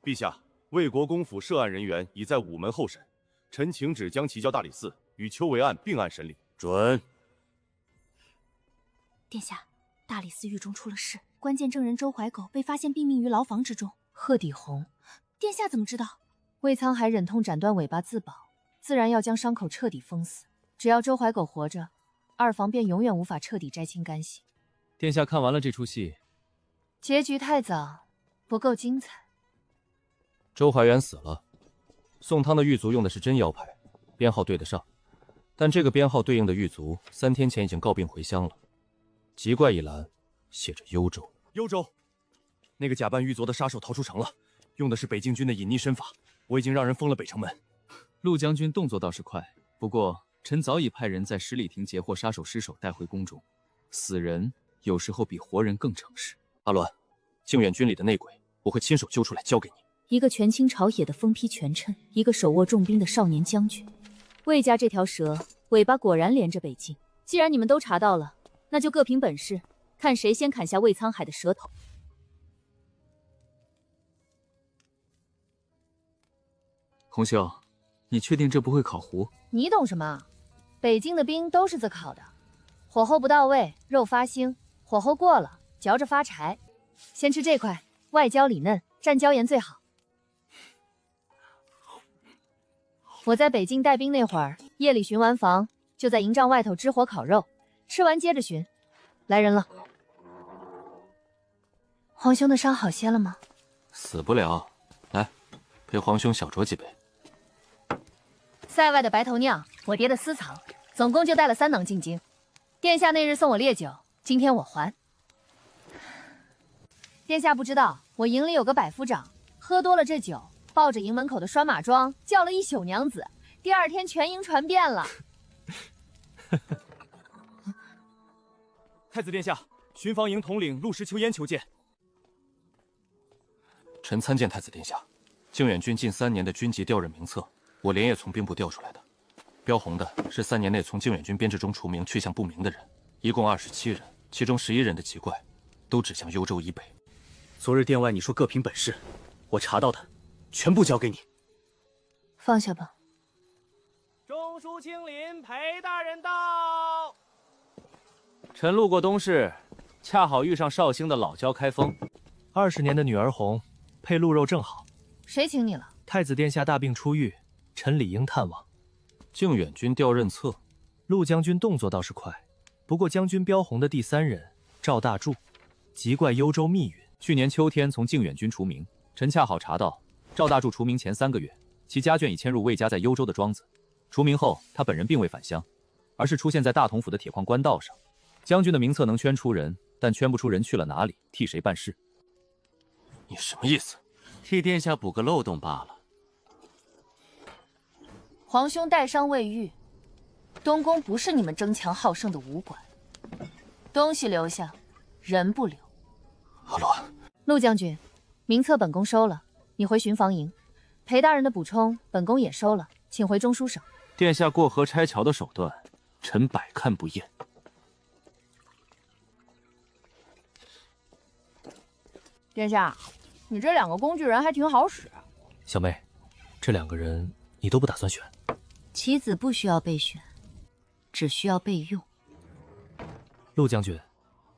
陛下，魏国公府涉案人员已在午门候审，臣请旨将其交大理寺，与邱维案并案审理。准。殿下，大理寺狱中出了事，关键证人周怀狗被发现毙命于牢房之中。贺底红，殿下怎么知道？魏沧海忍痛斩断尾巴自保，自然要将伤口彻底封死。只要周怀狗活着，2房便永远无法彻底摘清干系。殿下看完了这出戏，结局太早，不够精彩。周怀远死了，送汤的狱卒用的是真腰牌，编号对得上，但这个编号对应的狱卒3天前已经告病回乡了。籍贯一栏写着幽州。幽州，那个假扮狱卒的杀手逃出城了，用的是北境军的隐匿身法，我已经让人封了北城门。陆将军动作倒是快，不过臣早已派人在十里亭截获杀手尸首带回宫中。死人有时候比活人更诚实。阿鸾，靖远军里的内鬼，我会亲手揪出来交给你。一个权倾朝野的疯批权臣，一个手握重兵的少年将军。魏家这条蛇尾巴果然连着北境。既然你们都查到了，那就各凭本事，看谁先砍下魏沧海的舌头。洪秀，你确定这不会烤糊？你懂什么？北京的兵都是自烤的，火候不到位，肉发腥；火候过了，嚼着发柴。先吃这块，外焦里嫩，蘸椒盐最好。我在北京带兵那会儿，夜里巡完房，就在营帐外头支火烤肉，吃完接着巡。来人了。皇兄的伤好些了吗？死不了，来，陪皇兄小酌几杯。塞外的白头酿，我爹的私藏，总共就带了3囊进京。殿下那日送我烈酒，今天我还。殿下不知道，我营里有个百夫长，喝多了这酒，抱着营门口的拴马桩叫了一宿娘子，第2天全营传遍了。太子殿下，巡防营统领陆时秋烟求见。臣参见太子殿下。靖远军近3年的军级调任名册，我连夜从兵部调出来的。标红的是3年内从靖远军编制中除名去向不明的人，一共27人，其中11人的籍贯都指向幽州以北。昨日殿外你说各凭本事，我查到的全部交给你。放下吧。中书青林裴大人到。臣路过东市，恰好遇上绍兴的老焦开封，20年的女儿红，配鹿肉正好。谁请你了？太子殿下大病初愈，臣理应探望。靖远军调任册，陆将军动作倒是快，不过将军标红的第3人赵大柱，籍贯幽州密云，去年秋天从靖远军除名，臣恰好查到赵大柱除名前3个月，其家眷已迁入魏家在幽州的庄子。除名后，他本人并未返乡，而是出现在大同府的铁矿官道上。将军的名册能圈出人，但圈不出人去了哪里，替谁办事。你什么意思？替殿下补个漏洞罢了。皇兄带伤未愈，东宫不是你们争强好胜的武馆，东西留下，人不留。阿鸾，陆将军，名册本宫收了，你回巡防营。裴大人的补充，本宫也收了，请回中书省。殿下过河拆桥的手段，臣百看不厌。殿下，你这2个工具人还挺好使。小妹，这2个人你都不打算选？棋子不需要备选，只需要备用。陆将军，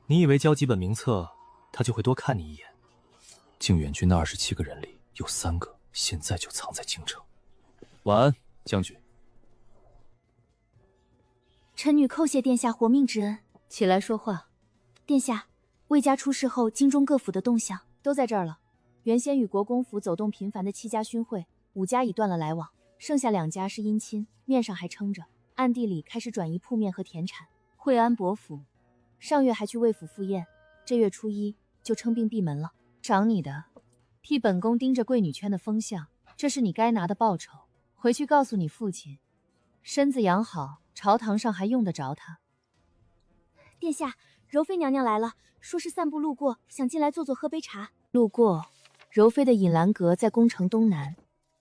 你以为交几本名册，他就会多看你一眼？靖远军的27个人里，有3个现在就藏在京城。晚安，将军。臣女叩谢殿下活命之恩。起来说话。殿下，魏家出事后，京中各府的动向都在这儿了。原先与国公府走动频繁的7家勋会，5家已断了来往，剩下2家是姻亲，面上还撑着，暗地里开始转移铺面和田产。惠安伯府上月还去魏府赴宴，这月初1就称病闭门了。赏你的，替本宫盯着贵女圈的风向，这是你该拿的报酬。回去告诉你父亲，身子养好，朝堂上还用得着他。殿下，柔妃娘娘来了，说是散步路过，想进来坐坐喝杯茶。路过，柔妃的隐兰阁在宫城东南，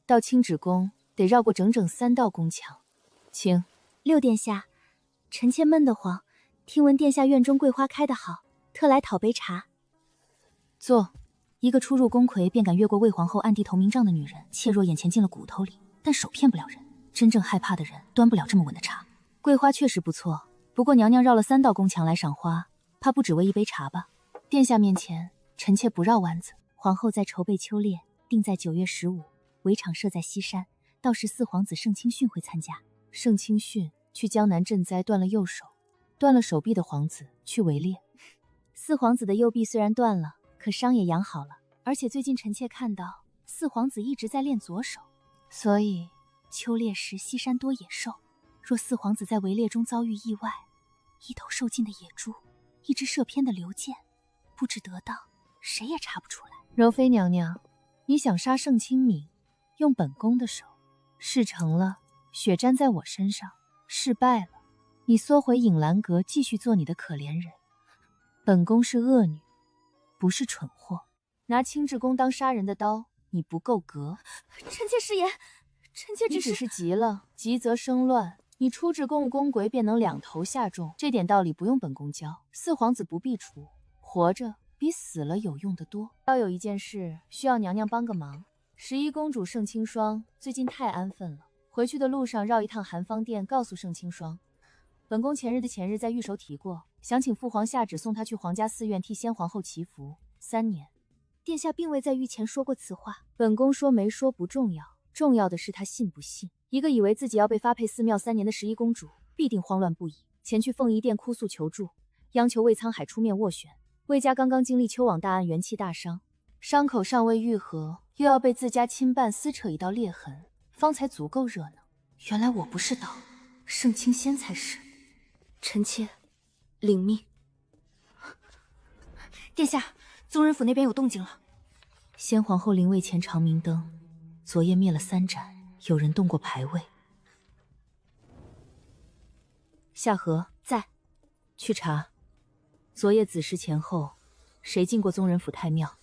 到清止宫得绕过整整3道宫墙。请。六殿下，臣妾闷得慌，听闻殿下院中桂花开得好，特来讨杯茶。坐。一个初入宫闱便敢越过魏皇后暗地投名状的女人，怯若眼前进了骨头里，但手骗不了人。真正害怕的人端不了这么稳的茶。桂花确实不错，不过娘娘绕了3道宫墙来赏花，怕不只为一杯茶吧？殿下面前，臣妾不绕弯子。皇后在筹备秋猎，定在9月15，围场设在西山，到时4皇子盛清训会参加。盛清训去江南赈灾断了右手，断了手臂的皇子去围猎。4皇子的右臂虽然断了，可伤也养好了，而且最近臣妾看到4皇子一直在练左手，所以秋猎时西山多野兽，若4皇子在围猎中遭遇意外，一头受尽的野猪，一只射偏的流箭，不知得当，谁也查不出来。柔妃娘娘，你想杀盛清明，用本宫的手，事成了，血沾在我身上；事败了，你缩回隐兰阁，继续做你的可怜人。本宫是恶女，不是蠢货。拿清治宫当杀人的刀，你不够格。臣妾失言，臣妾只是急了，急则生乱。你出至宫务宫闱，便能2头下中，这点道理不用本宫教。4皇子不必除，活着比死了有用得多。要有一件事需要娘娘帮个忙。11公主盛清霜最近太安分了，回去的路上绕一趟寒芳殿，告诉盛清霜，本宫前日在御手提过，想请父皇下旨送她去皇家寺院替先皇后祈福3年。殿下并未在御前说过此话。本宫说没说不重要，重要的是她信不信。一个以为自己要被发配寺庙3年的11公主，必定慌乱不已，前去凤仪殿哭诉求助，央求魏沧海出面斡旋。魏家刚刚经历秋网大案，元气大伤，伤口尚未愈合，又要被自家亲伴撕扯一道裂痕，方才足够热闹。原来我不是刀，盛清仙才是。臣妾领命。殿下，宗人府那边有动静了。先皇后灵位前长明灯，昨夜灭了3盏，有人动过牌位。夏荷在，去查昨夜子时前后谁进过宗人府太庙。